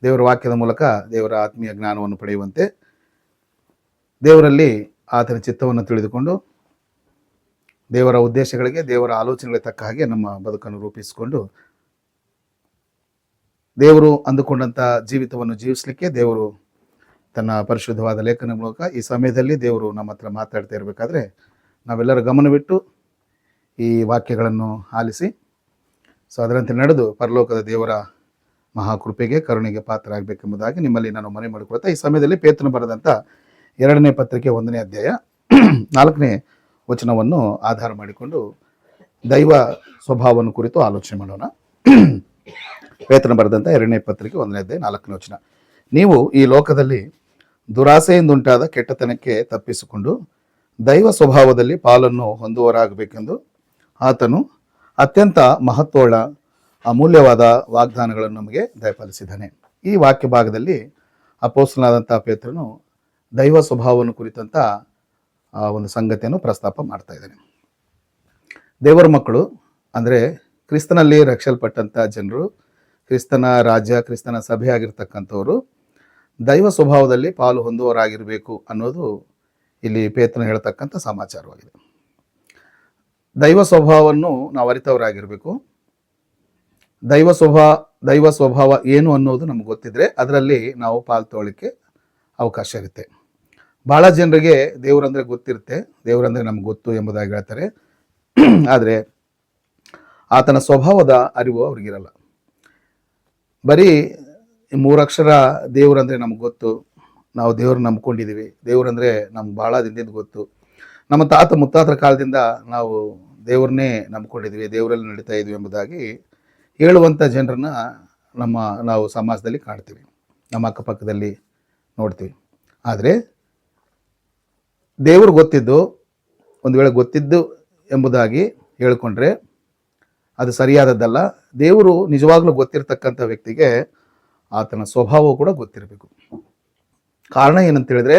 ದೇವರ ವಾಕ್ಯದ ಮೂಲಕ ದೇವರ ಆತ್ಮೀಯ ಜ್ಞಾನವನ್ನು ಪಡೆಯುವಂತೆ, ದೇವರಲ್ಲಿ ಆತನ ಚಿತ್ತವನ್ನು ತಿಳಿದುಕೊಂಡು ದೇವರ ಉದ್ದೇಶಗಳಿಗೆ, ದೇವರ ಆಲೋಚನೆಗಳಿಗೆ ತಕ್ಕ ಹಾಗೆ ನಮ್ಮ ಬದುಕನ್ನು ರೂಪಿಸಿಕೊಂಡು ದೇವರು ಅಂದುಕೊಂಡಂಥ ಜೀವಿತವನ್ನು ಜೀವಿಸಲಿಕ್ಕೆ ದೇವರು ತನ್ನ ಪರಿಶುದ್ಧವಾದ ಲೇಖನ ಮೂಲಕ ಈ ಸಮಯದಲ್ಲಿ ದೇವರು ನಮ್ಮ ಹತ್ರ ಮಾತಾಡ್ತಾ ಇರಬೇಕಾದ್ರೆ ನಾವೆಲ್ಲರ ಗಮನವಿಟ್ಟು ಈ ವಾಕ್ಯಗಳನ್ನು ಆಲಿಸಿ ಅದರಂತೆ ನಡೆದು ಪರಲೋಕದ ದೇವರ ಮಹಾಕೃಪೆಗೆ, ಕರುಣೆಗೆ ಪಾತ್ರ ಆಗಬೇಕೆಂಬುದಾಗಿ ನಿಮ್ಮಲ್ಲಿ ನಾನು ಮನವಿ ಮಾಡಿಕೊಳ್ತಾ ಈ ಸಮಯದಲ್ಲಿ ಪೇತ್ರನು ಬರೆದಂಥ 2ನೇ ಪತ್ರಿಕೆ 1ನೇ ಅಧ್ಯಾಯ 4ನೇ ವಚನವನ್ನು ಆಧಾರ ಮಾಡಿಕೊಂಡು ದೈವ ಸ್ವಭಾವವನ್ನು ಕುರಿತು ಆಲೋಚನೆ ಮಾಡೋಣ. ಪೇತ್ರನು ಬರೆದಂಥ 2ನೇ ಪತ್ರಿಕೆ 1ನೇ ಅಧ್ಯಾಯ 4ನೇ ವಚನ. ನೀವು ಈ ಲೋಕದಲ್ಲಿ ದುರಾಸೆಯಿಂದುಂಟಾದ ಕೆಟ್ಟತನಕ್ಕೆ ತಪ್ಪಿಸಿಕೊಂಡು ದೈವ ಸ್ವಭಾವದಲ್ಲಿ ಪಾಲನ್ನು ಹೊಂದುವವರಾಗಬೇಕೆಂದು ಆತನು ಅತ್ಯಂತ ಮಹತ್ವವುಳ್ಳ ಅಮೂಲ್ಯವಾದ ವಾಗ್ದಾನಗಳನ್ನು ನಮಗೆ ದಯಪಾಲಿಸಿದ್ದಾನೆ. ಈ ವಾಕ್ಯ ಭಾಗದಲ್ಲಿ ಅಪೊಸ್ತಲನಾದಂಥ ಪೇತ್ರನು ದೈವ ಸ್ವಭಾವವನ್ನು ಕುರಿತಂಥ ಒಂದು ಸಂಗತಿಯನ್ನು ಪ್ರಸ್ತಾಪ ಮಾಡ್ತಾ ಇದ್ದಾನೆ. ದೇವರ ಮಕ್ಕಳು ಅಂದರೆ ಕ್ರಿಸ್ತನಲ್ಲಿ ರಕ್ಷಲ್ಪಟ್ಟಂಥ ಜನರು, ಕ್ರಿಸ್ತನ ರಾಜ್ಯ, ಕ್ರಿಸ್ತನ ಸಭೆ ಆಗಿರ್ತಕ್ಕಂಥವರು ದೈವ ಸ್ವಭಾವದಲ್ಲಿ ಪಾಲು ಹೊಂದುವವರಾಗಿರಬೇಕು ಅನ್ನೋದು ಇಲ್ಲಿ ಪೇತ್ರನು ಹೇಳ್ತಕ್ಕಂಥ ಸಮಾಚಾರವಾಗಿದೆ. ದೈವ ಸ್ವಭಾವವನ್ನು ನಾವು ಅರಿತವರಾಗಿರಬೇಕು. ದೈವ ಸ್ವಭಾವ ಏನು ಅನ್ನೋದು ನಮ್ಗೆ ಗೊತ್ತಿದ್ರೆ ಅದರಲ್ಲಿ ನಾವು ಪಾಲು ತೊಗೊಳ್ಳಿಕ್ಕೆ ಅವಕಾಶ ಇರುತ್ತೆ. ಭಾಳ ಜನರಿಗೆ ದೇವರಂದರೆ ಗೊತ್ತಿರುತ್ತೆ, ದೇವರಂದರೆ ನಮ್ಗೆ ಗೊತ್ತು ಎಂಬುದಾಗಿ ಹೇಳ್ತಾರೆ. ಆದರೆ ಆತನ ಸ್ವಭಾವದ ಅರಿವು ಅವ್ರಿಗಿರಲ್ಲ. ಬರೀ 3 ಅಕ್ಷರ ದೇವರಂದರೆ ನಮ್ಗೆ ಗೊತ್ತು, ನಾವು ದೇವ್ರನ್ನ ನಂಬ್ಕೊಂಡಿದ್ದೀವಿ, ದೇವರಂದರೆ ನಮ್ಗೆ ಭಾಳ ದಿನದಿಂದ ಗೊತ್ತು, ನಮ್ಮ ತಾತ ಮುತ್ತಾತರ ಕಾಲದಿಂದ ನಾವು ದೇವ್ರನ್ನೇ ನಂಬ್ಕೊಂಡಿದ್ದೀವಿ, ದೇವರಲ್ಲಿ ನಡೀತಾ ಇದ್ವಿ ಎಂಬುದಾಗಿ ಹೇಳುವಂಥ ಜನರನ್ನ ನಾವು ಸಮಾಜದಲ್ಲಿ ಕಾಣ್ತೀವಿ, ನಮ್ಮ ಅಕ್ಕಪಕ್ಕದಲ್ಲಿ ನೋಡ್ತೀವಿ. ಆದರೆ ದೇವರು ಗೊತ್ತಿದ್ದು, ಒಂದು ವೇಳೆ ಗೊತ್ತಿದ್ದು ಎಂಬುದಾಗಿ ಹೇಳ್ಕೊಂಡ್ರೆ ಅದು ಸರಿಯಾದದ್ದಲ್ಲ. ದೇವರು ನಿಜವಾಗ್ಲೂ ಗೊತ್ತಿರತಕ್ಕಂಥ ವ್ಯಕ್ತಿಗೆ ಆತನ ಸ್ವಭಾವ ಕೂಡ ಗೊತ್ತಿರಬೇಕು. ಕಾರಣ ಏನಂತೇಳಿದ್ರೆ,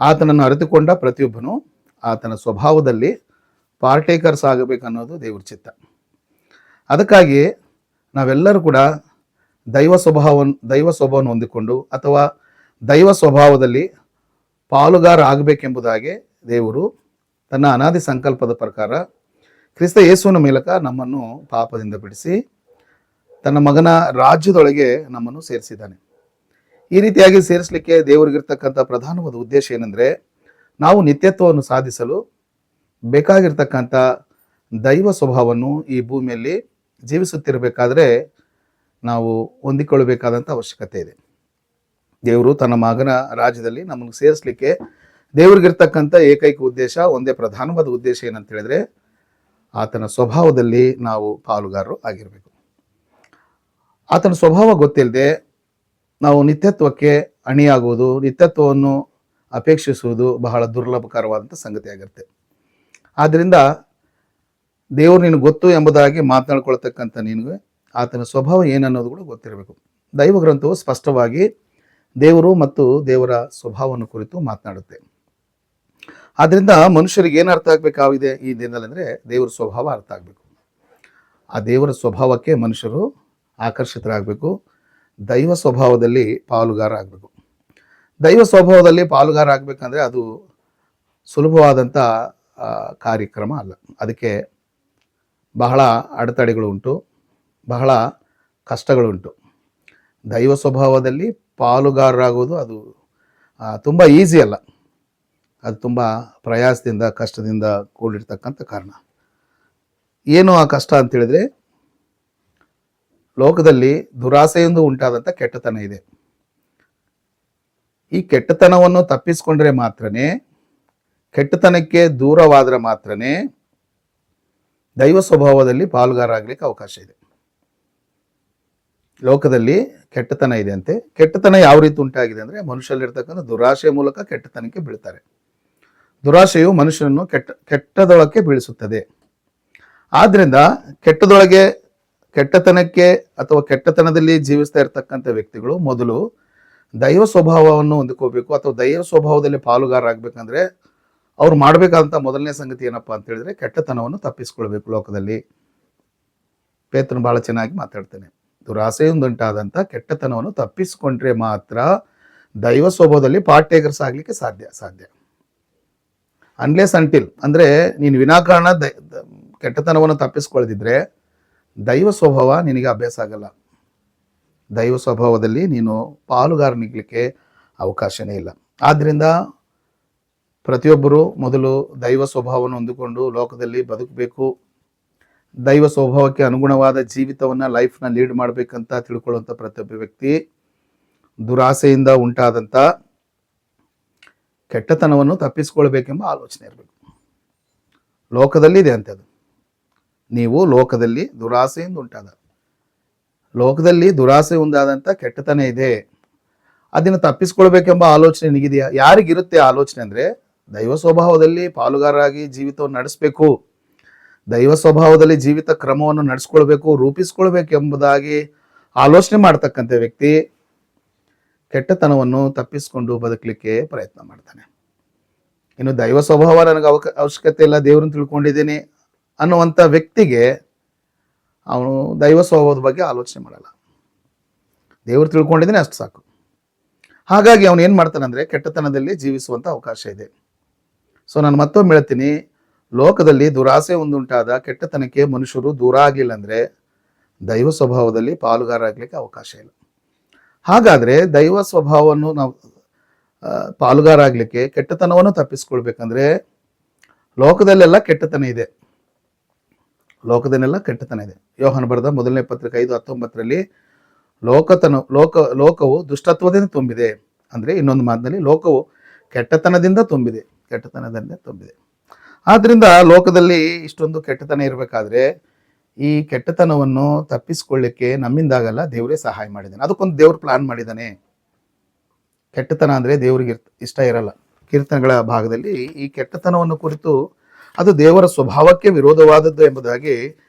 ಆತನನ್ನು ಅರಿತುಕೊಂಡ ಪ್ರತಿಯೊಬ್ಬನು ಆತನ ಸ್ವಭಾವದಲ್ಲಿ ಪಾರ್ಟೇಕರ್ಸ್ ಆಗಬೇಕನ್ನೋದು ದೇವ್ರ ಚಿತ್ತ. ಅದಕ್ಕಾಗಿ ನಾವೆಲ್ಲರೂ ಕೂಡ ದೈವ ಸ್ವಭಾವವನ್ನು ಹೊಂದಿಕೊಂಡು ಅಥವಾ ದೈವ ಸ್ವಭಾವದಲ್ಲಿ ಪಾಲುಗಾರ ಆಗಬೇಕೆಂಬುದಾಗಿ ದೇವರು ತನ್ನ ಅನಾದಿ ಸಂಕಲ್ಪದ ಪ್ರಕಾರ ಕ್ರಿಸ್ತ ಯೇಸುವಿನ ಮೂಲಕ ನಮ್ಮನ್ನು ಪಾಪದಿಂದ ಬಿಡಿಸಿ ತನ್ನ ಮಗನ ರಾಜ್ಯದೊಳಗೆ ನಮ್ಮನ್ನು ಸೇರಿಸಿದ್ದಾನೆ. ಈ ರೀತಿಯಾಗಿ ಸೇರಿಸಲಿಕ್ಕೆ ದೇವರಿಗಿರ್ತಕ್ಕಂಥ ಪ್ರಧಾನವಾದ ಉದ್ದೇಶ ಏನಂದರೆ, ನಾವು ನಿತ್ಯತ್ವವನ್ನು ಸಾಧಿಸಲು ಬೇಕಾಗಿರ್ತಕ್ಕಂಥ ದೈವ ಸ್ವಭಾವವನ್ನು ಈ ಭೂಮಿಯಲ್ಲಿ ಜೀವಿಸುತ್ತಿರಬೇಕಾದ್ರೆ ನಾವು ಹೊಂದಿಕೊಳ್ಳಬೇಕಾದಂಥ ಅವಶ್ಯಕತೆ ಇದೆ. ದೇವರು ತನ್ನ ಮಗನ ರಾಜ್ಯದಲ್ಲಿ ನಮ್ಮನ್ನು ಸೇರಿಸಲಿಕ್ಕೆ ದೇವರಿಗಿರ್ತಕ್ಕಂಥ ಏಕೈಕ ಉದ್ದೇಶ, ಒಂದೇ ಪ್ರಧಾನವಾದ ಉದ್ದೇಶ ಏನಂತ ಹೇಳಿದ್ರೆ, ಆತನ ಸ್ವಭಾವದಲ್ಲಿ ನಾವು ಪಾಲುಗಾರರು ಆಗಿರಬೇಕು. ಆತನ ಸ್ವಭಾವ ಗೊತ್ತಿಲ್ಲದೆ ನಾವು ನಿತ್ಯತ್ವಕ್ಕೆ ಅಣಿಯಾಗುವುದು, ನಿತ್ಯತ್ವವನ್ನು ಅಪೇಕ್ಷಿಸುವುದು ಬಹಳ ದುರ್ಲಭಕರವಾದಂಥ ಸಂಗತಿಯಾಗಿರುತ್ತೆ. ಆದ್ದರಿಂದ ದೇವರು ನಿನಗೆ ಗೊತ್ತು ಎಂಬುದಾಗಿ ಮಾತನಾಡ್ಕೊಳ್ತಕ್ಕಂಥ ನಿನಗೆ ಆತನ ಸ್ವಭಾವ ಏನನ್ನೋದು ಕೂಡ ಗೊತ್ತಿರಬೇಕು. ದೈವ ಗ್ರಂಥವು ಸ್ಪಷ್ಟವಾಗಿ ದೇವರು ಮತ್ತು ದೇವರ ಸ್ವಭಾವವನ್ನು ಕುರಿತು ಮಾತನಾಡುತ್ತೆ. ಆದ್ದರಿಂದ ಮನುಷ್ಯರಿಗೆ ಏನು ಅರ್ಥ ಆಗಬೇಕಾಗಿದೆ ಈ ದಿನದಲ್ಲಿ ಅಂದರೆ, ದೇವರ ಸ್ವಭಾವ ಅರ್ಥ ಆಗಬೇಕು. ಆ ದೇವರ ಸ್ವಭಾವಕ್ಕೆ ಮನುಷ್ಯರು ಆಕರ್ಷಿತರಾಗಬೇಕು. ದೈವ ಸ್ವಭಾವದಲ್ಲಿ ಪಾಲುಗಾರ ಆಗಬೇಕು. ದೈವ ಸ್ವಭಾವದಲ್ಲಿ ಪಾಲುಗಾರ ಆಗಬೇಕಂದ್ರೆ ಅದು ಸುಲಭವಾದಂಥ ಕಾರ್ಯಕ್ರಮ ಅಲ್ಲ. ಅದಕ್ಕೆ ಬಹಳ ಅಡೆತಡೆಗಳು ಉಂಟು, ಬಹಳ ಕಷ್ಟಗಳುಂಟು. ದೈವ ಸ್ವಭಾವದಲ್ಲಿ ಪಾಲುಗಾರರಾಗೋದು ಅದು ತುಂಬ ಈಸಿ ಅಲ್ಲ. ಅದು ತುಂಬ ಪ್ರಯಾಸದಿಂದ, ಕಷ್ಟದಿಂದ ಕೂಡಿರ್ತಕ್ಕಂಥ ಕಾರಣ. ಏನು ಆ ಕಷ್ಟ ಅಂತೇಳಿದರೆ, ಲೋಕದಲ್ಲಿ ದುರಾಸೆಯಿಂದ ಉಂಟಾದಂಥ ಕೆಟ್ಟತನ ಇದೆ. ಈ ಕೆಟ್ಟತನವನ್ನು ತಪ್ಪಿಸ್ಕೊಂಡ್ರೆ ಮಾತ್ರನೇ, ಕೆಟ್ಟತನಕ್ಕೆ ದೂರವಾದರೆ ಮಾತ್ರನೇ ದೈವ ಸ್ವಭಾವದಲ್ಲಿ ಪಾಲುಗಾರ ಆಗಲಿಕ್ಕೆ ಅವಕಾಶ ಇದೆ. ಲೋಕದಲ್ಲಿ ಕೆಟ್ಟತನ ಇದೆ ಅಂತೆ. ಕೆಟ್ಟತನ ಯಾವ ರೀತಿ ಉಂಟಾಗಿದೆ ಅಂದರೆ, ಮನುಷ್ಯರಲ್ಲಿರ್ತಕ್ಕಂಥ ದುರಾಶೆಯ ಮೂಲಕ ಕೆಟ್ಟತನಕ್ಕೆ ಬೀಳ್ತಾರೆ. ದುರಾಶೆಯು ಮನುಷ್ಯನನ್ನು ಕೆಟ್ಟದೊಳಕ್ಕೆ ಬೀಳಿಸುತ್ತದೆ. ಆದ್ದರಿಂದ ಕೆಟ್ಟತನಕ್ಕೆ ಅಥವಾ ಕೆಟ್ಟತನದಲ್ಲಿ ಜೀವಿಸ್ತಾ ಇರ್ತಕ್ಕಂಥ ವ್ಯಕ್ತಿಗಳು ಮೊದಲು ದೈವ ಸ್ವಭಾವವನ್ನು ಹೊಂದಿಕೋಬೇಕು, ಅಥವಾ ದೈವ ಸ್ವಭಾವದಲ್ಲಿ ಪಾಲುಗಾರ ಆಗಬೇಕಂದ್ರೆ ಅವ್ರು ಮಾಡಬೇಕಾದಂಥ ಮೊದಲನೇ ಸಂಗತಿ ಏನಪ್ಪ ಅಂತ ಹೇಳಿದ್ರೆ, ಕೆಟ್ಟತನವನ್ನು ತಪ್ಪಿಸ್ಕೊಳ್ಬೇಕು. ಲೋಕದಲ್ಲಿ ಪೇತ್ರನು ಭಾಳ ಚೆನ್ನಾಗಿ ಮಾತಾಡ್ತಾನೆ. ದುರಾಸೆಯಿಂದುಂಟಾದಂಥ ಕೆಟ್ಟತನವನ್ನು ತಪ್ಪಿಸಿಕೊಂಡ್ರೆ ಮಾತ್ರ ದೈವ ಸ್ವಭಾವದಲ್ಲಿ ಪಾರ್ಟೇಕರ್ಸ್ ಆಗಲಿಕ್ಕೆ ಸಾಧ್ಯ. ಅನ್ಲೆಸ್ ಅಂಟಿಲ್ ಅಂದರೆ ನೀನು ವಿನಾಕಾರಣ ಕೆಟ್ಟತನವನ್ನು ತಪ್ಪಿಸ್ಕೊಳ್ದಿದ್ರೆ ದೈವ ಸ್ವಭಾವ ನಿನಗೆ ಅಭ್ಯಾಸ ಆಗಲ್ಲ. ದೈವ ಸ್ವಭಾವದಲ್ಲಿ ನೀನು ಪಾಲುಗಾರನಿಗ್ಲಿಕ್ಕೆ ಅವಕಾಶನೇ ಇಲ್ಲ. ಆದ್ದರಿಂದ ಪ್ರತಿಯೊಬ್ಬರು ಮೊದಲು ದೈವ ಸ್ವಭಾವವನ್ನು ಹೊಂದಿಕೊಂಡು ಲೋಕದಲ್ಲಿ ಬದುಕಬೇಕು, ದೈವ ಸ್ವಭಾವಕ್ಕೆ ಅನುಗುಣವಾದ ಜೀವಿತವನ್ನು ಲೈಫ್ನ ಲೀಡ್ ಮಾಡಬೇಕಂತ ತಿಳ್ಕೊಳ್ಳುವಂಥ ಪ್ರತಿಯೊಬ್ಬ ವ್ಯಕ್ತಿ ದುರಾಸೆಯಿಂದ ಉಂಟಾದಂಥ ಕೆಟ್ಟತನವನ್ನು ತಪ್ಪಿಸ್ಕೊಳ್ಬೇಕೆಂಬ ಆಲೋಚನೆ ಇರಬೇಕು. ಲೋಕದಲ್ಲಿ ಇದೆ ಅಂಥದ್ದು. ನೀವು ಲೋಕದಲ್ಲಿ ದುರಾಸೆ ಉಂಟಾದಂಥ ಕೆಟ್ಟತನ ಇದೆ, ಅದನ್ನು ತಪ್ಪಿಸ್ಕೊಳ್ಬೇಕೆಂಬ ಆಲೋಚನೆ ನಿಗಿದೆಯಾ? ಯಾರಿಗಿರುತ್ತೆ ಆಲೋಚನೆ ಅಂದರೆ ದೈವ ಸ್ವಭಾವದಲ್ಲಿ ಪಾಲುಗಾರರಾಗಿ ಜೀವಿತವನ್ನು ನಡೆಸಬೇಕು, ದೈವ ಸ್ವಭಾವದಲ್ಲಿ ಜೀವಿತ ಕ್ರಮವನ್ನು ನಡೆಸ್ಕೊಳ್ಬೇಕು, ರೂಪಿಸ್ಕೊಳ್ಬೇಕೆಂಬುದಾಗಿ ಆಲೋಚನೆ ಮಾಡ್ತಕ್ಕಂಥ ವ್ಯಕ್ತಿ ಕೆಟ್ಟತನವನ್ನು ತಪ್ಪಿಸ್ಕೊಂಡು ಬದುಕಲಿಕ್ಕೆ ಪ್ರಯತ್ನ ಮಾಡ್ತಾನೆ. ಇನ್ನು ದೈವ ಸ್ವಭಾವ ನನಗೆ ಅವಶ್ಯಕತೆ ಇಲ್ಲ, ದೇವ್ರನ್ನ ತಿಳ್ಕೊಂಡಿದ್ದೀನಿ ಅನ್ನುವಂಥ ವ್ಯಕ್ತಿಗೆ ಅವನು ದೈವ ಸ್ವಭಾವದ ಬಗ್ಗೆ ಆಲೋಚನೆ ಮಾಡಲ್ಲ. ದೇವ್ರು ತಿಳ್ಕೊಂಡಿದ್ದೀನಿ ಅಷ್ಟು ಸಾಕು. ಹಾಗಾಗಿ ಅವನು ಏನು ಮಾಡ್ತಾನೆ ಅಂದರೆ ಕೆಟ್ಟತನದಲ್ಲಿ ಜೀವಿಸುವಂಥ ಅವಕಾಶ ಇದೆ. ಸೊ ನಾನು ಮತ್ತೊಮ್ಮೆ ಹೇಳ್ತೀನಿ, ಲೋಕದಲ್ಲಿ ದುರಾಸೆ ಒಂದುಂಟಾದ ಕೆಟ್ಟತನಕ್ಕೆ ಮನುಷ್ಯರು ದೂರ ಆಗಲಿಲ್ಲ ಅಂದರೆ ದೈವ ಸ್ವಭಾವದಲ್ಲಿ ಪಾಲುಗಾರರಾಗಲಿಕ್ಕೆ ಅವಕಾಶ ಇಲ್ಲ. ಹಾಗಾದರೆ ದೈವ ಸ್ವಭಾವವನ್ನು ನಾವು ಪಾಲುಗಾರ ಆಗಲಿಕ್ಕೆ ಕೆಟ್ಟತನವನ್ನು ತಪ್ಪಿಸ್ಕೊಳ್ಬೇಕಂದ್ರೆ ಲೋಕದಲ್ಲೆಲ್ಲ ಕೆಟ್ಟತನ ಇದೆ. ಯೋಹಾನ ಬರೆದ 1ನೇ ಪತ್ರಿಕೆ 5:19 ಲೋಕವು ದುಷ್ಟತ್ವದಿಂದ ತುಂಬಿದೆ. ಅಂದರೆ ಇನ್ನೊಂದು ಮಾತಿನಲ್ಲಿ ಲೋಕವು ಕೆಟ್ಟತನದಿಂದ ತುಂಬಿದೆ. ಆದ್ದರಿಂದ ಲೋಕದಲ್ಲಿ ಇಷ್ಟೊಂದು ಕೆಟ್ಟತನ ಇರಬೇಕಾದ್ರೆ ಈ ಕೆಟ್ಟತನವನ್ನು ತಪ್ಪಿಸ್ಕೊಳ್ಳಿಕ್ಕೆ ನಮ್ಮಿಂದಾಗಲ್ಲ, ದೇವರೇ ಸಹಾಯ ಮಾಡಿದ್ದಾನೆ. ಅದಕ್ಕೊಂದು ದೇವ್ರು ಪ್ಲಾನ್ ಮಾಡಿದ್ದಾನೆ. ಕೆಟ್ಟತನ ಅಂದರೆ ದೇವರಿಗೆ ಇಷ್ಟ ಇರಲ್ಲ. ಕೀರ್ತನೆಗಳ ಭಾಗದಲ್ಲಿ ಈ ಕೆಟ್ಟತನವನ್ನು ಕುರಿತು ಅದು ದೇವರ ಸ್ವಭಾವಕ್ಕೆ ವಿರೋಧವಾದದ್ದು ಎಂಬುದಾಗಿ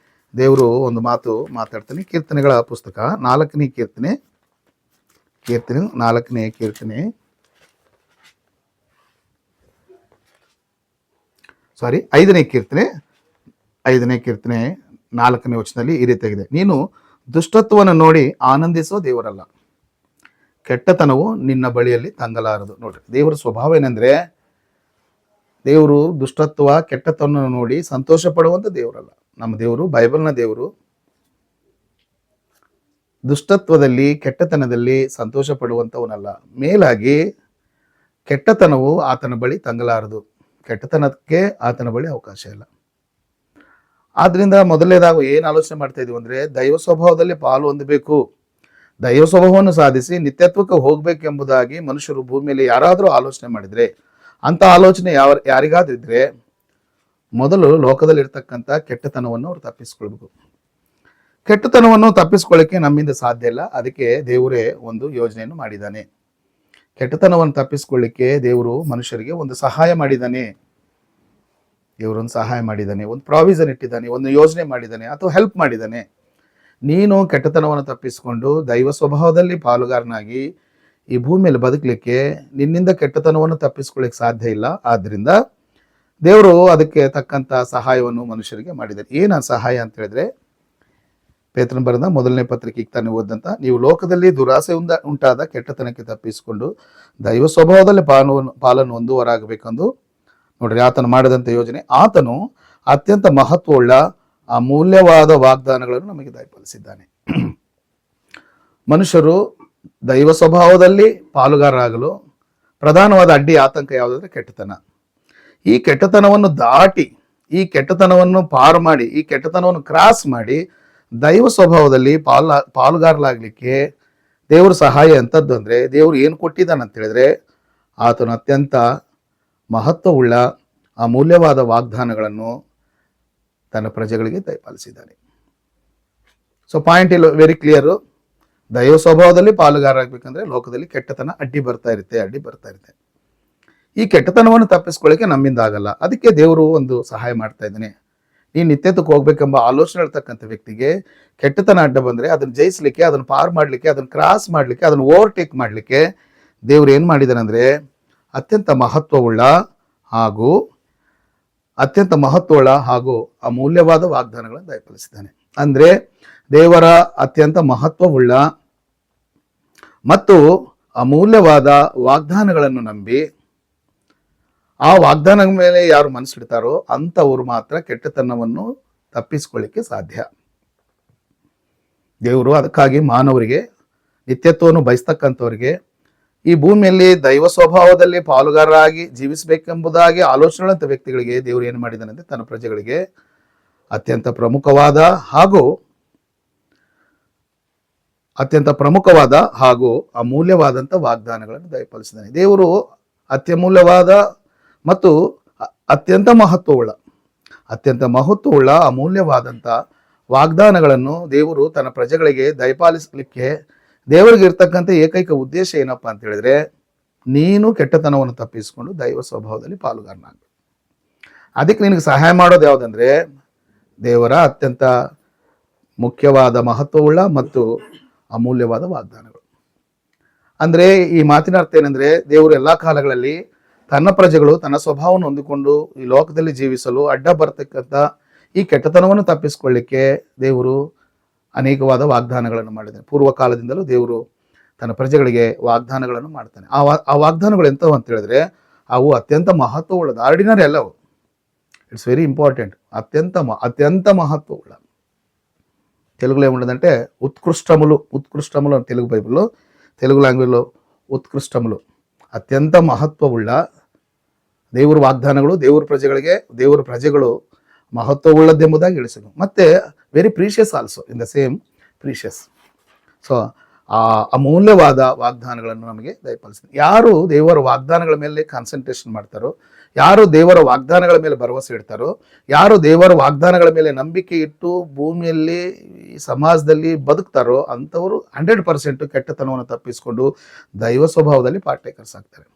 ದೇವರು ಒಂದು ಮಾತು ಮಾತಾಡ್ತಾನೆ. ಕೀರ್ತನೆಗಳ ಪುಸ್ತಕ 5ನೇ ಕೀರ್ತನೆ 5ನೇ ಕೀರ್ತನೆ 4ನೇ ವಚನದಲ್ಲಿ ಈ ರೀತಿಯಾಗಿದೆ: ನೀನು ದುಷ್ಟತ್ವವನ್ನು ನೋಡಿ ಆನಂದಿಸೋ ದೇವರಲ್ಲ, ಕೆಟ್ಟತನವು ನಿನ್ನ ಬಳಿಯಲ್ಲಿ ತಂಗಲಾರದು. ನೋಡ್ರಿ, ದೇವರ ಸ್ವಭಾವ ಏನಂದ್ರೆ ದೇವರು ದುಷ್ಟತ್ವ ಕೆಟ್ಟತನವನ್ನು ನೋಡಿ ಸಂತೋಷ ಪಡುವಂಥ ದೇವರಲ್ಲ. ನಮ್ಮ ದೇವರು, ಬೈಬಲ್ನ ದೇವರು, ದುಷ್ಟತ್ವದಲ್ಲಿ ಕೆಟ್ಟತನದಲ್ಲಿ ಸಂತೋಷ ಪಡುವಂಥವನಲ್ಲ. ಮೇಲಾಗಿ ಕೆಟ್ಟತನವು ಆತನ ಬಳಿ ತಂಗಲಾರದು, ಕೆಟ್ಟತನಕ್ಕೆ ಆತನ ಬಳಿ ಅವಕಾಶ ಇಲ್ಲ. ಆದ್ರಿಂದ ಮೊದಲನೇದಾಗ ಏನು ಆಲೋಚನೆ ಮಾಡ್ತಾ ಇದೀವಿ ಅಂದರೆ ದೈವ ಸ್ವಭಾವದಲ್ಲಿ ಪಾಲು ಹೊಂದಬೇಕು, ದೈವ ಸ್ವಭಾವವನ್ನು ಸಾಧಿಸಿ ನಿತ್ಯತ್ವಕ್ಕೆ ಹೋಗ್ಬೇಕೆಂಬುದಾಗಿ ಮನುಷ್ಯರು ಭೂಮಿಯಲ್ಲಿ ಯಾರಾದರೂ ಆಲೋಚನೆ ಮಾಡಿದರೆ, ಅಂಥ ಆಲೋಚನೆ ಯಾರಿಗಾದ್ರೂ ಇದ್ರೆ ಮೊದಲು ಲೋಕದಲ್ಲಿರ್ತಕ್ಕಂಥ ಕೆಟ್ಟತನವನ್ನು ಅವ್ರು ತಪ್ಪಿಸ್ಕೊಳ್ಬೇಕು. ಕೆಟ್ಟತನವನ್ನು ತಪ್ಪಿಸ್ಕೊಳ್ಳಿಕ್ಕೆ ನಮ್ಮಿಂದ ಸಾಧ್ಯ ಇಲ್ಲ. ಅದಕ್ಕೆ ದೇವರೇ ಒಂದು ಯೋಜನೆಯನ್ನು ಮಾಡಿದ್ದಾನೆ. ಕೆಟ್ಟತನವನ್ನು ತಪ್ಪಿಸ್ಕೊಳ್ಳಿಕ್ಕೆ ದೇವರು ಮನುಷ್ಯರಿಗೆ ಒಂದು ಸಹಾಯ ಮಾಡಿದ್ದಾನೆ. ಒಂದು ಪ್ರಾವಿಷನ್ ಇಟ್ಟಿದ್ದಾನೆ, ಒಂದು ಯೋಜನೆ ಮಾಡಿದ್ದಾನೆ, ಅಥವಾ ಹೆಲ್ಪ್ ಮಾಡಿದ್ದಾನೆ. ನೀನು ಕೆಟ್ಟತನವನ್ನು ತಪ್ಪಿಸಿಕೊಂಡು ದೈವ ಸ್ವಭಾವದಲ್ಲಿ ಪಾಲುಗಾರನಾಗಿ ಈ ಭೂಮಿಯಲ್ಲಿ ಬದುಕಲಿಕ್ಕೆ ನಿನ್ನಿಂದ ಕೆಟ್ಟತನವನ್ನು ತಪ್ಪಿಸ್ಕೊಳ್ಳಿಕ್ಕೆ ಸಾಧ್ಯ ಇಲ್ಲ. ಆದ್ದರಿಂದ ದೇವರು ಅದಕ್ಕೆ ತಕ್ಕಂಥ ಸಹಾಯವನ್ನು ಮನುಷ್ಯರಿಗೆ ಮಾಡಿದ್ದಾರೆ. ಏನು ಸಹಾಯ ಅಂತ ಹೇಳಿದ್ರೆ, ಪೇತ್ರನ ಬರೆದ 1ನೇ ಪತ್ರಿಕೆ ತಾನೇ ಓದಂತ, ನೀವು ಲೋಕದಲ್ಲಿ ದುರಾಸೆ ಉಂಟಾದ ಕೆಟ್ಟತನಕ್ಕೆ ತಪ್ಪಿಸಿಕೊಂಡು ದೈವ ಸ್ವಭಾವದಲ್ಲಿ ಪಾಲನ್ನು ಹೊಂದುವರಾಗಬೇಕೆಂದು ನೋಡ್ರಿ ಆತನು ಮಾಡಿದಂಥ ಯೋಜನೆ. ಆತನು ಅತ್ಯಂತ ಮಹತ್ವವುಳ್ಳ ಅಮೂಲ್ಯವಾದ ವಾಗ್ದಾನಗಳನ್ನು ನಮಗೆ ದಯಪಾಲಿಸಿದ್ದಾನೆ. ಮನುಷ್ಯರು ದೈವ ಸ್ವಭಾವದಲ್ಲಿ ಪಾಲುಗಾರರಾಗಲು ಪ್ರಧಾನವಾದ ಅಡ್ಡಿ ಆತಂಕ ಯಾವುದಂದ್ರೆ ಕೆಟ್ಟತನ. ಈ ಕೆಟ್ಟತನವನ್ನು ದಾಟಿ, ಈ ಕೆಟ್ಟತನವನ್ನು ಪಾರು ಮಾಡಿ, ಈ ಕೆಟ್ಟತನವನ್ನು ಕ್ರಾಸ್ ಮಾಡಿ ದೈವ ಸ್ವಭಾವದಲ್ಲಿ ಪಾಲುಗಾರಲಾಗಲಿಕ್ಕೆ ದೇವ್ರ ಸಹಾಯ ಎಂಥದ್ದು ಅಂದರೆ, ದೇವರು ಏನು ಕೊಟ್ಟಿದ್ದಾನೆ ಅಂತ ಹೇಳಿದ್ರೆ ಆತನು ಅತ್ಯಂತ ಮಹತ್ವವುಳ್ಳ ಅಮೂಲ್ಯವಾದ ವಾಗ್ದಾನಗಳನ್ನು ತನ್ನ ಪ್ರಜೆಗಳಿಗೆ ದಯಪಾಲಿಸಿದ್ದಾನೆ. ಸೊ ಪಾಯಿಂಟ್ ಇಲ್ಲಿ ವೆರಿ ಕ್ಲಿಯರು. ದೈವ ಸ್ವಭಾವದಲ್ಲಿ ಪಾಲುಗಾರರಾಗಬೇಕಂದ್ರೆ ಲೋಕದಲ್ಲಿ ಕೆಟ್ಟತನ ಅಡ್ಡಿ ಬರ್ತಾ ಇರುತ್ತೆ. ಈ ಕೆಟ್ಟತನವನ್ನು ತಪ್ಪಿಸ್ಕೊಳ್ಳಿಕ್ಕೆ ನಮ್ಮಿಂದ ಆಗಲ್ಲ. ಅದಕ್ಕೆ ದೇವರು ಒಂದು ಸಹಾಯ ಮಾಡ್ತಾ ಇದ್ದಾನೆ. ನೀನು ನಿತ್ಯತ್ವಕ್ಕೆ ಹೋಗ್ಬೇಕೆಂಬ ಆಲೋಚನೆ ಇರ್ತಕ್ಕಂಥ ವ್ಯಕ್ತಿಗೆ ಕೆಟ್ಟತನ ಅಡ್ಡ ಬಂದರೆ ಅದನ್ನು ಜಯಿಸಲಿಕ್ಕೆ, ಅದನ್ನು ಪಾರು ಮಾಡಲಿಕ್ಕೆ, ಅದನ್ನು ಕ್ರಾಸ್ ಮಾಡಲಿಕ್ಕೆ, ಅದನ್ನು ಓವರ್ಟೇಕ್ ಮಾಡಲಿಕ್ಕೆ ದೇವ್ರು ಏನು ಮಾಡಿದಾನೆ ಅಂದರೆ ಅತ್ಯಂತ ಮಹತ್ವವುಳ್ಳ ಹಾಗೂ ಅಮೂಲ್ಯವಾದ ವಾಗ್ದಾನಗಳನ್ನು ದಯಪಾಲಿಸಿದ್ದಾನೆ. ಅಂದರೆ ದೇವರ ಅತ್ಯಂತ ಮಹತ್ವವುಳ್ಳ ಮತ್ತು ಅಮೂಲ್ಯವಾದ ವಾಗ್ದಾನಗಳನ್ನು ನಂಬಿ ಆ ವಾಗ್ದಾನದ ಮೇಲೆ ಯಾರು ಮನಸ್ಸಿಡ್ತಾರೋ ಅಂಥವ್ರು ಮಾತ್ರ ಕೆಟ್ಟತನವನ್ನು ತಪ್ಪಿಸ್ಕೊಳ್ಳಿಕ್ಕೆ ಸಾಧ್ಯ. ದೇವರು ಅದಕ್ಕಾಗಿ ಮಾನವರಿಗೆ ನಿತ್ಯತ್ವವನ್ನು ಬಯಸ್ತಕ್ಕಂಥವ್ರಿಗೆ ಈ ಭೂಮಿಯಲ್ಲಿ ದೈವ ಸ್ವಭಾವದಲ್ಲಿ ಪಾಲುಗಾರರಾಗಿ ಜೀವಿಸಬೇಕೆಂಬುದಾಗಿ ಆಲೋಚನೆಗಳಂಥ ವ್ಯಕ್ತಿಗಳಿಗೆ ದೇವರು ಏನು ಮಾಡಿದ್ದಾನಂತೆ ತನ್ನ ಪ್ರಜೆಗಳಿಗೆ ಅತ್ಯಂತ ಪ್ರಮುಖವಾದ ಹಾಗೂ ಅಮೂಲ್ಯವಾದಂಥ ವಾಗ್ದಾನಗಳನ್ನು ದಯಪಾಲಿಸಿದ್ದಾನೆ. ದೇವರು ಅತ್ಯಮೂಲ್ಯವಾದ ಮತ್ತು ಅತ್ಯಂತ ಮಹತ್ವವುಳ್ಳ ಅಮೂಲ್ಯವಾದಂಥ ವಾಗ್ದಾನಗಳನ್ನು ದೇವರು ತನ್ನ ಪ್ರಜೆಗಳಿಗೆ ದಯಪಾಲಿಸಲಿಕ್ಕೆ ದೇವರಿಗೆ ಇರ್ತಕ್ಕಂಥ ಏಕೈಕ ಉದ್ದೇಶ ಏನಪ್ಪ ಅಂತ ಹೇಳಿದ್ರೆ, ನೀನು ಕೆಟ್ಟತನವನ್ನು ತಪ್ಪಿಸಿಕೊಂಡು ದೈವ ಸ್ವಭಾವದಲ್ಲಿ ಪಾಲುಗಾರನಾಗಬೇಕು. ಅದಕ್ಕೆ ನಿನಗೆ ಸಹಾಯ ಮಾಡೋದು ಯಾವುದಂದ್ರೆ ದೇವರ ಅತ್ಯಂತ ಮುಖ್ಯವಾದ ಮಹತ್ವವುಳ್ಳ ಮತ್ತು ಅಮೂಲ್ಯವಾದ ವಾಗ್ದಾನಗಳು. ಅಂದರೆ ಈ ಮಾತಿನ ಅರ್ಥ ಏನಂದ್ರೆ, ದೇವರು ಎಲ್ಲ ಕಾಲಗಳಲ್ಲಿ ತನ್ನ ಪ್ರಜೆಗಳು ತನ್ನ ಸ್ವಭಾವವನ್ನು ಹೊಂದಿಕೊಂಡು ಈ ಲೋಕದಲ್ಲಿ ಜೀವಿಸಲು ಅಡ್ಡ ಬರತಕ್ಕಂಥ ಈ ಕೆಟ್ಟತನವನ್ನು ತಪ್ಪಿಸಿಕೊಳ್ಳಿಕ್ಕೆ ದೇವರು ಅನೇಕವಾದ ವಾಗ್ದಾನಗಳನ್ನು ಮಾಡಿದ್ದಾನೆ. ಪೂರ್ವ ಕಾಲದಿಂದಲೂ ದೇವರು ತನ್ನ ಪ್ರಜೆಗಳಿಗೆ ವಾಗ್ದಾನಗಳನ್ನು ಮಾಡ್ತಾನೆ. ಆ ವಾಗ್ದಾನಗಳು ಎಂಥವು ಅಂತ ಹೇಳಿದ್ರೆ, ಅವು ಅತ್ಯಂತ ಮಹತ್ವವುಳ್ಳದು. ಆರ್ಡಿನರಿ ಅಲ್ಲವು, ಇಟ್ಸ್ ವೆರಿ ಇಂಪಾರ್ಟೆಂಟ್. ಅತ್ಯಂತ ಮಹತ್ವವುಳ್ಳ. తెలుగులో ఏముండదంటే ఉత్కృష్టములు అని తెలుగు బైబిల్లో, తెలుగు లాంగ్వేజ్లో ಉತ್ಕೃಷ್ಟములు. ಅತ್ಯಂತ ಮಹತ್ವವುಳ್ಳ ದೇವರ ವಾಗ್ದಾನಗಳು ದೇವರ ಪ್ರಜೆಗಳು ಮಹತ್ವವುಳ್ಳದ್ದೆಂಬುದಾಗಿ ಇಳಿಸಿದ್ರು. ಮತ್ತೆ very precious also in the same precious. So ಆ ಅಮೂಲ್ಯವಾದ ವಾಗ್ದಾನಗಳನ್ನು ನಮಗೆ ದಯಪಾಲಿಸಿದೆ. ಯಾರು ದೇವರ ವಾಗ್ದಾನಗಳ ಮೇಲೆ ಕಾನ್ಸಂಟ್ರೇಷನ್ ಮಾಡ್ತಾರೋ, ಯಾರು ದೇವರ ವಾಗ್ದಾನಗಳ ಮೇಲೆ ಭರವಸೆ ಇಡ್ತಾರೋ, ಯಾರು ದೇವರ ವಾಗ್ದಾನಗಳ ಮೇಲೆ ನಂಬಿಕೆ ಇಟ್ಟು ಭೂಮಿಯಲ್ಲಿ ಈ ಸಮಾಜದಲ್ಲಿ ಬದುಕ್ತಾರೋ ಅಂಥವರು 100% ಕೆಟ್ಟತನವನ್ನು ತಪ್ಪಿಸಿಕೊಂಡು ದೈವ ಸ್ವಭಾವದಲ್ಲಿ ಪಾರ್ಟೇಕರ್ಸ್ ಆಗ್ತಾರೆ.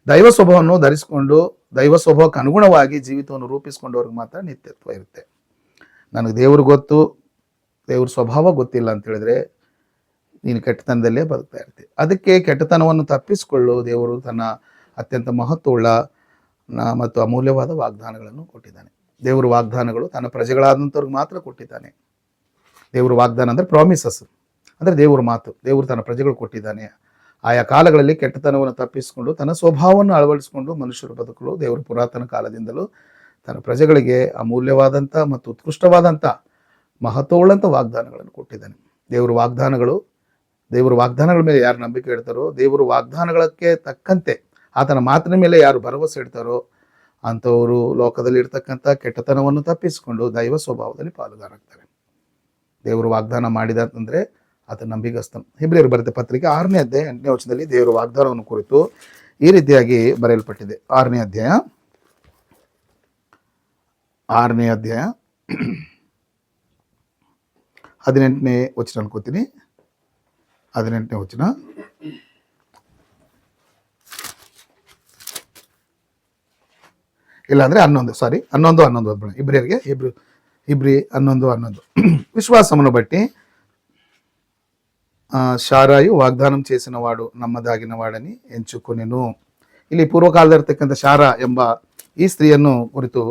ದೈವ ಸ್ವಭಾವವನ್ನು ಧರಿಸಿಕೊಂಡು ದೈವ ಸ್ವಭಾವಕ್ಕೆ ಅನುಗುಣವಾಗಿ ಜೀವಿತವನ್ನು ರೂಪಿಸ್ಕೊಂಡವ್ರಿಗೆ ಮಾತ್ರ ನಿತ್ಯತ್ವ ಇರುತ್ತೆ. ನನಗೆ ದೇವ್ರು ಗೊತ್ತು, ದೇವ್ರ ಸ್ವಭಾವ ಗೊತ್ತಿಲ್ಲ ಅಂತ ಹೇಳಿದ್ರೆ ನೀನು ಕೆಟ್ಟತನದಲ್ಲೇ ಬದುಕ್ತಾ ಇರ್ತೀವಿ. ಅದಕ್ಕೆ ಕೆಟ್ಟತನವನ್ನು ತಪ್ಪಿಸಿಕೊಳ್ಳು ದೇವರು ತನ್ನ ಅತ್ಯಂತ ಮಹತ್ವವುಳ್ಳ ಮತ್ತು ಅಮೂಲ್ಯವಾದ ವಾಗ್ದಾನಗಳನ್ನು ಕೊಟ್ಟಿದ್ದಾನೆ. ದೇವರ ವಾಗ್ದಾನಗಳು ತನ್ನ ಪ್ರಜೆಗಳಾದಂಥವ್ರಿಗೆ ಮಾತ್ರ ಕೊಟ್ಟಿದ್ದಾನೆ. ದೇವರ ವಾಗ್ದಾನ ಅಂದರೆ ಪ್ರಾಮಿಸಸ್, ಅಂದರೆ ದೇವರ ಮಾತು. ದೇವರು ತನ್ನ ಪ್ರಜೆಗಳು ಕೊಟ್ಟಿದ್ದಾನೆ. ಆಯಾ ಕಾಲಗಳಲ್ಲಿ ಕೆಟ್ಟತನವನ್ನು ತಪ್ಪಿಸಿಕೊಂಡು ತನ್ನ ಸ್ವಭಾವವನ್ನು ಅಳವಡಿಸಿಕೊಂಡು ಮನುಷ್ಯರು ಬದುಕಲು ದೇವರು ಪುರಾತನ ಕಾಲದಿಂದಲೂ ತನ್ನ ಪ್ರಜೆಗಳಿಗೆ ಅಮೂಲ್ಯವಾದಂಥ ಮತ್ತು ಉತ್ಕೃಷ್ಟವಾದಂಥ ಮಹತ್ವವುಳ್ಳಂಥ ವಾಗ್ದಾನಗಳನ್ನು ಕೊಟ್ಟಿದ್ದಾನೆ. ದೇವರ ವಾಗ್ದಾನಗಳ ಮೇಲೆ ಯಾರು ನಂಬಿಕೆ ಇಡ್ತಾರೋ, ದೇವರ ವಾಗ್ದಾನಗಳಕ್ಕೆ ತಕ್ಕಂತೆ ಆತನ ಮಾತಿನ ಮೇಲೆ ಯಾರು ಭರವಸೆ ಇಡ್ತಾರೋ ಅಂಥವರು ಲೋಕದಲ್ಲಿ ಇರ್ತಕ್ಕಂಥ ಕೆಟ್ಟತನವನ್ನು ತಪ್ಪಿಸಿಕೊಂಡು ದೈವ ಸ್ವಭಾವದಲ್ಲಿ ಪಾಲುಗಾರಾಗ್ತಾರೆ. ದೇವರು ವಾಗ್ದಾನ ಮಾಡಿದ ಅಂತಂದರೆ ಆತ ನಂಬಿಗಸ್ತನು. ಹಿಬ್ರಿಯರು ಬರೆದ ಪತ್ರಿಕೆ 6ನೇ ಅಧ್ಯಾಯ 8ನೇ ವಚನದಲ್ಲಿ ದೇವರ ವಾಗ್ದಾನವನ್ನು ಕುರಿತು ಈ ರೀತಿಯಾಗಿ ಬರೆಯಲ್ಪಟ್ಟಿದೆ. 6ನೇ ಅಧ್ಯಾಯ 18ನೇ ವಚನ ಅನ್ಕೋತೀನಿ. 18ನೇ ವಚನ, ಇಲ್ಲಾಂದರೆ 11 ಓದ್ಬೇಡ. ಇಬ್ರಿಯರಿಗೆ ಇಬ್ರಿ 11. విశ్వాసమును బట్టి ಶಾರಾಯು ವಾಗ್ದಾನಂ చేసిన వాడు ನಮ್ಮದಾಗಿನ ವಾಡని ಎಂಚುಕೊನೆನು. ಇಲ್ಲಿ ಪೂರ್ವಕಾಲದಲ್ಲಿರ್ತಕ್ಕಂಥ ಶಾರಾ ಎಂಬ ಈ ಸ್ತ್ರೀಯನ್ನು ಕುರಿತು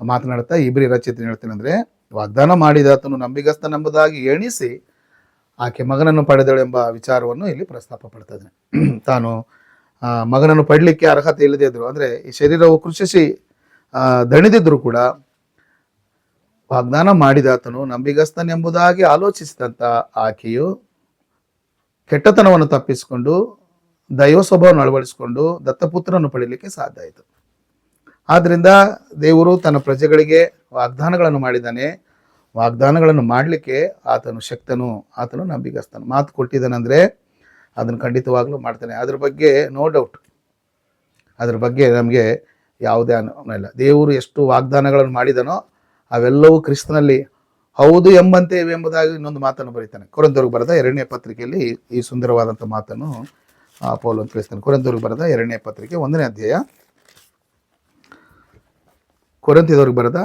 ಮಾತನಾಡುತ್ತಾ ಇಬ್ರಿ ರಚಿತನ ಹೇಳ್ತೇನೆಂದರೆ, ವಾಗ್ದಾನ ಮಾಡಿದಾತನು ನಂಬಿಗಸ್ತನೆಂಬುದಾಗಿ ಎಣಿಸಿ ಆಕೆ ಮಗನನ್ನು ಪಡೆದಳು ಎಂಬ ವಿಚಾರವನ್ನು ಇಲ್ಲಿ ಪ್ರಸ್ತಾಪ ಪಡ್ತಾ ಇದ್ದಾನೆ. ತಾನು ಮಗನನ್ನು ಪಡಲಿಕ್ಕೆ ಅರ್ಹತೆ ಇಲ್ಲದೇ ಇದ್ರು, ಅಂದರೆ ಈ ಶರೀರವು ಕೃಷಿಸಿ ದಣಿದಿದ್ರು ಕೂಡ ವಾಗ್ದಾನ ಮಾಡಿದಾತನು ನಂಬಿಗಸ್ತನೆಂಬುದಾಗಿ ಆಲೋಚಿಸಿದಂಥ ಆಕೆಯು ಕೆಟ್ಟತನವನ್ನು ತಪ್ಪಿಸಿಕೊಂಡು ದೈವ ಸ್ವಭಾವವನ್ನು ಅಳವಡಿಸಿಕೊಂಡು ದತ್ತಪುತ್ರನನ್ನು ಪಡೀಲಿಕ್ಕೆ ಸಾಧ್ಯ ಆಯಿತು. ಆದ್ದರಿಂದ ದೇವರು ತನ್ನ ಪ್ರಜೆಗಳಿಗೆ ವಾಗ್ದಾನಗಳನ್ನು ಮಾಡಿದ್ದಾನೆ. ವಾಗ್ದಾನಗಳನ್ನು ಮಾಡಲಿಕ್ಕೆ ಆತನು ಶಕ್ತನು, ಆತನು ನಂಬಿಗಸ್ತನು. ಮಾತು ಕೊಟ್ಟಿದ್ದಾನಂದರೆ ಅದನ್ನು ಖಂಡಿತವಾಗ್ಲೂ ಮಾಡ್ತಾನೆ. ಅದ್ರ ಬಗ್ಗೆ ನೋ ಡೌಟ್, ಅದ್ರ ಬಗ್ಗೆ ನಮಗೆ ಯಾವುದೇ ಅನುಮಾನ ಇಲ್ಲ. ದೇವರು ಎಷ್ಟು ವಾಗ್ದಾನಗಳನ್ನು ಮಾಡಿದನೋ ಅವೆಲ್ಲವೂ ಕ್ರಿಸ್ತನಲ್ಲಿ ಹೌದು ಎಂಬಂತೆ ಇವೆ ಎಂಬುದಾಗಿ ಇನ್ನೊಂದು ಮಾತನ್ನು ಬರೀತಾನೆ. ಕೊರಿಂಥದವರಿಗೆ ಬರೆದ 2ನೇ ಪತ್ರಿಕೆಯಲ್ಲಿ ಈ ಸುಂದರವಾದಂಥ ಮಾತನ್ನು ಪೌಲನು ತಿಳಿಸ್ತಾನೆ. ಕೊರಿಂಥದವರಿಗೆ ಬರೆದ 2ನೇ ಪತ್ರಿಕೆ 1ನೇ ಅಧ್ಯಾಯ, ಕೊರಿಂಥದವರಿಗೆ ಬರೆದ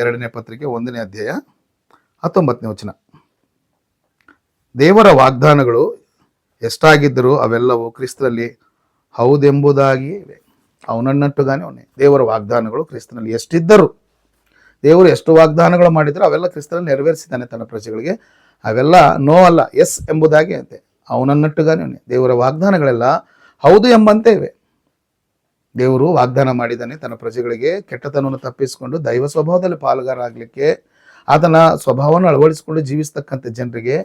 2ನೇ ಪತ್ರಿಕೆ 1ನೇ ಅಧ್ಯಾಯ 19ನೇ ವಚನ. ದೇವರ ವಾಗ್ದಾನಗಳು ಎಷ್ಟಾಗಿದ್ದರೂ ಅವೆಲ್ಲವೂ ಕ್ರಿಸ್ತನಲ್ಲಿ ಹೌದೆಂಬುದಾಗಿ ಇವೆ. ಅವನನ್ನಟ್ಟುಗಾನೆ ಅವನೇ. ದೇವರ ವಾಗ್ದಾನಗಳು ಕ್ರಿಸ್ತನಲ್ಲಿ ಎಷ್ಟಿದ್ದರೂ ದೇವರು ಎಷ್ಟು ವಾಗ್ದಾನಗಳು ಮಾಡಿದ್ರು ಅವೆಲ್ಲ ಕ್ರಿಸ್ತನಲ್ಲಿ ನೆರವೇರಿಸಿದ್ದಾನೆ ತನ್ನ ಪ್ರಜೆಗಳಿಗೆ. ಅವೆಲ್ಲ ನೋ ಅಲ್ಲ, ಎಸ್ ಎಂಬುದಾಗಿ ಅಂತೆ. ಅವನನ್ನಟ್ಟುಗಾನೆ ದೇವರ ವಾಗ್ದಾನಗಳೆಲ್ಲ ಹೌದು ಎಂಬಂತೆ ಇವೆ. ದೇವರು ವಾಗ್ದಾನ ಮಾಡಿದ್ದಾನೆ ತನ್ನ ಪ್ರಜೆಗಳಿಗೆ ಕೆಟ್ಟತನವನ್ನು ತಪ್ಪಿಸಿಕೊಂಡು ದೈವ ಸ್ವಭಾವದಲ್ಲಿ ಪಾಲುಗಾರರಾಗಲಿಕ್ಕೆ, ಆತನ ಸ್ವಭಾವವನ್ನು ಅಳವಡಿಸಿಕೊಂಡು ಜೀವಿಸ್ತಕ್ಕಂಥ ಜನರಿಗೆ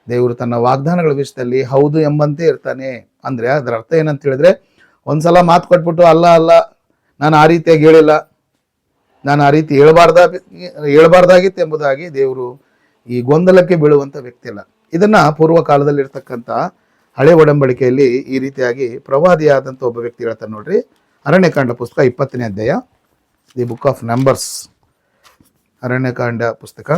ದೇವರು ತನ್ನ ವಾಗ್ದಾನಗಳ ವಿಷಯದಲ್ಲಿ ಹೌದು ಎಂಬಂತೆ ಇರ್ತಾನೆ. ಅಂದರೆ ಅದರ ಅರ್ಥ ಏನಂತ ಹೇಳಿದ್ರೆ, ಒಂದ್ಸಲ ಮಾತು ಕೊಟ್ಬಿಟ್ಟು ಅಲ್ಲ ಅಲ್ಲ ನಾನು ಆ ರೀತಿಯಾಗಿ ಹೇಳಿಲ್ಲ, ನಾನು ಆ ರೀತಿ ಹೇಳ್ಬಾರ್ದಾಗಿತ್ತು ಎಂಬುದಾಗಿ ದೇವರು ಈ ಗೊಂದಲಕ್ಕೆ ಬೀಳುವಂಥ ವ್ಯಕ್ತಿ ಅಲ್ಲ. ಇದನ್ನ ಪೂರ್ವ ಕಾಲದಲ್ಲಿ ಇರ್ತಕ್ಕಂಥ ಹಳೆ ಒಡಂಬಡಿಕೆಯಲ್ಲಿ ಈ ರೀತಿಯಾಗಿ ಪ್ರವಾದಿಯಾದಂಥ ಒಬ್ಬ ವ್ಯಕ್ತಿ ಹೇಳ್ತಾನೆ ನೋಡ್ರಿ. ಅರಣ್ಯಕಾಂಡ ಪುಸ್ತಕ 20ನೇ ಅಧ್ಯಾಯ, the book of numbers, Aranya Kanda ಪುಸ್ತಕ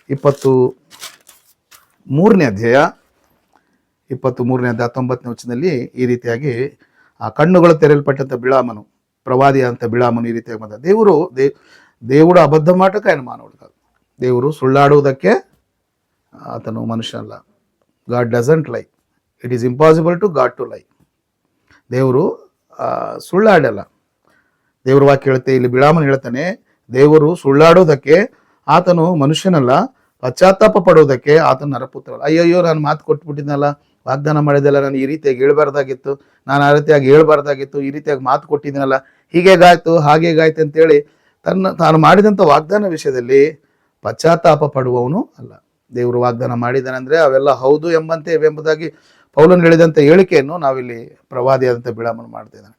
23ನೇ ಅಧ್ಯಾಯ 19ನೇ ವಚನದಲ್ಲಿ ಈ ರೀತಿಯಾಗಿ ಆ ಕಣ್ಣುಗಳು ತೆರೆಯಲ್ಪಟ್ಟಂಥ ಬಿಳಾಮನು, ಪ್ರವಾದಿಯಾದಂಥ ಬಿಳಾಮನು ಈ ರೀತಿಯಾಗಿ ಬಂದ. దేవుడు ಅಬದ್ಧ ಮಾಟಕ ఆయన ಮಾನవుడు కాదు. ದೇವರು ಸುಳ್ಳಾಡುವುದಕ್ಕೆ ಆತನು ಮನುಷ್ಯನಲ್ಲ. God doesn't lie. It is impossible to God to lie. ದೇವರು ಸುಳ್ಳಾಡಲ್ಲ. ದೇವರು ವಾಕ್ಯ ಹೇಳುತ್ತೆ, ಇಲ್ಲಿ ಬಿಳಾಮನ್ ಹೇಳ್ತಾನೆ, ದೇವರು ಸುಳ್ಳಾಡೋದಕ್ಕೆ ಆತನು ಮನುಷ್ಯನಲ್ಲ, ಪಶ್ಚಾತ್ತಾಪ ಪಡೋದಕ್ಕೆ ಆತನ ನರಪುತ್ರಲ್ಲ. ಅಯ್ಯಯ್ಯೋ ನಾನು ಮಾತು ಕೊಟ್ಬಿಟ್ಟಿದ್ನಲ್ಲ, ವಾಗ್ದಾನ ಮಾಡಿದೆಲ್ಲ, ನಾನು ಈ ರೀತಿಯಾಗಿ ಹೇಳ್ಬಾರ್ದಾಗಿತ್ತು, ನಾನು ಆ ರೀತಿಯಾಗಿ ಹೇಳ್ಬಾರ್ದಾಗಿತ್ತು, ಈ ರೀತಿಯಾಗಿ ಮಾತು ಕೊಟ್ಟಿದ್ದೀನಲ್ಲ, ಹೀಗೇಗಾಯ್ತು ಹಾಗೇಗಾಯ್ತು ಅಂತೇಳಿ ತಾನು ಮಾಡಿದಂಥ ವಾಗ್ದಾನ ವಿಷಯದಲ್ಲಿ ಪಶ್ಚಾತ್ತಾಪ ಪಡುವವನು ಅಲ್ಲ. ದೇವರು ವಾಗ್ದಾನ ಮಾಡಿದ್ದಾನೆ ಅಂದರೆ ಅವೆಲ್ಲ ಹೌದು ಎಂಬಂತೆ ಎಂಬುದಾಗಿ ಪೌಲನು ಹೇಳಿದಂಥ ಹೇಳಿಕೆಯನ್ನು ನಾವಿಲ್ಲಿ ಪ್ರವಾದಿಯಾದಂಥ ಬಿಳಾಮನು ಮಾಡ್ತಿದ್ದಾನೆ.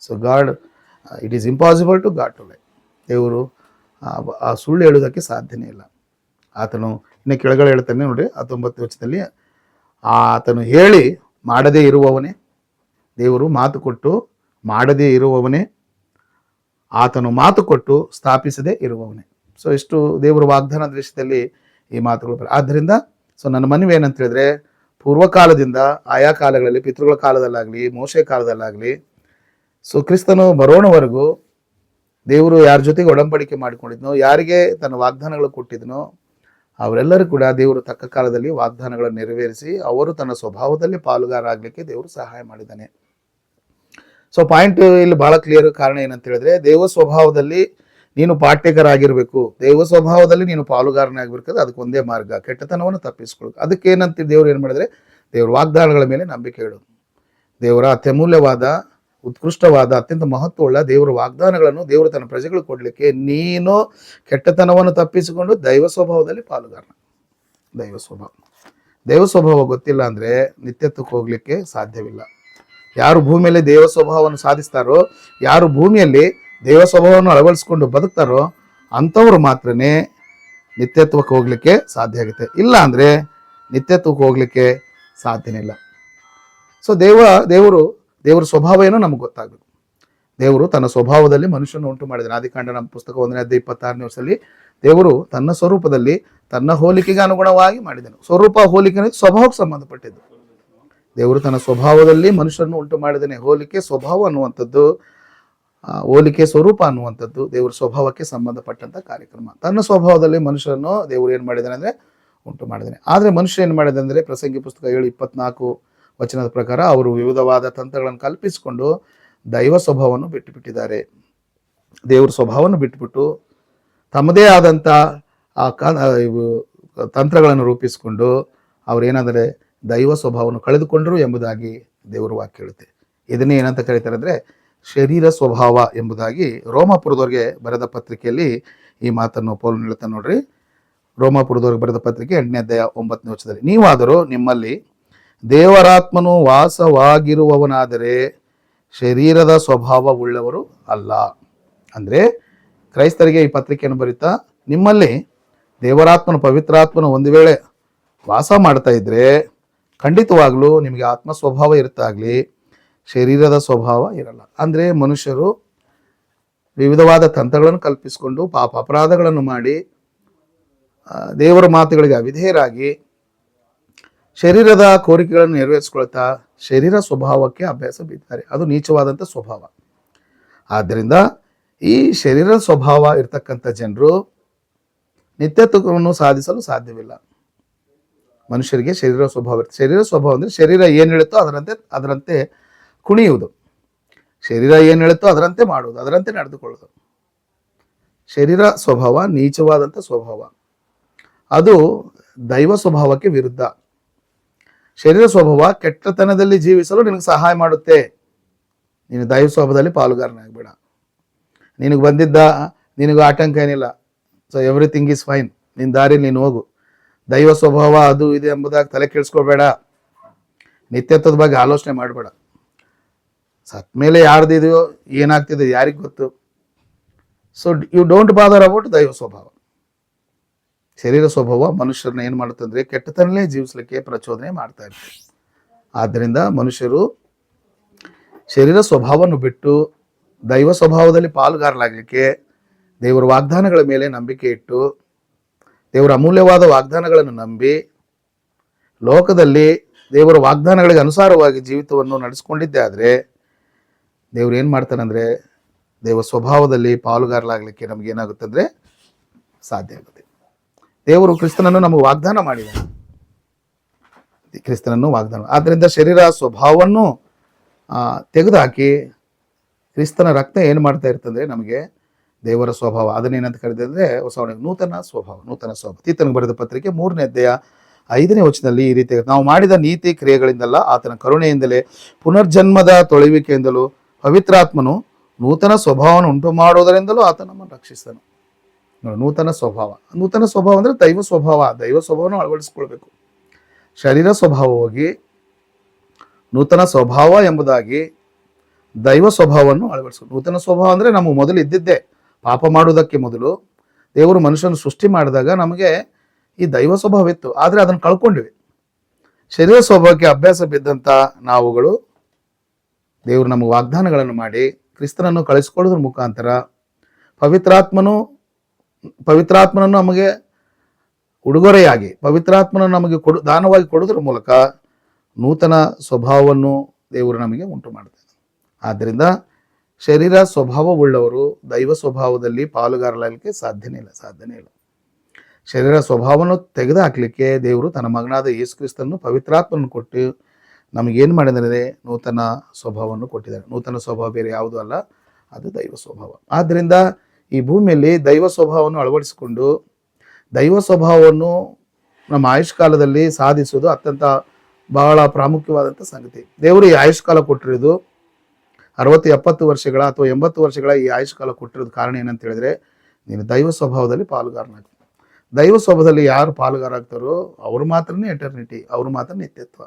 So God, it is impossible to God to lie. ದೇವರು ಆ ಸುಳ್ಳು ಹೇಳೋದಕ್ಕೆ ಸಾಧ್ಯನೇ ಇಲ್ಲ. ಆತನು ಇನ್ನು ಕೆಳಗಡೆ ಹೇಳ್ತಾನೆ ನೋಡ್ರಿ, 19ನೇ ವಚನದಲ್ಲಿ, ಆತನು ಹೇಳಿ ಮಾಡದೇ ಇರುವವನೇ, ದೇವರು ಮಾತು ಕೊಟ್ಟು ಮಾಡದೇ ಇರುವವನೇ, ಆತನು ಮಾತು ಕೊಟ್ಟು ಸ್ಥಾಪಿಸದೇ ಇರುವವನೇ. ಸೊ ಇಷ್ಟು ದೇವರ ವಾಗ್ದಾನದ ವಿಷಯದಲ್ಲಿ ಈ ಮಾತುಗಳು. ಆದ್ದರಿಂದ ಸೊ ನನ್ನ ಮನವಿ ಏನಂತ ಹೇಳಿದ್ರೆ, ಪೂರ್ವಕಾಲದಿಂದ ಆಯಾ ಕಾಲಗಳಲ್ಲಿ, ಪಿತೃಗಳ ಕಾಲದಲ್ಲಾಗಲಿ ಮೋಶೆ ಕಾಲದಲ್ಲಾಗಲಿ, ಸೊ ಕ್ರಿಸ್ತನು ಬರೋಣವರೆಗೂ ದೇವರು ಯಾರ ಜೊತೆಗೆ ಒಡಂಬಡಿಕೆ ಮಾಡಿಕೊಂಡಿದ್ನೋ, ಯಾರಿಗೆ ತನ್ನ ವಾಗ್ದಾನಗಳು ಕೊಟ್ಟಿದ್ನೋ, ಅವರೆಲ್ಲರೂ ಕೂಡ ದೇವರು ತಕ್ಕ ಕಾಲದಲ್ಲಿ ವಾಗ್ದಾನಗಳನ್ನು ನೆರವೇರಿಸಿ ಅವರು ತನ್ನ ಸ್ವಭಾವದಲ್ಲಿ ಪಾಲುಗಾರ ಆಗಲಿಕ್ಕೆ ದೇವರು ಸಹಾಯ ಮಾಡಿದ್ದಾನೆ. ಸೊ ಪಾಯಿಂಟ್ ಇಲ್ಲಿ ಬಹಳ ಕ್ಲಿಯರ್. ಕಾರಣ ಏನಂತ ಹೇಳಿದ್ರೆ, ದೇವ ಸ್ವಭಾವದಲ್ಲಿ ನೀನು ಪಾಠ್ಯಕರಾಗಿರ್ಬೇಕು, ದೇವ ಸ್ವಭಾವದಲ್ಲಿ ನೀನು ಪಾಲುಗಾರನೇ ಆಗ್ಬೇಕಾದ್ರೆ ಅದಕ್ಕೆ ಒಂದೇ ಮಾರ್ಗ, ಕೆಟ್ಟತನವನ್ನು ತಪ್ಪಿಸ್ಕೊಳ್ಬೇಕು. ಅದಕ್ಕೆ ಏನಂತ ದೇವ್ರು ಏನು ಮಾಡಿದ್ರೆ, ದೇವ್ರ ವಾಗ್ದಾನಗಳ ಮೇಲೆ ನಂಬಿಕೆ ಇಡು. ದೇವರ ಅತ್ಯಮೂಲ್ಯವಾದ, ಉತ್ಕೃಷ್ಟವಾದ, ಅತ್ಯಂತ ಮಹತ್ವವುಳ್ಳ ದೇವರ ವಾಗ್ದಾನಗಳನ್ನು ದೇವರು ತನ್ನ ಪ್ರಜೆಗಳು ಕೊಡಲಿಕ್ಕೆ ನೀನು ಕೆಟ್ಟತನವನ್ನು ತಪ್ಪಿಸಿಕೊಂಡು ದೈವ ಸ್ವಭಾವದಲ್ಲಿ ಪಾಲುಗಾರನ. ದೈವ ಸ್ವಭಾವ ಗೊತ್ತಿಲ್ಲ ಅಂದರೆ ನಿತ್ಯತ್ವಕ್ಕೆ ಹೋಗ್ಲಿಕ್ಕೆ ಸಾಧ್ಯವಿಲ್ಲ. ಯಾರು ಭೂಮಿಯಲ್ಲಿ ದೇವ ಸ್ವಭಾವವನ್ನು ಸಾಧಿಸ್ತಾರೋ, ಯಾರು ಭೂಮಿಯಲ್ಲಿ ದೇವ ಸ್ವಭಾವವನ್ನು ಅಳವಡಿಸ್ಕೊಂಡು ಬದುಕ್ತಾರೋ ಅಂಥವ್ರು ಮಾತ್ರನೇ ನಿತ್ಯತ್ವಕ್ಕೆ ಹೋಗ್ಲಿಕ್ಕೆ ಸಾಧ್ಯ ಆಗುತ್ತೆ. ಇಲ್ಲ ಅಂದರೆ ನಿತ್ಯತ್ವಕ್ಕೆ ಹೋಗ್ಲಿಕ್ಕೆ ಸಾಧ್ಯನೇ ಇಲ್ಲ. ಸೊ ದೇವರ ಸ್ವಭಾವ ಏನೋ ನಮಗೆ ಗೊತ್ತಾಗಬೇಕು. ದೇವರು ತನ್ನ ಸ್ವಭಾವದಲ್ಲಿ ಮನುಷ್ಯನ ಉಂಟು ಮಾಡಿದ್ದಾನೆ. ಆದಿಕಾಂಡ ನಮ್ಮ ಪುಸ್ತಕ 1ನೇ ಅಧ್ಯಾಯ 26ನೇ ವರ್ಷದಲ್ಲಿ ದೇವರು ತನ್ನ ಸ್ವರೂಪದಲ್ಲಿ ತನ್ನ ಹೋಲಿಕೆಗೆ ಅನುಗುಣವಾಗಿ ಮಾಡಿದನು. ಸ್ವರೂಪ ಹೋಲಿಕೆ అనేది ಸ್ವಭಾವಕ್ಕೆ ಸಂಬಂಧಪಟ್ಟಿದ್ದು. ದೇವರು ತನ್ನ ಸ್ವಭಾವದಲ್ಲಿ ಮನುಷ್ಯರನ್ನು ಉಂಟು ಮಾಡಿದ್ದಾನೆ. ಹೋಲಿಕೆ ಸ್ವಭಾವ ಅನ್ನುವಂಥದ್ದು, ಹೋಲಿಕೆ ಸ್ವರೂಪ ಅನ್ನುವಂಥದ್ದು ದೇವರ ಸ್ವಭಾವಕ್ಕೆ ಸಂಬಂಧಪಟ್ಟಂಥ ಕಾರ್ಯಕ್ರಮ. ತನ್ನ ಸ್ವಭಾವದಲ್ಲಿ ಮನುಷ್ಯರನ್ನು ದೇವರು ಏನು ಮಾಡಿದ್ದಾನೆ ಅಂದರೆ ಉಂಟು ಮಾಡಿದ್ದಾನೆ. ಆದರೆ ಮನುಷ್ಯ ಏನು ಮಾಡಿದೆ ಅಂದರೆ, ಪ್ರಸಂಗಿ ಪುಸ್ತಕ 7:24 ವಚನದ ಪ್ರಕಾರ ಅವರು ವಿವಿಧವಾದ ತಂತ್ರಗಳನ್ನು ಕಲ್ಪಿಸಿಕೊಂಡು ದೈವ ಸ್ವಭಾವವನ್ನು ಬಿಟ್ಟುಬಿಟ್ಟಿದ್ದಾರೆ. ದೇವರ ಸ್ವಭಾವವನ್ನು ಬಿಟ್ಟುಬಿಟ್ಟು ತಮ್ಮದೇ ಆದಂಥ ತಂತ್ರಗಳನ್ನು ರೂಪಿಸಿಕೊಂಡು ಅವರೇನಾದರೆ ದೈವ ಸ್ವಭಾವವನ್ನು ಕಳೆದುಕೊಂಡರು ಎಂಬುದಾಗಿ ದೇವರು ವಾಕ್ಯ ಹೇಳುತ್ತೆ. ಇದನ್ನೇ ಏನಂತ ಕರೀತಾರೆ ಅಂದರೆ ಶರೀರ ಸ್ವಭಾವ ಎಂಬುದಾಗಿ ರೋಮಾಪುರದವ್ರಿಗೆ ಬರೆದ ಪತ್ರಿಕೆಯಲ್ಲಿ ಈ ಮಾತನ್ನು ಪೌಲನು ಹೇಳ್ತಾನೆ ನೋಡ್ರಿ. ರೋಮಾಪುರದವ್ರಿಗೆ ಬರೆದ ಪತ್ರಿಕೆ 8ನೇ ಅಧ್ಯಾಯ 9ನೇ ವಚನದಲ್ಲಿ, ನೀವಾದರೂ ನಿಮ್ಮಲ್ಲಿ ದೇವರಾತ್ಮನು ವಾಸವಾಗಿರುವವನಾದರೆ ಶರೀರದ ಸ್ವಭಾವವುಳ್ಳವರು ಅಲ್ಲ. ಅಂದರೆ ಕ್ರೈಸ್ತರಿಗೆ ಈ ಪತ್ರಿಕೆಯನ್ನು ಬರೀತಾ, ನಿಮ್ಮಲ್ಲಿ ದೇವರಾತ್ಮನು, ಪವಿತ್ರಾತ್ಮನು ಒಂದು ವೇಳೆ ವಾಸ ಮಾಡ್ತಾ ಇದ್ರೆ ಖಂಡಿತವಾಗ್ಲೂ ನಿಮಗೆ ಆತ್ಮ ಸ್ವಭಾವ ಇರ್ತಾಗಲಿ, ಶರೀರದ ಸ್ವಭಾವ ಇರಲ್ಲ. ಅಂದರೆ ಮನುಷ್ಯರು ವಿವಿಧವಾದ ತಂತ್ರಗಳನ್ನು ಕಲ್ಪಿಸಿಕೊಂಡು ಪಾಪ ಅಪರಾಧಗಳನ್ನು ಮಾಡಿ ದೇವರ ಮಾತುಗಳಿಗೆ ಅವಿಧೇಯರಾಗಿ ಶರೀರದ ಕೋರಿಕೆಗಳನ್ನು ನೆರವೇರಿಸ್ಕೊಳ್ತಾ ಶರೀರ ಸ್ವಭಾವಕ್ಕೆ ಅಭ್ಯಾಸ ಬಿದ್ದಾರೆ. ಅದು ನೀಚವಾದಂಥ ಸ್ವಭಾವ. ಆದ್ದರಿಂದ ಈ ಶರೀರ ಸ್ವಭಾವ ಇರ್ತಕ್ಕಂಥ ಜನರು ನಿತ್ಯತ್ವವನ್ನು ಸಾಧಿಸಲು ಸಾಧ್ಯವಿಲ್ಲ. ಮನುಷ್ಯರಿಗೆ ಶರೀರ ಸ್ವಭಾವ ಇರುತ್ತೆ. ಶರೀರ ಸ್ವಭಾವ ಅಂದರೆ ಶರೀರ ಏನು ಹೇಳುತ್ತೋ ಅದರಂತೆ ಕುಣಿಯುವುದು, ಶರೀರ ಏನು ಹೇಳುತ್ತೋ ಅದರಂತೆ ಮಾಡುವುದು, ಅದರಂತೆ ನಡೆದುಕೊಳ್ಳೋದು. ಶರೀರ ಸ್ವಭಾವ ನೀಚವಾದಂಥ ಸ್ವಭಾವ, ಅದು ದೈವ ಸ್ವಭಾವಕ್ಕೆ ವಿರುದ್ಧ. ಶರೀರ ಸ್ವಭಾವ ಕೆಟ್ಟತನದಲ್ಲಿ ಜೀವಿಸಲು ನಿನಗೆ ಸಹಾಯ ಮಾಡುತ್ತೆ. ನೀನು ದೈವ ಸ್ವಭಾವದಲ್ಲಿ ಪಾಲುಗಾರನಾಗಬೇಡ. ನಿನಗೆ ಬಂದಿದ್ದ ನಿನಗೆ ಆತಂಕ ಏನಿಲ್ಲ. ಸೊ ಎವ್ರಿಥಿಂಗ್ ಈಸ್ ಫೈನ್, ನಿನ್ನ ದಾರಿ ನೀನು ಹೋಗು. ದೈವ ಸ್ವಭಾವ ಅದು ಇದೆ ಎಂಬುದಾಗಿ ತಲೆ ಕೆಡಿಸ್ಕೋಬೇಡ. ನಿತ್ಯತ್ವದ ಬಗ್ಗೆ ಆಲೋಚನೆ ಮಾಡಬೇಡ. ಸತ್ ಮೇಲೆ ಯಾರ್ದಿದೆಯೋ ಏನಾಗ್ತಿದೆ ಯಾರಿಗೆ ಗೊತ್ತು. So you don't bother about ದೈವ ಸ್ವಭಾವ. ಶರೀರ ಸ್ವಭಾವ ಮನುಷ್ಯರನ್ನ ಏನು ಮಾಡುತ್ತಂದ್ರೆ ಕೆಟ್ಟತನಲ್ಲೇ ಜೀವಿಸಲಿಕ್ಕೆ ಪ್ರಚೋದನೆ ಮಾಡ್ತಾ ಇರ್ತದೆ. ಆದ್ದರಿಂದ ಮನುಷ್ಯರು ಶರೀರ ಸ್ವಭಾವವನ್ನು ಬಿಟ್ಟು ದೈವ ಸ್ವಭಾವದಲ್ಲಿ ಪಾಲುಗಾರಲಾಗಲಿಕ್ಕೆ ದೇವರ ವಾಗ್ದಾನಗಳ ಮೇಲೆ ನಂಬಿಕೆ ಇಟ್ಟು ದೇವರ ಅಮೂಲ್ಯವಾದ ವಾಗ್ದಾನಗಳನ್ನು ನಂಬಿ ಲೋಕದಲ್ಲಿ ದೇವರ ವಾಗ್ದಾನಗಳಿಗೆ ಅನುಸಾರವಾಗಿ ಜೀವಿತವನ್ನು ನಡೆಸ್ಕೊಂಡಿದ್ದೆ ಆದರೆ ದೇವ್ರು ಏನು ಮಾಡ್ತಾನಂದರೆ ದೇವ ಸ್ವಭಾವದಲ್ಲಿ ಪಾಲುಗಾರಲಾಗಲಿಕ್ಕೆ ನಮಗೇನಾಗುತ್ತೆ ಅಂದರೆ ಸಾಧ್ಯ ಆಗುತ್ತೆ. ದೇವರು ಕ್ರಿಸ್ತನನ್ನು ನಮಗೆ ವಾಗ್ದಾನ ಮಾಡಿದ್ದಾನೆ. ಕ್ರಿಸ್ತನನ್ನು ವಾಗ್ದಾನ, ಆದ್ದರಿಂದ ಶರೀರ ಸ್ವಭಾವವನ್ನು ತೆಗೆದುಹಾಕಿ ಕ್ರಿಸ್ತನ ರಕ್ತ ಏನು ಮಾಡ್ತಾ ಇರ್ತಂದ್ರೆ ನಮಗೆ ದೇವರ ಸ್ವಭಾವ, ಅದನ್ನೇನಂತ ಕರೆದಿದ್ರೆ ನೂತನ ಸ್ವಭಾವ. ತೀತನಿಗೆ ಬರೆದ ಪತ್ರಿಕೆ 3ನೇ ಅಧ್ಯಾಯ 5ನೇ ವಚನದಲ್ಲಿ ಈ ರೀತಿ, ನಾವು ಮಾಡಿದ ನೀತಿ ಕ್ರಿಯೆಗಳಿಂದಲ್ಲ, ಆತನ ಕರುಣೆಯಿಂದಲೇ ಪುನರ್ಜನ್ಮದ ತೊಳೆಯುವಿಕೆಯಿಂದಲೂ ಪವಿತ್ರಾತ್ಮನು ನೂತನ ಸ್ವಭಾವವನ್ನು ಉಂಟು ಮಾಡುವುದರಿಂದಲೂ ಆತ ನಮ್ಮನ್ನು ರಕ್ಷಿಸ್ತಾನೆ. ನೂತನ ಸ್ವಭಾವ ಅಂದರೆ ದೈವ ಸ್ವಭಾವವನ್ನು ಅಳವಡಿಸ್ಕೊಳ್ಬೇಕು. ಶರೀರ ಸ್ವಭಾವ ಹೋಗಿ ನೂತನ ಸ್ವಭಾವ ಎಂಬುದಾಗಿ ದೈವ ಸ್ವಭಾವವನ್ನು ಅಳವಡಿಸ್ಬೇಕು. ನೂತನ ಸ್ವಭಾವ ಅಂದರೆ ನಮ್ಮ ಮೊದಲು ಇದ್ದಿದ್ದೇ, ಪಾಪ ಮಾಡುವುದಕ್ಕೆ ಮೊದಲು ದೇವರು ಮನುಷ್ಯನ ಸೃಷ್ಟಿ ಮಾಡಿದಾಗ ನಮಗೆ ಈ ದೈವ ಸ್ವಭಾವ ಇತ್ತು, ಆದರೆ ಅದನ್ನು ಕಳ್ಕೊಂಡಿವಿ. ಶರೀರ ಸ್ವಭಾವಕ್ಕೆ ಅಭ್ಯಾಸ ಬಿದ್ದಂಥ ನಾವುಗಳು ದೇವರು ನಮಗೆ ವಾಗ್ದಾನಗಳನ್ನು ಮಾಡಿ ಕ್ರಿಸ್ತನನ್ನು ಕಳಿಸ್ಕೊಳ್ಳೋದ್ರ ಮುಖಾಂತರ ಪವಿತ್ರಾತ್ಮನನ್ನು ನಮಗೆ ಉಡುಗೊರೆಯಾಗಿ ಪವಿತ್ರಾತ್ಮನನ್ನು ನಮಗೆ ದಾನವಾಗಿ ಕೊಡೋದ್ರ ಮೂಲಕ ನೂತನ ಸ್ವಭಾವವನ್ನು ದೇವರು ನಮಗೆ ಉಂಟು ಮಾಡ್ತಾರೆ. ಆದ್ದರಿಂದ ಶರೀರ ಸ್ವಭಾವವುಳ್ಳವರು ದೈವ ಸ್ವಭಾವದಲ್ಲಿ ಪಾಲುಗಾರಲಾಗಲಿಕ್ಕೆ ಸಾಧ್ಯನೇ ಇಲ್ಲ. ಶರೀರ ಸ್ವಭಾವವನ್ನು ತೆಗೆದುಹಾಕಲಿಕ್ಕೆ ದೇವರು ತನ್ನ ಮಗನಾದ ಯೇಸು ಕ್ರಿಸ್ತನನ್ನು ಪವಿತ್ರಾತ್ಮನನ್ನು ಕೊಟ್ಟು ನಮಗೇನು ಮಾಡಿದರೆ ನೂತನ ಸ್ವಭಾವವನ್ನು ಕೊಟ್ಟಿದ್ದಾರೆ. ನೂತನ ಸ್ವಭಾವ ಬೇರೆ ಯಾವುದೂ ಅಲ್ಲ, ಅದು ದೈವ ಸ್ವಭಾವ. ಆದ್ದರಿಂದ ಈ ಭೂಮಿಯಲ್ಲಿ ದೈವ ಸ್ವಭಾವವನ್ನು ಅಳವಡಿಸಿಕೊಂಡು ದೈವ ಸ್ವಭಾವವನ್ನು ನಮ್ಮ ಆಯುಷ್ಕಾಲದಲ್ಲಿ ಸಾಧಿಸೋದು ಅತ್ಯಂತ ಬಹಳ ಪ್ರಾಮುಖ್ಯವಾದಂಥ ಸಂಗತಿ. ದೇವರು ಈ ಆಯುಷ್ಕಾಲ ಕೊಟ್ಟಿರೋದು 60-70 ವರ್ಷಗಳ ಅಥವಾ 80 ವರ್ಷಗಳ ಈ ಆಯುಷ್ಕಾಲ ಕೊಟ್ಟಿರೋದು ಕಾರಣ ಏನಂತ ಹೇಳಿದ್ರೆ, ನೀನು ದೈವ ಸ್ವಭಾವದಲ್ಲಿ ಪಾಲುಗಾರನಾಗ್ತದೆ. ದೈವ ಸ್ವಭಾವದಲ್ಲಿ ಯಾರು ಪಾಲುಗಾರಾಗ್ತಾರೋ ಅವರು ಮಾತ್ರನೇ ಎಟರ್ನಿಟಿ, ಅವರು ಮಾತ್ರ ನಿತ್ಯತ್ವ.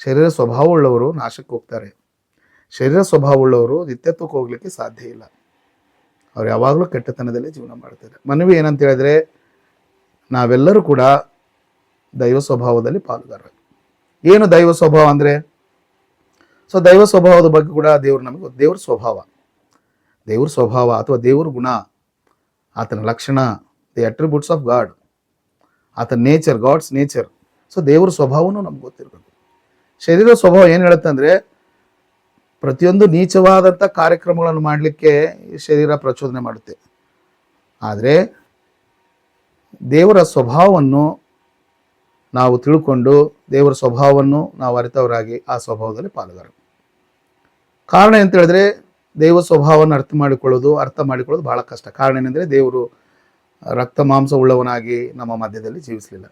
ಶರೀರ ಸ್ವಭಾವವುಳ್ಳವರು ನಾಶಕ್ಕೆ ಹೋಗ್ತಾರೆ. ಶರೀರ ಸ್ವಭಾವವುಳ್ಳವರು ನಿತ್ಯತ್ವಕ್ಕೆ ಹೋಗ್ಲಿಕ್ಕೆ ಸಾಧ್ಯ ಇಲ್ಲ. ಅವ್ರು ಯಾವಾಗಲೂ ಕೆಟ್ಟತನದಲ್ಲಿ ಜೀವನ ಮಾಡ್ತಾರೆ. ಮನವಿ ಏನಂತ ಹೇಳಿದ್ರೆ, ನಾವೆಲ್ಲರೂ ಕೂಡ ದೈವ ಸ್ವಭಾವದಲ್ಲಿ ಪಾಲುಗಾರ. ಏನು ದೈವ ಸ್ವಭಾವ ಅಂದರೆ, ಸೊ ದೈವ ಸ್ವಭಾವದ ಬಗ್ಗೆ ಕೂಡ ದೇವರು ನಮಗೆ ದೇವ್ರ ಸ್ವಭಾವ ಅಥವಾ ದೇವ್ರ ಗುಣ, ಆತನ ಲಕ್ಷಣ, ದಿ ಅಟ್ರಿಬ್ಯೂಟ್ಸ್ ಆಫ್ ಗಾಡ್, ಆತನ ನೇಚರ್, ಗಾಡ್ಸ್ ನೇಚರ್. ಸೊ ದೇವ್ರ ಸ್ವಭಾವನೂ ನಮ್ಗೆ ಗೊತ್ತಿರಬೇಕು. ಶರೀರ ಸ್ವಭಾವ ಏನು ಹೇಳುತ್ತೆ ಅಂದರೆ, ಪ್ರತಿಯೊಂದು ನೀಚವಾದಂಥ ಕಾರ್ಯಕ್ರಮಗಳನ್ನು ಮಾಡಲಿಕ್ಕೆ ಶರೀರ ಪ್ರಚೋದನೆ ಮಾಡುತ್ತೆ. ಆದರೆ ದೇವರ ಸ್ವಭಾವವನ್ನು ನಾವು ತಿಳ್ಕೊಂಡು ದೇವರ ಸ್ವಭಾವವನ್ನು ನಾವು ಅರಿತವರಾಗಿ ಆ ಸ್ವಭಾವದಲ್ಲಿ ಪಾಲುಗಾರ. ಕಾರಣ ಎಂತ ಹೇಳಿದ್ರೆ, ದೇವ ಸ್ವಭಾವವನ್ನು ಅರ್ಥ ಮಾಡಿಕೊಳ್ಳೋದು ಬಹಳ ಕಷ್ಟ. ಕಾರಣ ಏನೆಂದರೆ, ದೇವರು ರಕ್ತ ಮಾಂಸ ಉಳ್ಳವನಾಗಿ ನಮ್ಮ ಮಧ್ಯದಲ್ಲಿ ಜೀವಿಸಲಿಲ್ಲ.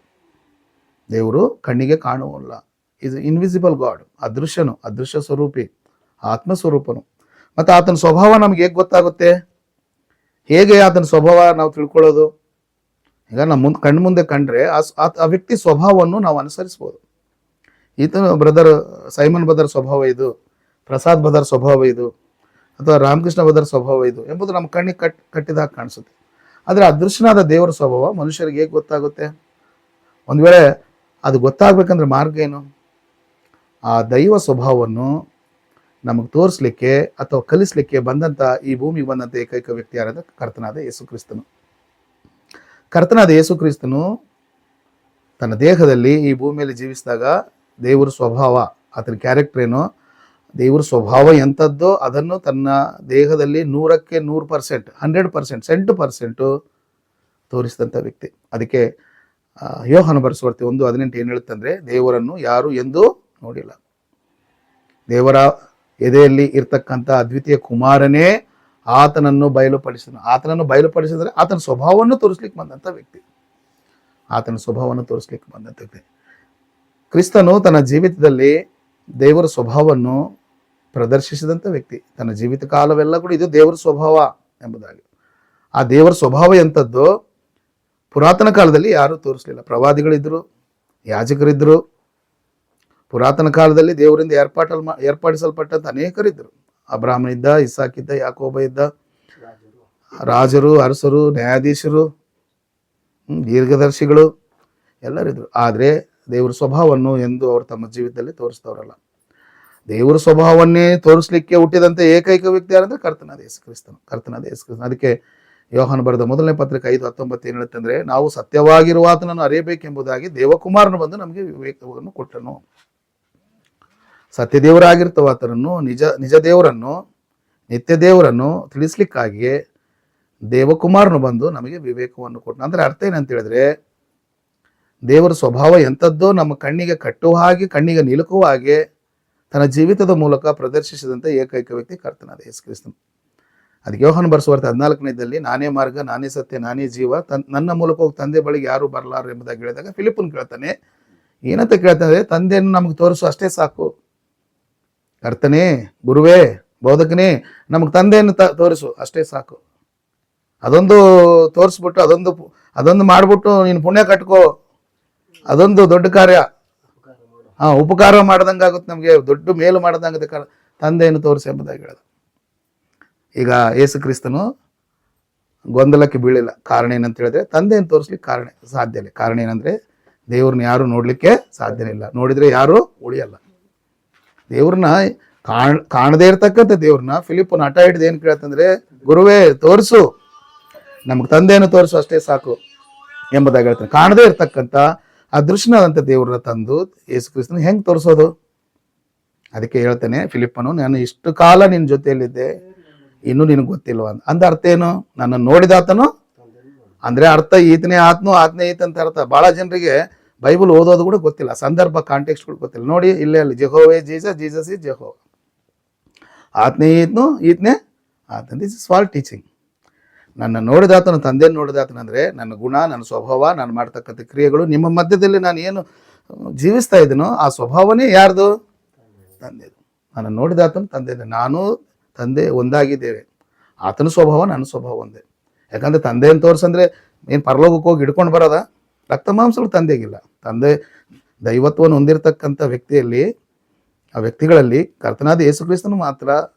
ದೇವರು ಕಣ್ಣಿಗೆ ಕಾಣುವಲ್ಲ, ಈಸ್ ಇನ್ವಿಸಿಬಲ್ ಗಾಡ್, ಅದೃಶ್ಯ ಸ್ವರೂಪಿ, ಆತ್ಮಸ್ವರೂಪನು. ಮತ್ತು ಆತನ ಸ್ವಭಾವ ನಮ್ಗೆ ಹೇಗೆ ಗೊತ್ತಾಗುತ್ತೆ? ಹೇಗೆ ಆತನ ಸ್ವಭಾವ ನಾವು ತಿಳ್ಕೊಳ್ಳೋದು? ಈಗ ನಮ್ಮ ಕಣ್ಮುಂದೆ ಕಂಡ್ರೆ ಆ ವ್ಯಕ್ತಿ ಸ್ವಭಾವವನ್ನು ನಾವು ಅನುಸರಿಸ್ಬೋದು. ಸೈಮನ್ ಬ್ರದರ್ ಸ್ವಭಾವ ಇದು, ಪ್ರಸಾದ್ ಬ್ರದರ್ ಸ್ವಭಾವ ಇದು, ಅಥವಾ ರಾಮಕೃಷ್ಣ ಬ್ರದರ್ ಸ್ವಭಾವ ಇದು ಎಂಬುದು ನಮ್ಮ ಕಣ್ಣಿಗೆ ಕಟ್ಟಿದಾಗ ಕಾಣಿಸುತ್ತೆ. ಆದರೆ ಅದೃಶ್ಯನಾದ ದೇವರ ಸ್ವಭಾವ ಮನುಷ್ಯರಿಗೆ ಹೇಗೆ ಗೊತ್ತಾಗುತ್ತೆ? ಒಂದು ವೇಳೆ ಅದು ಗೊತ್ತಾಗಬೇಕಂದ್ರೆ ಮಾರ್ಗ ಏನು? ಆ ದೈವ ಸ್ವಭಾವವನ್ನು ನಮಗೆ ತೋರಿಸ್ಲಿಕ್ಕೆ ಅಥವಾ ಕಲಿಸ್ಲಿಕ್ಕೆ ಈ ಭೂಮಿಗೆ ಬಂದಂಥ ಏಕೈಕ ವ್ಯಕ್ತಿ ಯಾರಾದ ಕರ್ತನಾದ ಯೇಸು ಕ್ರಿಸ್ತನು ತನ್ನ ದೇಹದಲ್ಲಿ ಈ ಭೂಮಿಯಲ್ಲಿ ಜೀವಿಸಿದಾಗ ದೇವರ ಸ್ವಭಾವ, ಆತನ ಕ್ಯಾರೆಕ್ಟರ್ ಏನೋ, ದೇವರ ಸ್ವಭಾವ ಎಂಥದ್ದೋ ಅದನ್ನು ತನ್ನ ದೇಹದಲ್ಲಿ 100% 100% 100% ತೋರಿಸಿದಂಥ ವ್ಯಕ್ತಿ. ಅದಕ್ಕೆ ಯೋಹಾನ ಬರೆಸುವಾರ್ತೆ 1:18 ಏನು ಹೇಳುತ್ತಂದರೆ, ದೇವರನ್ನು ಯಾರು ಎಂದೂ ನೋಡಿಲ್ಲ. ದೇವರ ಎದೆಯಲ್ಲಿ ಇರ್ತಕ್ಕಂಥ ಅದ್ವಿತೀಯ ಕುಮಾರನೇ ಆತನನ್ನು ಬಯಲುಪಡಿಸಿದನು. ಆತನನ್ನು ಬಯಲುಪಡಿಸಿದರೆ ಆತನ ಸ್ವಭಾವವನ್ನು ತೋರಿಸ್ಲಿಕ್ಕೆ ಬಂದಂಥ ವ್ಯಕ್ತಿ. ಆತನ ಸ್ವಭಾವವನ್ನು ತೋರಿಸ್ಲಿಕ್ಕೆ ಬಂದಂಥ ವ್ಯಕ್ತಿ. ಕ್ರಿಸ್ತನು ತನ್ನ ಜೀವಿತದಲ್ಲಿ ದೇವರ ಸ್ವಭಾವವನ್ನು ಪ್ರದರ್ಶಿಸಿದಂಥ ವ್ಯಕ್ತಿ. ತನ್ನ ಜೀವಿತ ಕಾಲವೆಲ್ಲ ಕೂಡ ಇದು ದೇವರ ಸ್ವಭಾವ ಎಂಬುದಾಗಿ. ಆ ದೇವರ ಸ್ವಭಾವ ಎಂಥದ್ದು ಪುರಾತನ ಕಾಲದಲ್ಲಿ ಯಾರೂ ತೋರಿಸಲಿಲ್ಲ. ಪ್ರವಾದಿಗಳಿದ್ದರು, ಯಾಜಕರಿದ್ದರು. ಪುರಾತನ ಕಾಲದಲ್ಲಿ ದೇವರಿಂದ ಏರ್ಪಡಿಸಲ್ಪಟ್ಟಂಥ ಅನೇಕರಿದ್ದರು. ಅಬ್ರಾಹ್ಮನಿದ್ದ, ಇಸಾಕಿದ್ದ, ಯಾಕೋಬ ಇದ್ದ, ರಾಜರು, ಅರಸರು, ನ್ಯಾಯಾಧೀಶರು, ದೀರ್ಘದರ್ಶಿಗಳು ಎಲ್ಲರಿದ್ರು. ಆದರೆ ದೇವರ ಸ್ವಭಾವವನ್ನು ಎಂದು ಅವರು ತಮ್ಮ ಜೀವಿತದಲ್ಲಿ ತೋರಿಸ್ತವರಲ್ಲ. ದೇವರ ಸ್ವಭಾವವನ್ನೇ ತೋರಿಸ್ಲಿಕ್ಕೆ ಹುಟ್ಟಿದಂಥ ಏಕೈಕ ವ್ಯಕ್ತಿ ಯಾರಂದ್ರೆ ಕರ್ತನಾದ ಯೇಸು ಕ್ರಿಸ್ತನು. ಅದಕ್ಕೆ ಯೋಹಾನ ಬರೆದ ಮೊದಲನೇ ಪತ್ರಿಕೆ 5:19 ಏನು ಹೇಳುತ್ತಂದ್ರೆ, ನಾವು ಸತ್ಯವಾಗಿರುವ ಆತನನ್ನು ಅರಿಯಬೇಕೆಂಬುದಾಗಿ ದೇವಕುಮಾರನು ಬಂದು ನಮಗೆ ವಿವೇಕವನ್ನು ಕೊಟ್ಟನು. ಸತ್ಯ ದೇವರಾಗಿರ್ತವ ಆತನನ್ನು, ನಿಜ ದೇವರನ್ನು, ನಿತ್ಯ ದೇವರನ್ನು ತಿಳಿಸ್ಲಿಕ್ಕಾಗಿಯೇ ದೇವಕುಮಾರನು ಬಂದು ನಮಗೆ ವಿವೇಕವನ್ನು ಕೊಟ್ಟನು. ಅಂದ್ರೆ ಅರ್ಥ ಏನಂತ ಹೇಳಿದ್ರೆ, ದೇವರ ಸ್ವಭಾವ ಎಂಥದ್ದೋ ನಮ್ಮ ಕಣ್ಣಿಗೆ ಕಟ್ಟುವ ಹಾಗೆ, ಕಣ್ಣಿಗೆ ನಿಲುಕುವ ಹಾಗೆ ತನ್ನ ಜೀವಿತದ ಮೂಲಕ ಪ್ರದರ್ಶಿಸಿದಂಥ ಏಕೈಕ ವ್ಯಕ್ತಿ ಕರ್ತನಾದ ಯೇಸು ಕ್ರಿಸ್ತನು. ಅದಕ್ಕೆ ಯೋಹಾನ ಬರೆಸುವಾರ್ತೆ 14ನೇದಲ್ಲಿ, ನಾನೇ ಮಾರ್ಗ, ನಾನೇ ಸತ್ಯ, ನಾನೇ ಜೀವ, ನನ್ನ ಮೂಲಕ ಹೋಗಿ ತಂದೆ ಬಳಿಗೆ ಯಾರು ಬರಲಾರು ಎಂಬುದಾಗಿ ಹೇಳಿದಾಗ ಫಿಲಿಪ್ಪನ್ ಕೇಳ್ತಾನೆ. ಏನಂತ ಕೇಳ್ತಾನೆ? ತಂದೆಯನ್ನು ನಮಗೆ ತೋರಿಸು, ಅಷ್ಟೇ ಸಾಕು. ಕರ್ತನೇ, ಗುರುವೇ, ಬೋಧಕನೇ, ನಮಗೆ ತಂದೆಯನ್ನು ತೋರಿಸು, ಅಷ್ಟೇ ಸಾಕು. ಅದೊಂದು ತೋರಿಸ್ಬಿಟ್ಟು ಅದೊಂದು ಮಾಡ್ಬಿಟ್ಟು ನೀನು ಪುಣ್ಯ ಕಟ್ಕೋ, ಅದೊಂದು ದೊಡ್ಡ ಕಾರ್ಯ, ಉಪಕಾರ ಮಾಡ್ದಂಗಾಗುತ್ತೆ, ನಮಗೆ ದೊಡ್ಡ ಮೇಲು ಮಾಡ್ದಂಗಾಗುತ್ತೆ, ತಂದೆಯನ್ನು ತೋರಿಸಿ ಎಂಬುದಾಗಿ ಹೇಳಿದ. ಈಗ ಯೇಸು ಕ್ರಿಸ್ತನು ಗೊಂದಲಕ್ಕೆ ಬೀಳಿಲ್ಲ. ಕಾರಣ ಏನಂತ ಹೇಳಿದ್ರೆ, ತಂದೆಯನ್ನು ತೋರಿಸ್ಲಿಕ್ಕೆ ಸಾಧ್ಯ ಇಲ್ಲ. ಕಾರಣ ಏನಂದ್ರೆ, ದೇವ್ರನ್ನ ಯಾರು ನೋಡ್ಲಿಕ್ಕೆ ಸಾಧ್ಯನೇ ಇಲ್ಲ. ನೋಡಿದ್ರೆ ಯಾರು ಉಳಿಯಲ್ಲ. ದೇವ್ರನ್ನ ಕಾಣದೇ ಇರ್ತಕ್ಕಂಥ ದೇವ್ರನ್ನ ಫಿಲಿಪ್ಪನ ಹಠ ಹಿಡಿದು ಏನು ಕೇಳ್ತಂದ್ರೆ, ಗುರುವೇ ತೋರಿಸು, ನಮ್ಗೆ ತಂದೆಯನ್ನು ತೋರಿಸು, ಅಷ್ಟೇ ಸಾಕು ಎಂಬುದಾಗಿ ಹೇಳ್ತಾನೆ. ಕಾಣದೇ ಇರ್ತಕ್ಕಂಥ ಅದೃಶ್ಯನಾದಂಥ ದೇವ್ರನ್ನ ತಂದು ಯೇಸು ಕ್ರಿಸ್ತನ ಹೆಂಗೆ ತೋರಿಸೋದು? ಅದಕ್ಕೆ ಹೇಳ್ತಾನೆ ಫಿಲಿಪ್ಪನು, ನಾನು ಇಷ್ಟು ಕಾಲ ನಿನ್ನ ಜೊತೆಯಲ್ಲಿದ್ದೆ, ಇನ್ನೂ ನಿನಗೆ ಗೊತ್ತಿಲ್ವ ಅಂದ ಅರ್ಥ ಏನು? ನನ್ನ ನೋಡಿದಾತನು ಅಂದ್ರೆ ಅರ್ಥ ಈತನೇ ಆತ್ನು, ಆತ್ನೇ ಈತ ಅಂತ ಅರ್ಥ. ಬಹಳ ಜನರಿಗೆ ಬೈಬಲ್ ಓದೋದು ಕೂಡ ಗೊತ್ತಿಲ್ಲ, ಸಂದರ್ಭ ಕಾಂಟೆಕ್ಸ್ಗಳು ಗೊತ್ತಿಲ್ಲ. ನೋಡಿ ಇಲ್ಲೇ ಅಲ್ಲಿ ಜೆಹೋವೇ ಜೀಸಸ್, ಜೀಸಸ್ ಈಸ್ ಜೆಹೋ, ಆತ್ನೇ ಈತನು, ಈತನೇ ಆತನ. This is fall teaching. ನನ್ನ ನೋಡಿದಾತನು, ತಂದೆಯನ್ನು ನೋಡಿದಾತನು ಅಂದರೆ ನನ್ನ ಗುಣ, ನನ್ನ ಸ್ವಭಾವ, ನಾನು ಮಾಡ್ತಕ್ಕಂಥ ಕ್ರಿಯೆಗಳು, ನಿಮ್ಮ ಮಧ್ಯದಲ್ಲಿ ನಾನು ಏನು ಜೀವಿಸ್ತಾ ಇದ್ದೀನೋ ಆ ಸ್ವಭಾವನೇ ಯಾರ್ದು? ತಂದೆದು. ನನ್ನ ನೋಡಿದಾತನು ತಂದೆ, ನಾನು ತಂದೆ ಒಂದಾಗಿದ್ದೇವೆ. ಆತನ ಸ್ವಭಾವ ನನ್ನ ಸ್ವಭಾವ ಒಂದೇ. ಯಾಕಂದರೆ ತಂದೆಯನ್ನು ತೋರಿಸಂದ್ರೆ ಏನು ಪರಲೋಕಕ್ಕೆ ಹೋಗಿ ಹಿಡ್ಕೊಂಡು ಬರೋದ? ರಕ್ತ ಮಾಂಸಗಳು ತಂದೆಗಿಲ್ಲ. ತಂದೆ ದೈವತ್ವವನ್ನು ಹೊಂದಿರತಕ್ಕಂಥ ಆ ವ್ಯಕ್ತಿಗಳಲ್ಲಿ ಕರ್ತನಾದ ಯೇಸು ಕ್ರಿಸ್ತನು ಮಾತ್ರ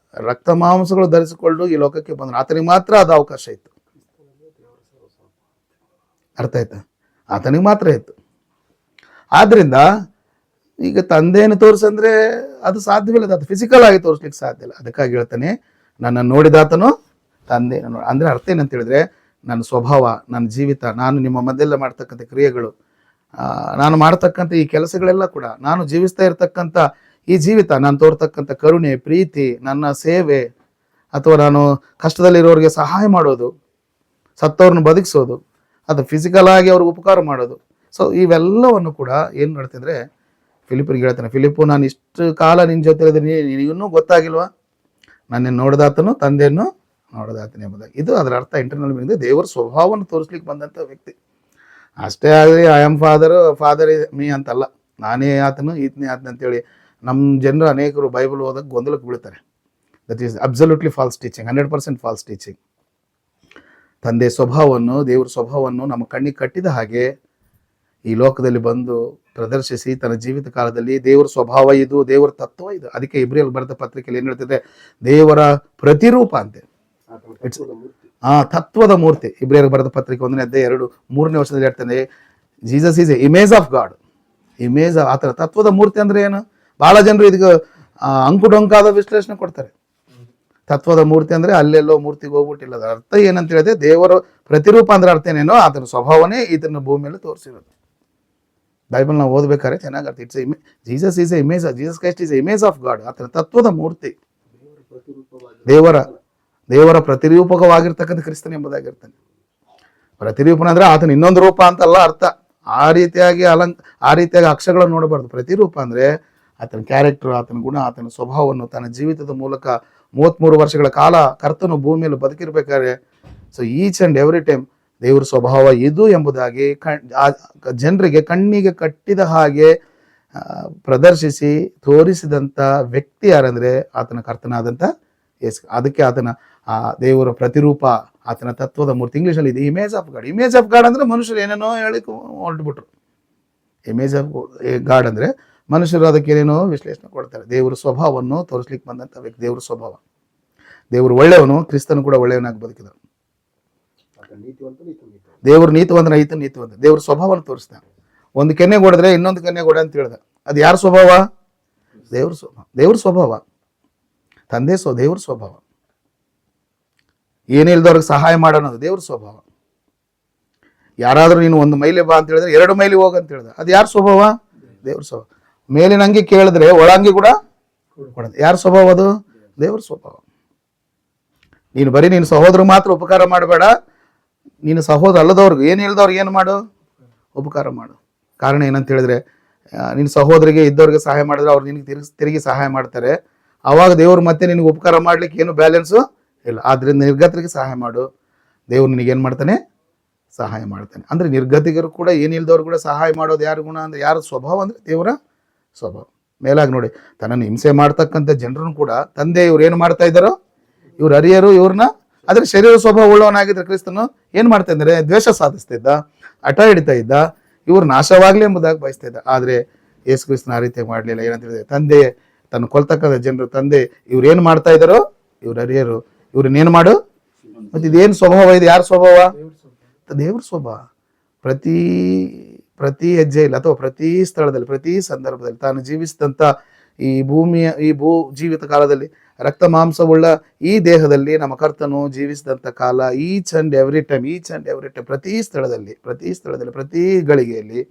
ರಕ್ತ ಮಾಂಸಗಳು ಧರಿಸಿಕೊಂಡು ಈ ಲೋಕಕ್ಕೆ ಬಂದರು. ಆತನಿಗೆ ಮಾತ್ರ ಅದು ಅವಕಾಶ ಇತ್ತು. ಅರ್ಥ ಆಯ್ತಾ? ಆತನಿಗೆ ಮಾತ್ರ ಇತ್ತು. ಆದ್ರಿಂದ ಈಗ ತಂದೆಯನ್ನು ತೋರಿಸಂದ್ರೆ ಅದು ಸಾಧ್ಯವಿಲ್ಲ, ಅದು ಫಿಸಿಕಲ್ ಆಗಿ ತೋರಿಸ್ಲಿಕ್ಕೆ ಸಾಧ್ಯ ಇಲ್ಲ. ಅದಕ್ಕಾಗಿ ಹೇಳ್ತಾನೆ, ನನ್ನ ನೋಡಿದಾತನು ತಂದೆ ಅಂದ್ರೆ ಅರ್ಥ ಏನಂತ ಹೇಳಿದ್ರೆ, ನನ್ನ ಸ್ವಭಾವ, ನನ್ನ ಜೀವಿತ, ನಾನು ನಿಮ್ಮ ಮಧ್ಯೆಲ್ಲ ಮಾಡ್ತಕ್ಕಂಥ ಕ್ರಿಯೆಗಳು, ನಾನು ಮಾಡ್ತಕ್ಕಂಥ ಈ ಕೆಲಸಗಳೆಲ್ಲ ಕೂಡ, ನಾನು ಜೀವಿಸ್ತಾ ಇರ್ತಕ್ಕಂಥ ಈ ಜೀವಿತ, ನಾನು ತೋರ್ತಕ್ಕಂಥ ಕರುಣೆ, ಪ್ರೀತಿ, ನನ್ನ ಸೇವೆ, ಅಥವಾ ನಾನು ಕಷ್ಟದಲ್ಲಿರೋರಿಗೆ ಸಹಾಯ ಮಾಡೋದು, ಸತ್ತವ್ರನ್ನ ಬದುಕಿಸೋದು, ಅದು ಫಿಸಿಕಲ್ ಆಗಿ ಅವ್ರಿಗೆ ಉಪಕಾರ ಮಾಡೋದು. ಸೊ ಇವೆಲ್ಲವನ್ನು ಕೂಡ ಏನು ಮಾಡ್ತಿದ್ರೆ ಫಿಲಿಪ್ಪರಿಗೆ ಹೇಳ್ತಾನೆ, ಫಿಲಿಪ್ಪು, ನಾನು ಇಷ್ಟು ಕಾಲ ನಿನ್ನ ಜೊತೆ ಇದ್ದೀನಿ, ನಿನಗಿನ್ನೂ ಗೊತ್ತಾಗಿಲ್ವಾ? ನನ್ನನ್ನು ನೋಡಿದಾತನು ತಂದೆಯನ್ನು ನೋಡಿದಾತನೇ ಎಂಬುದಾಗಿ. ಇದು ಅದರ ಅರ್ಥ. ಇಂಟರ್ನಲ್ ಮೀನಿಂಗ್ ದೇವರ ಸ್ವಭಾವವನ್ನು ತೋರಿಸ್ಲಿಕ್ಕೆ ಬಂದಂಥ ವ್ಯಕ್ತಿ. ಅಷ್ಟೇ ಆಗಲಿ ಐ ಆಮ್ ಫಾದರ್ ಮೀ ಅಂತಲ್ಲ, ನಾನೇ ಆತನು, ಈತನೇ ಆತನ ಅಂತೇಳಿ ನಮ್ಮ ಜನರು ಅನೇಕರು ಬೈಬಲ್ ಓದಕ್ಕೆ ಗೊಂದಲಕ್ಕೆ ಬೀಳ್ತಾರೆ. That is absolutely false teaching, 100% false teaching. ತಂದೆ ಸ್ವಭಾವವನ್ನು, ದೇವರ ಸ್ವಭಾವವನ್ನು ನಮ್ಮ ಕಣ್ಣಿಗೆ ಕಟ್ಟಿದ ಹಾಗೆ ಈ ಲೋಕದಲ್ಲಿ ಬಂದು ಪ್ರದರ್ಶಿಸಿ ತನ್ನ ಜೀವಿತ ಕಾಲದಲ್ಲಿ ದೇವರ ಸ್ವಭಾವ ಇದು, ದೇವರ ತತ್ವ ಇದು. ಅದಕ್ಕೆ ಇಬ್ರಿಯಲ್ಲಿ ಬರೆದ ಪತ್ರಿಕೆಯಲ್ಲಿ ಏನು ಹೇಳ್ತಿದೆ? ದೇವರ ಪ್ರತಿರೂಪ ಅಂತೆ. ತತ್ವದ ಮೂರ್ತಿ. ಇಬ್ರಿಯಲ್ಲಿ ಬರೆದ ಪತ್ರಿಕೆ 1ನೇ ಅಧ್ಯಾಯ 2-3ನೇ ವರ್ಷದಲ್ಲಿ ಹೇಳ್ತಾನೆ, Jesus is A image of god. Image ಆ ಥರ ತತ್ವದ ಮೂರ್ತಿ ಅಂದ್ರೆ ಏನು? ಬಹಳ ಜನರು ಇದಕ್ಕೆ ಅಂಕುಡೊಂಕಾದ ವಿಶ್ಲೇಷಣೆ ಕೊಡ್ತಾರೆ. ತತ್ವದ ಮೂರ್ತಿ ಅಂದ್ರೆ ಅಲ್ಲೆಲ್ಲೋ ಮೂರ್ತಿಗೆ ಹೋಗ್ಬಿಟ್ಟಿಲ್ಲ. ಅದರ ಅರ್ಥ ಏನಂತ ಹೇಳಿದ್ರೆ, ದೇವರ ಪ್ರತಿರೂಪ ಅಂದ್ರೆ ಅರ್ಥ ಏನೇನೋ ಆತನ ಸ್ವಭಾವನೇ ಇದನ್ನು ಭೂಮಿ ಮೇಲೆ ತೋರಿಸಿರೋದು. ಬೈಬಲ್ ನಾವು ಓದ್ಬೇಕಾದ್ರೆ ಚೆನ್ನಾಗಿ ಅರ್ಥ. Jesus is A image, Jesus Christ is A image of god. ಆತನ ತತ್ವದ ಮೂರ್ತಿ, ದೇವರ ಪ್ರತಿರೂಪಕವಾಗಿರ್ತಕ್ಕಂಥ ಕ್ರಿಸ್ತನ ಎಂಬುದಾಗಿರ್ತಾನೆ. ಪ್ರತಿರೂಪನ ಅಂದ್ರೆ ಆತನ ಇನ್ನೊಂದು ರೂಪ ಅಂತಲ್ಲ ಅರ್ಥ. ಆ ರೀತಿಯಾಗಿ ಅಕ್ಷರಗಳನ್ನು ನೋಡಬಾರ್ದು. ಪ್ರತಿರೂಪ ಅಂದ್ರೆ ಆತನ ಕ್ಯಾರೆಕ್ಟರ್, ಆತನ ಗುಣ, ಆತನ ಸ್ವಭಾವವನ್ನು ತನ್ನ ಜೀವಿತದ ಮೂಲಕ 33 ವರ್ಷಗಳ ಕಾಲ ಕರ್ತನು ಭೂಮಿಯಲ್ಲಿ ಬದುಕಿರ್ಬೇಕಾದ್ರೆ so each and every time ದೇವರ ಸ್ವಭಾವ ಇದು ಎಂಬುದಾಗಿ ಜನರಿಗೆ ಕಣ್ಣಿಗೆ ಕಟ್ಟಿದ ಹಾಗೆ ಪ್ರದರ್ಶಿಸಿ ತೋರಿಸಿದಂಥ ವ್ಯಕ್ತಿ ಯಾರಂದ್ರೆ ಆತನ ಕರ್ತನಾದಂಥ ಯೇಸು. ಅದಕ್ಕೆ ಆತನ ಆ ದೇವರ ಪ್ರತಿರೂಪ, ಆತನ ತತ್ವದ ಮೂರ್ತಿ. ಇಂಗ್ಲೀಷಲ್ಲಿ ಇದೆ image of god. Image of god ಅಂದ್ರೆ ಮನುಷ್ಯರು ಏನೇನೋ ಹೇಳಿ ಹೊರಟುಬಿಟ್ರು. ಇಮೇಜ್ ಆಫ್ ಗಾಡ್ ಅಂದ್ರೆ ಮನುಷ್ಯರು ಅದಕ್ಕೆ ಏನೇನೋ ವಿಶ್ಲೇಷಣೆ ಕೊಡ್ತಾರೆ. ದೇವರ ಸ್ವಭಾವವನ್ನು ತೋರಿಸ್ಲಿಕ್ಕೆ ಬಂದಂಥ ವ್ಯಕ್ತಿ ದೇವರ ಸ್ವಭಾವ. ದೇವರು ಒಳ್ಳೆಯವನು, ಕ್ರಿಸ್ತನು ಕೂಡ ಒಳ್ಳೆಯವನಾಗಿ ಬದುಕಿದ. ದೇವರು ನೀತಿವಂತನ ಈತನ ನೀತಿವಂತ. ದೇವ್ರ ಸ್ವಭಾವವನ್ನು ತೋರಿಸ್ತಾನೆ. ಒಂದು ಕೆನ್ನೆ ಕೊಡಿದ್ರೆ ಇನ್ನೊಂದು ಕೆನ್ನೆ ಕೊಡ ಅಂತ ಹೇಳ್ದ. ಅದು ಯಾರ ಸ್ವಭಾವ? ದೇವ್ರ ಸ್ವಭಾವ. ದೇವ್ರ ಸ್ವಭಾವ ತಂದೆ ದೇವ್ರ ಸ್ವಭಾವ. ಏನಿಲ್ದವ್ರಿಗೆ ಸಹಾಯ ಮಾಡೋದು ದೇವ್ರ ಸ್ವಭಾವ. ಯಾರಾದ್ರೂ ನೀನು 1 ಮೈಲಿ ಬಾ ಅಂತ ಹೇಳಿದ್ರೆ 2 ಮೈಲಿ ಹೋಗ ಅಂತ ಹೇಳ್ದ. ಅದು ಯಾರ ಸ್ವಭಾವ? ದೇವ್ರ ಸ್ವಭಾವ. ಮೇಲಿನ ಅಂಗಿ ಕೇಳಿದ್ರೆ ಒಳಂಗಿ ಕೂಡ ಕೊಡೋದು ಯಾರ ಸ್ವಭಾವ? ಅದು ದೇವ್ರ ಸ್ವಭಾವ. ನೀನು ಬರೀ ನೀನು ಸಹೋದರ ಮಾತ್ರ ಉಪಕಾರ ಮಾಡಬೇಡ, ನೀನು ಸಹೋದರ ಅಲ್ಲದವ್ರಿಗೆ ಏನು ಇಲ್ದವ್ರಿಗೆ ಏನು ಮಾಡು? ಉಪಕಾರ ಮಾಡು. ಕಾರಣ ಏನಂತ ಹೇಳಿದ್ರೆ, ನಿನ್ನ ಸಹೋದರಿಗೆ ಇದ್ದವ್ರಿಗೆ ಸಹಾಯ ಮಾಡಿದ್ರೆ ಅವ್ರು ನಿನಗೆ ತಿರುಗಿ ಸಹಾಯ ಮಾಡ್ತಾರೆ. ಆವಾಗ ದೇವ್ರು ಮತ್ತೆ ನಿನಗೆ ಉಪಕಾರ ಮಾಡ್ಲಿಕ್ಕೆ ಏನು ಬ್ಯಾಲೆನ್ಸು ಇಲ್ಲ. ಆದ್ರಿಂದ ನಿರ್ಗತರಿಗೆ ಸಹಾಯ ಮಾಡು, ದೇವ್ರು ನಿನಗೇನು ಮಾಡ್ತಾನೆ? ಸಹಾಯ ಮಾಡ್ತಾನೆ. ಅಂದ್ರೆ ನಿರ್ಗತಿಗರು ಕೂಡ ಏನಿಲ್ದವ್ರು ಕೂಡ ಸಹಾಯ ಮಾಡೋದು ಯಾರ ಗುಣ ಅಂದ್ರೆ ಯಾರ ಸ್ವಭಾವ? ಅಂದ್ರೆ ದೇವರ ಸ್ವಭಾವ. ಮೇಲಾಗಿ ನೋಡಿ, ತನ್ನನ್ನು ಹಿಂಸೆ ಮಾಡ್ತಕ್ಕಂಥ ಜನರನ್ನು ಕೂಡ ತಂದೆ ಇವ್ರು ಏನು ಮಾಡ್ತಾ ಇದ್ದಾರೋ, ಇವ್ರು ಹರಿಯರು ಇವ್ರನ್ನ ಅದ್ರ ಶರೀರ ಸ್ವಭಾವ ಉಳ್ಳವನಾಗಿದ್ರೆ ಕ್ರಿಸ್ತನು ಏನ್ ಮಾಡ್ತಾ ಇದ್ದಾರೆ? ದ್ವೇಷ ಸಾಧಿಸ್ತಾ ಇದ್ದ, ಹಠ ಹಿಡಿತಾ ಇದ್ದ, ಇವ್ರು ನಾಶವಾಗ್ಲಿ ಎಂಬುದಾಗಿ ಬಯಸ್ತಾ ಇದ್ದ. ಆದ್ರೆ ಯೇಸು ಕ್ರಿಸ್ತನ ಆ ರೀತಿ ಮಾಡ್ಲಿಲ್ಲ. ಏನಂತ ಹೇಳಿದ್ರೆ, ತಂದೆ ತನ್ನ ಕೊಲ್ತಕ್ಕಂಥ ಜನರು, ತಂದೆ ಇವ್ರು ಏನ್ ಮಾಡ್ತಾ ಇದ್ದಾರೋ ಇವ್ರು ಹರಿಯರು, ಇವ್ರನ್ನೇನು ಮಾಡು. ಮತ್ತೆ ಇದೇನು ಸ್ವಭಾವ? ಇದು ಯಾರ ಸ್ವಭಾವ? ದೇವ್ರ ಸ್ವಭಾವ. ಪ್ರತಿ ಹೆಜ್ಜೆಯಲ್ಲಿ ಅಥವಾ ಪ್ರತಿ ಸ್ಥಳದಲ್ಲಿ, ಪ್ರತಿ ಸಂದರ್ಭದಲ್ಲಿ ತಾನು ಜೀವಿಸಿದಂಥ ಈ ಭೂಮಿಯ ಈ ಜೀವಿತ ಕಾಲದಲ್ಲಿ, ರಕ್ತ ಮಾಂಸವುಳ್ಳ ಈ ದೇಹದಲ್ಲಿ ನಮ್ಮ ಕರ್ತನು ಜೀವಿಸಿದಂಥ ಕಾಲ, ಈಚ್ ಅಂಡ್ ಎವ್ರಿ ಟೈಮ್ ಪ್ರತಿ ಸ್ಥಳದಲ್ಲಿ ಪ್ರತಿ ಗಳಿಗೆಯಲ್ಲಿ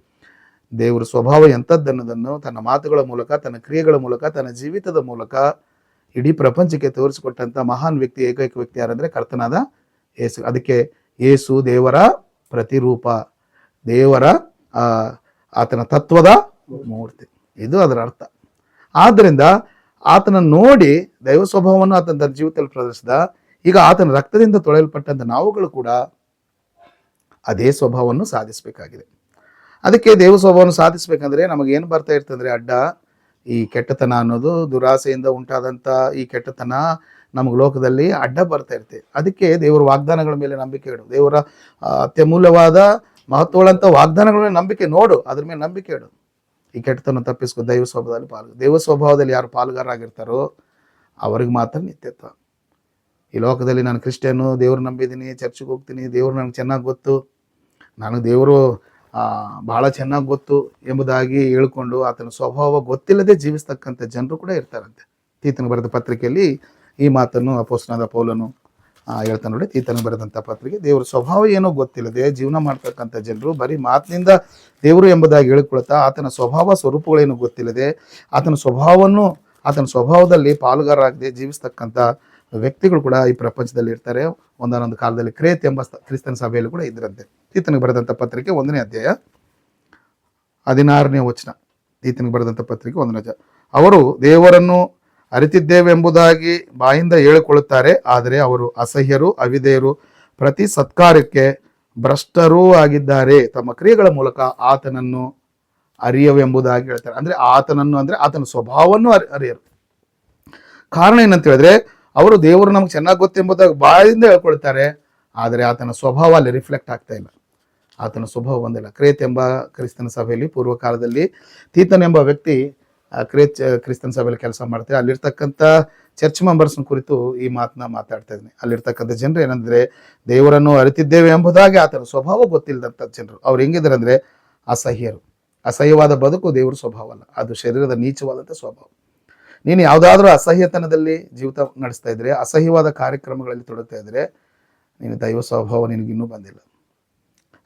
ದೇವರ ಸ್ವಭಾವ ಎಂಥದ್ದನ್ನೋದನ್ನು ತನ್ನ ಮಾತುಗಳ ಮೂಲಕ, ತನ್ನ ಕ್ರಿಯೆಗಳ ಮೂಲಕ, ತನ್ನ ಜೀವಿತದ ಮೂಲಕ ಇಡೀ ಪ್ರಪಂಚಕ್ಕೆ ತೋರಿಸಿಕೊಟ್ಟಂಥ ಮಹಾನ್ ವ್ಯಕ್ತಿ, ಏಕೈಕ ವ್ಯಕ್ತಿ ಯಾರಂದ್ರೆ ಕರ್ತನಾದ ಯೇಸು. ಅದಕ್ಕೆ ಯೇಸು ದೇವರ ಪ್ರತಿರೂಪ, ದೇವರ ಆತನ ತತ್ವದ ಮೂರ್ತಿ, ಇದು ಅದರ ಅರ್ಥ. ಆದ್ದರಿಂದ ಆತನನ್ನು ನೋಡಿ ದೈವ ಸ್ವಭಾವವನ್ನು ಆತನ ತನ್ನ ಜೀವಿತದಲ್ಲಿ ಪ್ರದರ್ಶಿಸಿದ. ಈಗ ಆತನ ರಕ್ತದಿಂದ ತೊಳೆಯಲ್ಪಟ್ಟಂತ ನಾವುಗಳು ಕೂಡ ಅದೇ ಸ್ವಭಾವವನ್ನು ಸಾಧಿಸಬೇಕಾಗಿದೆ. ಅದಕ್ಕೆ ದೇವ ಸ್ವಭಾವವನ್ನು ಸಾಧಿಸಬೇಕಂದ್ರೆ ನಮಗೇನು ಬರ್ತಾ ಇರ್ತಂದ್ರೆ ಅಡ್ಡ, ಈ ಕೆಟ್ಟತನ ಅನ್ನೋದು, ದುರಾಸೆಯಿಂದ ಉಂಟಾದಂಥ ಈ ಕೆಟ್ಟತನ ನಮಗೆ ಲೋಕದಲ್ಲಿ ಅಡ್ಡ ಬರ್ತಾ ಇರ್ತದೆ. ಅದಕ್ಕೆ ದೇವರ ವಾಗ್ದಾನಗಳ ಮೇಲೆ ನಂಬಿಕೆ ಇಡು. ದೇವರ ಅತ್ಯಮೂಲ್ಯವಾದ ಮಹತ್ವಗಳಂಥ ವಾಗ್ದಾನಗಳ ಮೇಲೆ ನಂಬಿಕೆ ನೋಡು, ಅದ್ರ ಮೇಲೆ ನಂಬಿಕೆ ಇಡು. ಈ ಕೆಟ್ಟತನ ತಪ್ಪಿಸ್ಕೊ. ದೈವ ಸ್ವಭಾವದಲ್ಲಿ ದೇವ ಸ್ವಭಾವದಲ್ಲಿ ಯಾರು ಪಾಲುಗಾರರಾಗಿರ್ತಾರೋ ಅವ್ರಿಗೆ ಮಾತ್ರ ನಿತ್ಯತ್ವ. ಈ ಲೋಕದಲ್ಲಿ ನಾನು ಕ್ರಿಶ್ಚಿಯನ್ನು, ದೇವ್ರು ನಂಬಿದ್ದೀನಿ, ಚರ್ಚಿಗೆ ಹೋಗ್ತೀನಿ, ದೇವ್ರು ನನಗೆ ಚೆನ್ನಾಗಿ ಗೊತ್ತು, ನನಗೆ ದೇವರು ಬಹಳ ಚೆನ್ನಾಗಿ ಗೊತ್ತು ಎಂಬುದಾಗಿ ಹೇಳ್ಕೊಂಡು ಆತನ ಸ್ವಭಾವ ಗೊತ್ತಿಲ್ಲದೆ ಜೀವಿಸ್ತಕ್ಕಂಥ ಜನರು ಕೂಡ ಇರ್ತಾರಂತೆ. ತೀತನಿಗೆ ಬರೆದ ಪತ್ರಿಕೆಯಲ್ಲಿ ಈ ಮಾತನ್ನು ಅಪೊಸ್ತಲನಾದ ಪೌಲನು ಹೇಳ್ತಾನೆ ನೋಡಿ. ತೀತನಿಗೆ ಬರೆದಂಥ ಪತ್ರಿಕೆ, ದೇವರ ಸ್ವಭಾವ ಏನೋ ಗೊತ್ತಿಲ್ಲದೆ ಜೀವನ ಮಾಡ್ತಕ್ಕಂಥ ಜನರು ಬರೀ ಮಾತಿನಿಂದ ದೇವರು ಎಂಬುದಾಗಿ ಹೇಳಿಕೊಳ್ತಾ ಆತನ ಸ್ವಭಾವ ಸ್ವರೂಪಗಳೇನು ಗೊತ್ತಿಲ್ಲದೆ ಆತನ ಸ್ವಭಾವದಲ್ಲಿ ಪಾಲುಗಾರರಾಗದೆ ಜೀವಿಸ್ತಕ್ಕಂಥ ವ್ಯಕ್ತಿಗಳು ಕೂಡ ಈ ಪ್ರಪಂಚದಲ್ಲಿ ಇರ್ತಾರೆ. ಒಂದೊಂದು ಕಾಲದಲ್ಲಿ ಕ್ರೇತ್ ಎಂಬ ಕ್ರಿಸ್ತನ ಸಭೆಯಲ್ಲಿ ಕೂಡ ಇದ್ರಂತೆ. ತೀತನಿಗೆ ಬರೆದಂಥ ಪತ್ರಿಕೆ 1ನೇ ಅಧ್ಯಾಯ 16ನೇ ವಚನ. ತೀತನಿಗೆ ಬರೆದಂಥ ಪತ್ರಿಕೆ 1ನೇ ಅಧ್ಯಾಯ. ಅವರು ದೇವರನ್ನು ಅರಿತಿದ್ದೇವೆಂಬುದಾಗಿ ಬಾಯಿಂದ ಹೇಳಿಕೊಳ್ಳುತ್ತಾರೆ, ಆದರೆ ಅವರು ಅಸಹ್ಯರು, ಅವಿಧೇಯರು, ಪ್ರತಿ ಸತ್ಕಾರ್ಯಕ್ಕೆ ಭ್ರಷ್ಟರೂ ಆಗಿದ್ದಾರೆ. ತಮ್ಮ ಕ್ರಿಯೆಗಳ ಮೂಲಕ ಆತನನ್ನು ಅರಿಯವೆಂಬುದಾಗಿ ಹೇಳ್ತಾರೆ. ಅಂದ್ರೆ ಆತನನ್ನು ಅಂದ್ರೆ ಆತನ ಸ್ವಭಾವವನ್ನು ಅರಿಯರು. ಕಾರಣ ಏನಂತ ಹೇಳಿದ್ರೆ, ಅವರು ದೇವರು ನಮ್ಗೆ ಚೆನ್ನಾಗಿ ಗೊತ್ತೆಂಬುದಾಗಿ ಬಾಯಿಂದ ಹೇಳ್ಕೊಳ್ತಾರೆ, ಆದರೆ ಆತನ ಸ್ವಭಾವ ಅಲ್ಲಿ ರಿಫ್ಲೆಕ್ಟ್ ಆಗ್ತಾ ಇಲ್ಲ. ಆತನ ಸ್ವಭಾವ ಬಂದಿಲ್ಲ. ಕ್ರೇತ್ ಎಂಬ ಕ್ರಿಸ್ತನ ಸಭೆಯಲ್ಲಿ ಪೂರ್ವ ಕಾಲದಲ್ಲಿ ತೀತನ್ ಎಂಬ ವ್ಯಕ್ತಿ ಕ್ರಿಸ್ತನ ಸಭೆಯಲ್ಲಿ ಕೆಲಸ ಮಾಡ್ತಾರೆ. ಅಲ್ಲಿರ್ತಕ್ಕಂಥ ಚರ್ಚ್ ಮೆಂಬರ್ಸ್ನ ಕುರಿತು ಈ ಮಾತನ್ನ ಮಾತಾಡ್ತಾ ಇದ್ದೀನಿ. ಅಲ್ಲಿರ್ತಕ್ಕಂಥ ಜನರು ಏನಂದ್ರೆ, ದೇವರನ್ನು ಅರಿತಿದ್ದೇವೆ ಎಂಬುದಾಗಿ ಆತನ ಸ್ವಭಾವ ಗೊತ್ತಿಲ್ಲದಂಥ ಜನರು. ಅವ್ರು ಹೆಂಗಿದ್ದಾರೆ ಅಂದ್ರೆ ಅಸಹ್ಯರು. ಅಸಹ್ಯವಾದ ಬದುಕು ದೇವರ ಸ್ವಭಾವ ಅಲ್ಲ, ಅದು ಶರೀರದ ನೀಚವಾದಂಥ ಸ್ವಭಾವ. ನೀನು ಯಾವುದಾದ್ರೂ ಅಸಹ್ಯತನದಲ್ಲಿ ಜೀವಿತ ನಡೆಸ್ತಾ ಇದ್ರೆ, ಅಸಹ್ಯವಾದ ಕಾರ್ಯಕ್ರಮಗಳಲ್ಲಿ ತೊಡಗ್ತಾ ಇದ್ರೆ, ನೀನು ದೈವ ಸ್ವಭಾವ ನಿನಗಿನ್ನೂ ಬಂದಿಲ್ಲ.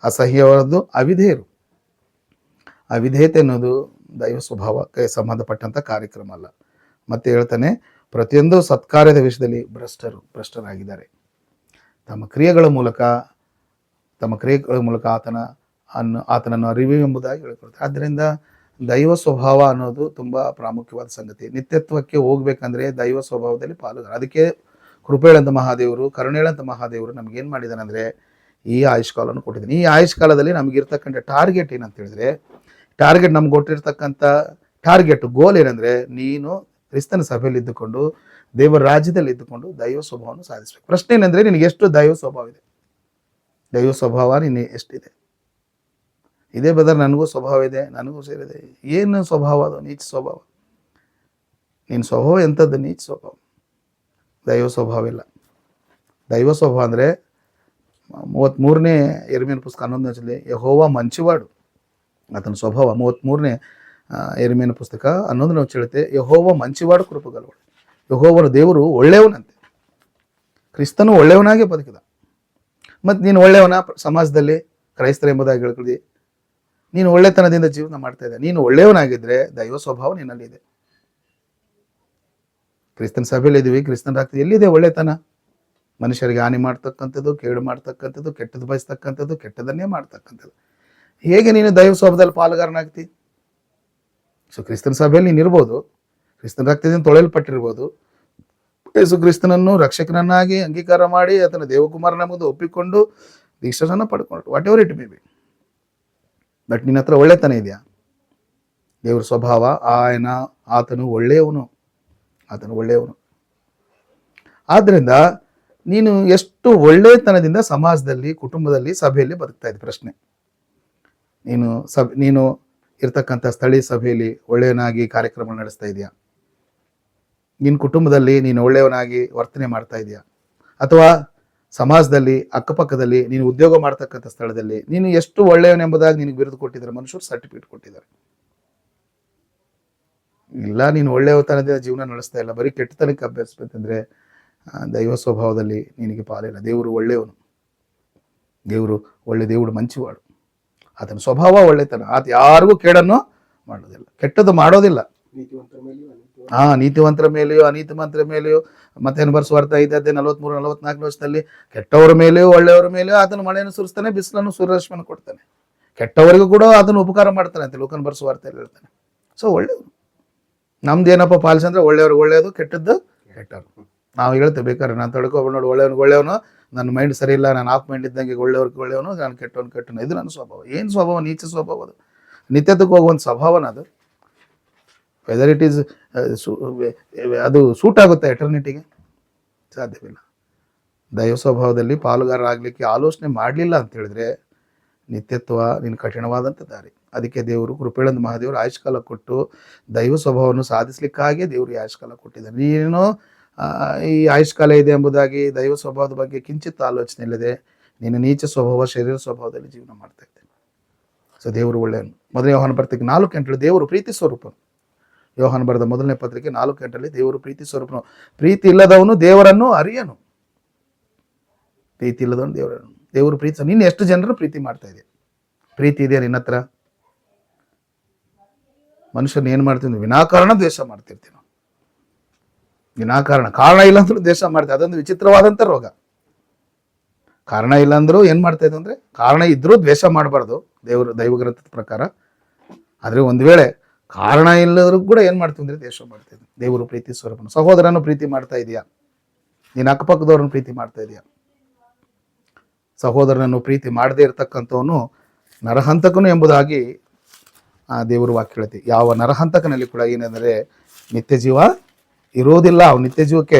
ಅಸಹ್ಯವಾದದ್ದು ಅವಿಧೇಯರು. ಅವಿಧೇಯತೆ ಅನ್ನೋದು ದೈವ ಸ್ವಭಾವಕ್ಕೆ ಸಂಬಂಧಪಟ್ಟಂಥ ಕಾರ್ಯಕ್ರಮ ಅಲ್ಲ. ಮತ್ತೆ ಹೇಳ್ತಾನೆ, ಪ್ರತಿಯೊಂದು ಸತ್ಕಾರ್ಯದ ವಿಷಯದಲ್ಲಿ ಭ್ರಷ್ಟರಾಗಿದ್ದಾರೆ. ತಮ್ಮ ಕ್ರಿಯೆಗಳ ಮೂಲಕ ಆತನನ್ನು ಅರಿವು ಎಂಬುದಾಗಿ ಹೇಳ್ಕೊಳ್ತಾರೆ. ಆದ್ದರಿಂದ ದೈವ ಸ್ವಭಾವ ಅನ್ನೋದು ತುಂಬ ಪ್ರಾಮುಖ್ಯವಾದ ಸಂಗತಿ. ನಿತ್ಯತ್ವಕ್ಕೆ ಹೋಗ್ಬೇಕಂದ್ರೆ ದೈವ ಸ್ವಭಾವದಲ್ಲಿ ಪಾಲ್ಗೊಳ್ಳ. ಅದಕ್ಕೆ ಕೃಪೆಗಳಂತ ಮಹಾದೇವರು, ಕರುಣೆಗಳಂತ ಮಹಾದೇವರು ನಮಗೇನು ಮಾಡಿದಾನೆ ಅಂದರೆ ಈ ಆಯುಷ್ಕಾಲವನ್ನು ಕೊಟ್ಟಿದ್ದಾನೆ. ಈ ಆಯುಷ್ಕಾಲದಲ್ಲಿ ನಮಗಿರ್ತಕ್ಕಂಥ ಟಾರ್ಗೆಟ್ ಏನಂತ ಹೇಳಿದ್ರೆ, ಟಾರ್ಗೆಟ್ ನಮ್ಗೆ ಕೊಟ್ಟಿರ್ತಕ್ಕಂಥ ಟಾರ್ಗೆಟ್ ಗೋಲ್ ಏನಂದರೆ, ನೀನು ಕ್ರಿಸ್ತನ ಸಭೆಯಲ್ಲಿ ಇದ್ದುಕೊಂಡು ದೇವರ ರಾಜ್ಯದಲ್ಲಿ ಇದ್ದುಕೊಂಡು ದೈವ ಸ್ವಭಾವವನ್ನು ಸಾಧಿಸಬೇಕು. ಪ್ರಶ್ನೆ ಏನಂದರೆ, ನಿನಗೆ ಎಷ್ಟು ದೈವ ಸ್ವಭಾವ ಇದೆ? ದೈವ ಸ್ವಭಾವ ನೀನು ಎಷ್ಟಿದೆ? ಇದೇ ಬದಲು ನನಗೂ ಸ್ವಭಾವ ಇದೆ, ನನಗೂ ಸೇರಿದೆ. ಏನು ಸ್ವಭಾವ ಅದು? ನೀಚ ಸ್ವಭಾವ. ನಿನ್ನ ಸ್ವಭಾವ ಎಂಥದ್ದು? ನೀಚ ಸ್ವಭಾವ. ದೈವ ಸ್ವಭಾವ ಇಲ್ಲ. ದೈವ ಸ್ವಭಾವ ಅಂದರೆ 33ನೇ ಯೆರೆಮೀಯನ ಪುಸ್ತಕ 11ನೇ ಯೆಹೋವ ಮಂಚಿವಾಡು, ಆತನ ಸ್ವಭಾವ. 33ನೇ ಯೆರೆಮೀಯನ ಪುಸ್ತಕ 11ನೇ ಹೇಳುತ್ತೆ, ಯೆಹೋವ ಮಂಚಿವಾಡು ಕೃಪೆಗಳುಳ್ಳ. ಯೆಹೋವನ ದೇವರು ಒಳ್ಳೆಯವನಂತೆ. ಕ್ರಿಸ್ತನು ಒಳ್ಳೆಯವನಾಗೆ ಬದುಕಿದ. ಮತ್ತು ನೀನು ಒಳ್ಳೆಯವನ ಸಮಾಜದಲ್ಲಿ ಕ್ರೈಸ್ತರ ಎಂಬುದಾಗಿ ಹೇಳ್ಕೊಳ್ಳಿ, ನೀನು ಒಳ್ಳೆತನದಿಂದ ಜೀವನ ಮಾಡ್ತಾ ಇದ್ದೆ. ನೀನು ಒಳ್ಳೆಯವನಾಗಿದ್ದರೆ ದೈವ ಸ್ವಭಾವ ನಿನ್ನಲ್ಲಿದೆ. ಕ್ರಿಸ್ತನ ಸಭೆಯಲ್ಲಿ ಇದ್ದೀವಿ, ಕ್ರಿಸ್ತನ ರಕ್ತ ಎಲ್ಲಿದೆ ಒಳ್ಳೆತನ? ಮನುಷ್ಯರಿಗೆ ಹಾನಿ ಮಾಡ್ತಕ್ಕಂಥದ್ದು, ಕೇಡು ಮಾಡ್ತಕ್ಕಂಥದ್ದು, ಕೆಟ್ಟದ್ದು ಬಯಸ್ತಕ್ಕಂಥದ್ದು, ಕೆಟ್ಟದನ್ನೇ ಮಾಡ್ತಕ್ಕಂಥದ್ದು. ಹೇಗೆ ನೀನು ದೈವ ಸ್ವಭಾವದಲ್ಲಿ ಪಾಲುಗಾರನಾಗ್ತಿ? ಸೊ ಕ್ರಿಸ್ತನ ಸಭೆಯಲ್ಲಿ ನೀನು ಇರ್ಬೋದು, ಕ್ರಿಸ್ತನ ರಕ್ತದಿಂದ ತೊಳೆಯಲ್ಪಟ್ಟಿರ್ಬೋದು, ಯೇಸು ಕ್ರಿಸ್ತನನ್ನು ರಕ್ಷಕನನ್ನಾಗಿ ಅಂಗೀಕಾರ ಮಾಡಿ ಆತನ ದೇವಕುಮಾರನ ಮುಂದೆ ಒಪ್ಪಿಕೊಂಡು ದೀಕ್ಷಾಸನ ಪಡ್ಕೊಂಡು what ever it may B, but ನಿನ್ನ ಹತ್ರ ಒಳ್ಳೆತನ ಇದೆಯಾ? ದೇವ್ರ ಸ್ವಭಾವ ಆತನು ಒಳ್ಳೆಯವನು, ಆತನು ಒಳ್ಳೆಯವನು. ಆದ್ದರಿಂದ ನೀನು ಎಷ್ಟು ಒಳ್ಳೆತನದಿಂದ ಸಮಾಜದಲ್ಲಿ, ಕುಟುಂಬದಲ್ಲಿ, ಸಭೆಯಲ್ಲಿ ಬದುಕ್ತಾ ಇದ್ದ ಪ್ರಶ್ನೆ. ನೀನು ಇರ್ತಕ್ಕಂಥ ಸ್ಥಳೀಯ ಸಭೆಯಲ್ಲಿ ಒಳ್ಳೆಯವನಾಗಿ ಕಾರ್ಯಕ್ರಮ ನಡೆಸ್ತಾ ಇದೆಯಾ? ನಿನ್ನ ಕುಟುಂಬದಲ್ಲಿ ನೀನು ಒಳ್ಳೆಯವನಾಗಿ ವರ್ತನೆ ಮಾಡ್ತಾ ಇದೆಯಾ? ಅಥವಾ ಸಮಾಜದಲ್ಲಿ, ಅಕ್ಕಪಕ್ಕದಲ್ಲಿ, ನೀನು ಉದ್ಯೋಗ ಮಾಡ್ತಕ್ಕಂಥ ಸ್ಥಳದಲ್ಲಿ ನೀನು ಎಷ್ಟು ಒಳ್ಳೆಯವನೆಂಬುದಾಗಿ ನಿನಗೆ ಬಿರುದು ಕೊಟ್ಟಿದ್ದಾರೆ, ಮನುಷ್ಯರು ಸರ್ಟಿಫಿಕೇಟ್ ಕೊಟ್ಟಿದ್ದಾರೆ. ಇಲ್ಲ, ನೀನು ಒಳ್ಳೆಯವತನದಿಂದ ಜೀವನ ನಡೆಸ್ತಾ ಇಲ್ಲ, ಬರೀ ಕೆಟ್ಟತನಕ್ಕೆ ಅಭ್ಯಸಿಸ್ತಂದ್ರೆ ದೈವ ಸ್ವಭಾವದಲ್ಲಿ ನಿನಗೆ ಪಾಲಿಲ್ಲ. ದೇವರು ಒಳ್ಳೆಯವನು, ದೇವರು ಮಂಚಿವಾಡು. ಆತನ ಸ್ವಭಾವ ಒಳ್ಳೆತನ. ಆತ ಯಾರಿಗೂ ಕೇಡನ್ನು ಮಾಡೋದಿಲ್ಲ, ಕೆಟ್ಟದ್ದು ಮಾಡೋದಿಲ್ಲ. ನೀತಿವಂತರ ಮೇಲೆಯೋ ಅನೀತಿವಂತರ ಮೇಲೆಯೋ, ಮತ್ತೇನು ಬರ್ಸುವಾರ್ಥ 5:43-44 ವರ್ಷದಲ್ಲಿ ಕೆಟ್ಟವರ ಮೇಲೆಯೋ ಒಳ್ಳೆಯವರ ಮೇಲೆಯೋ ಆತನ ಮಳೆಯನ್ನು ಸುರಿಸ್ತಾನೆ, ಬಿಸಿಲನ್ನು ಸೂರ್ಯರಶ್ಮಿಯನ್ನು ಕೊಡ್ತಾನೆ. ಕೆಟ್ಟವರಿಗೂ ಕೂಡ ಅದನ್ನು ಉಪಕಾರ ಮಾಡ್ತಾನೆ ಅಂತ ಲೋಕನ ಬರ್ಸುವಾರ್ತೆಯಲ್ಲಿ ಹೇಳ್ತಾನೆ. ಸೊ ಒಳ್ಳೆಯದು ನಮ್ದೇನಪ್ಪ ಪಾಲಿಸಂದ್ರೆ ಒಳ್ಳೆಯವ್ರಿಗೆ ಒಳ್ಳೆಯದು, ಕೆಟ್ಟದ್ದು ಕೆಟ್ಟವ್ರು. ನಾವು ಹೇಳ್ತೇವೆ ಬೇಕಾದ್ರೆ, ನಾನು ತಡ್ಕೊಬ ನೋಡಿ ಒಳ್ಳೆಯವನು, ನನ್ನ ಮೈಂಡ್ ಸರಿ ಇಲ್ಲ, ನಾನು ಆಫ್ ಮೈಂಡ್ ಇದ್ದಂಗೆ ಒಳ್ಳೆಯವ್ರಿಗೆ ಒಳ್ಳೆಯವನು, ನಾನು ಕೆಟ್ಟವನು. ಇದು ನನ್ನ ಸ್ವಭಾವ. ಏನು ಸ್ವಭಾವ? ನೀಚ ಸ್ವಭಾವ. ಅದು ನಿತ್ಯದಕ್ಕೆ ಹೋಗುವಂಥ ಸ್ವಭಾವನ ಅದು. ವೆದರ್ ಇಟ್ ಈಸ್ ಅದು ಸೂಟ್ ಆಗುತ್ತೆ ಎಟರ್ನಿಟಿಗೆ? ಸಾಧ್ಯವಿಲ್ಲ. ದೈವ ಸ್ವಭಾವದಲ್ಲಿ ಪಾಲುಗಾರರಾಗಲಿಕ್ಕೆ ಆಲೋಚನೆ ಮಾಡಲಿಲ್ಲ ಅಂತ ಹೇಳಿದ್ರೆ ನಿತ್ಯತ್ವ ನಿನ್ನ ಕಠಿಣವಾದಂಥ ದಾರಿ. ಅದಕ್ಕೆ ದೇವರು ಕೃಪೆಳಂದ ಮಹಾದೇವರು ಆಯುಷ್ಕಾಲ ಕೊಟ್ಟು ದೈವ ಸ್ವಭಾವವನ್ನು ಸಾಧಿಸಲಿಕ್ಕಾಗಿ ದೇವರು ಈ ಆಯುಷ್ಕಾಲ ಕೊಟ್ಟಿದ್ದಾನೆ. ನೀನು ಈ ಆಯುಷ್ಕಾಲ ಇದೆ ಎಂಬುದಾಗಿ ದೈವ ಸ್ವಭಾವದ ಬಗ್ಗೆ ಕಿಂಚಿತ್ ಆಲೋಚನೆ ಇಲ್ಲದೆ ನೀನು ನೀಚ ಸ್ವಭಾವ, ಶರೀರ ಸ್ವಭಾವದಲ್ಲಿ ಜೀವನ ಮಾಡ್ತಾ ಇದ್ದೆ. ಸೊ ದೇವರು ಒಳ್ಳೆಯವನು. ಮೊದಲನೇ ಯೋಹಾನ ಪತ್ರಿಕೆ 4:8 ದೇವರು ಪ್ರೀತಿ ಸ್ವರೂಪನು. ಯೋಹಾನ ಬರೆದ ಮೊದಲನೇ ಪತ್ರಿಕೆ 4:8 ದೇವರು ಪ್ರೀತಿ ಸ್ವರೂಪನು. ಪ್ರೀತಿ ಇಲ್ಲದವನು ದೇವರನ್ನು ಅರಿಯನು. ಪ್ರೀತಿ ಇಲ್ಲದವನು ದೇವರು ಪ್ರೀತಿ. ನೀನು ಎಷ್ಟು ಜನರು ಪ್ರೀತಿ ಮಾಡ್ತಾ ಇದೆಯಾ? ಪ್ರೀತಿ ಇದೆಯಾ ನಿನ್ನ ಹತ್ರ? ಮನುಷ್ಯನ ಏನು ಮಾಡ್ತೀವಿ? ವಿನಾಕಾರಣ ದ್ವೇಷ ಮಾಡ್ತಿರ್ತೀವಿ ನಾವು. ವಿನಾಕಾರಣ, ಕಾರಣ ಇಲ್ಲ ಅಂದ್ರೂ ದ್ವೇಷ ಮಾಡ್ತೀವಿ. ಅದೊಂದು ವಿಚಿತ್ರವಾದಂಥ ರೋಗ. ಕಾರಣ ಇಲ್ಲ ಅಂದರೂ ಏನು ಮಾಡ್ತಾ ಇದ್ದು ಅಂದರೆ, ಕಾರಣ ಇದ್ರೂ ದ್ವೇಷ ಮಾಡಬಾರ್ದು ದೈವಗ್ರಂಥದ ಪ್ರಕಾರ. ಆದರೆ ಒಂದು ವೇಳೆ ಕಾರಣ ಇಲ್ಲದ್ರೂ ಕೂಡ ಏನು ಮಾಡ್ತೀವಿ ಅಂದರೆ ದ್ವೇಷ ಮಾಡ್ತಿದ್ವಿ. ದೇವರು ಪ್ರೀತಿ ಸ್ವರೂಪನು. ಸಹೋದರನು ಪ್ರೀತಿ ಮಾಡ್ತಾ ಇದೆಯಾ? ನೀನು ಅಕ್ಕಪಕ್ಕದವ್ರನ್ನ ಪ್ರೀತಿ ಮಾಡ್ತಾ ಇದೆಯಾ? ಸಹೋದರನನ್ನು ಪ್ರೀತಿ ಮಾಡದೇ ಇರತಕ್ಕಂಥವನು ನರಹಂತಕನು ಎಂಬುದಾಗಿ ದೇವರು ವಾಕ್ಯ ಹೇಳುತ್ತೆ. ಯಾವ ನರಹಂತಕನಲ್ಲಿ ಕೂಡ ಏನೆಂದರೆ ನಿತ್ಯ ಜೀವ ಇರೋದಿಲ್ಲ, ಅವನು ನಿತ್ಯ ಜೀವಕ್ಕೆ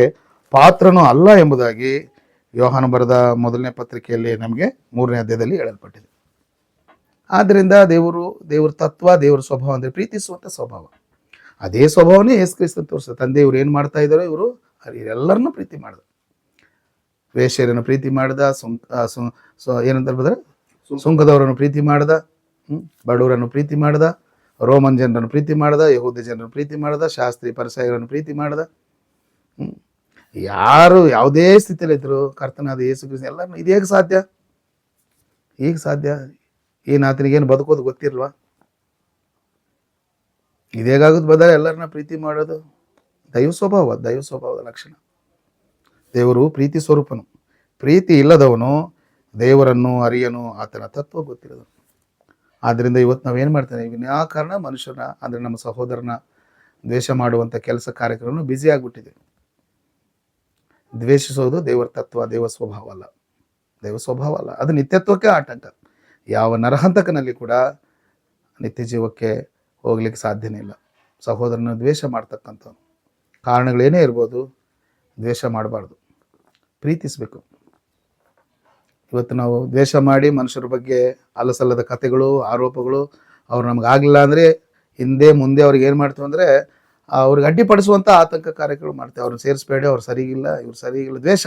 ಪಾತ್ರನೂ ಅಲ್ಲ ಎಂಬುದಾಗಿ ಯೋಹಾನ ಬರೆದ ಮೊದಲನೇ ಪತ್ರಿಕೆಯಲ್ಲಿ ನಮಗೆ 3ನೇ ಅಧ್ಯಾಯದಲ್ಲಿ ಹೇಳಲ್ಪಟ್ಟಿದೆ. ಆದ್ದರಿಂದ ದೇವರ ತತ್ವ, ದೇವರ ಸ್ವಭಾವ ಅಂದರೆ ಪ್ರೀತಿಸುವಂಥ ಸ್ವಭಾವ. ಅದೇ ಸ್ವಭಾವನೇ ಯೇಸು ಕ್ರಿಸ್ತನು ತೋರಿಸ್ತಾರೆ. ತಂದೆಯವರು ಏನು ಮಾಡ್ತಾ ಇದ್ದಾರೋ ಇವರು ಎಲ್ಲರನ್ನೂ ಪ್ರೀತಿ ಮಾಡಿದ. ವೇಶ್ಯರನ್ನು ಪ್ರೀತಿ ಮಾಡಿದ, ಏನಂತಾರೆ ಬದ್ರೆ ಸುಂಕದವರನ್ನು ಪ್ರೀತಿ ಮಾಡಿದ, ಬಡವರನ್ನು ಪ್ರೀತಿ ಮಾಡಿದ, ರೋಮನ್ ಜನರನ್ನು ಪ್ರೀತಿ ಮಾಡಿದ, ಯಹೂದ ಜನರನ್ನು ಪ್ರೀತಿ ಮಾಡಿದ, ಶಾಸ್ತ್ರಿ ಪರಿಸಯರನ್ನು ಪ್ರೀತಿ ಮಾಡಿದ. ಯಾರು ಯಾವುದೇ ಸ್ಥಿತಿಯಲ್ಲಿ ಇದ್ರು ಕರ್ತನಾದ ಯೇಸು ಕ್ರಿಸ್ತ ಎಲ್ಲರನ್ನು. ಇದು ಹೇಗೆ ಸಾಧ್ಯ? ಈಗ ಸಾಧ್ಯ? ಏನು ಆತನಿಗೇನು ಬದುಕೋದು ಗೊತ್ತಿಲ್ವಾ? ಇದೇಗಾಗೋದು ಬದಲ ಎಲ್ಲರನ್ನ ಪ್ರೀತಿ ಮಾಡೋದು ದೈವ ಸ್ವಭಾವದ ಲಕ್ಷಣ. ದೇವರು ಪ್ರೀತಿ ಸ್ವರೂಪನು. ಪ್ರೀತಿ ಇಲ್ಲದವನು ದೇವರನ್ನು ಅರಿಯನು, ಆತನ ತತ್ವ ಗೊತ್ತಿರೋದು. ಆದ್ದರಿಂದ ಇವತ್ತು ನಾವೇನು ಮಾಡ್ತೇವೆ, ವಿನಾಕಾರಣ ಮನುಷ್ಯನ ಅಂದರೆ ನಮ್ಮ ಸಹೋದರನ ದ್ವೇಷ ಮಾಡುವಂಥ ಕೆಲಸ ಕಾರ್ಯಕ್ರಮ ಬ್ಯುಸಿ ಆಗಿಬಿಟ್ಟಿದೆ. ದ್ವೇಷಿಸೋದು ದೇವರ ತತ್ವ, ದೇವ ಸ್ವಭಾವ ಅಲ್ಲ, ದೇವ ಸ್ವಭಾವ ಅಲ್ಲ. ಅದು ನಿತ್ಯತ್ವಕ್ಕೆ ಆಟಂಕ. ಯಾವ ನರಹಂತಕನಲ್ಲಿ ಕೂಡ ನಿತ್ಯ ಜೀವಕ್ಕೆ ಹೋಗ್ಲಿಕ್ಕೆ ಸಾಧ್ಯನೇ ಇಲ್ಲ. ಸಹೋದರನ ದ್ವೇಷ ಮಾಡ್ತಕ್ಕಂಥ ಕಾರಣಗಳೇನೇ ಇರ್ಬೋದು, ದ್ವೇಷ ಮಾಡಬಾರ್ದು, ಪ್ರೀತಿಸಬೇಕು. ಇವತ್ತು ನಾವು ದ್ವೇಷ ಮಾಡಿ ಮನುಷ್ಯರ ಬಗ್ಗೆ ಅಲಸಲ್ಲದ ಕಥೆಗಳು, ಆರೋಪಗಳು, ಅವ್ರು ನಮ್ಗೆ ಆಗಲಿಲ್ಲ ಅಂದರೆ ಹಿಂದೆ ಮುಂದೆ ಅವ್ರಿಗೆ ಏನು ಮಾಡ್ತೀವಿ ಅಂದರೆ ಅವ್ರಿಗೆ ಅಡ್ಡಿಪಡಿಸುವಂಥ ಆತಂಕ ಕಾರ್ಯಗಳು ಮಾಡ್ತೇವೆ. ಅವ್ರನ್ನ ಸೇರಿಸ್ಬೇಡಿ, ಅವ್ರು ಸರಿಗಿಲ್ಲ, ಇವ್ರು ಸರಿಗಿಲ್ಲ. ದ್ವೇಷ,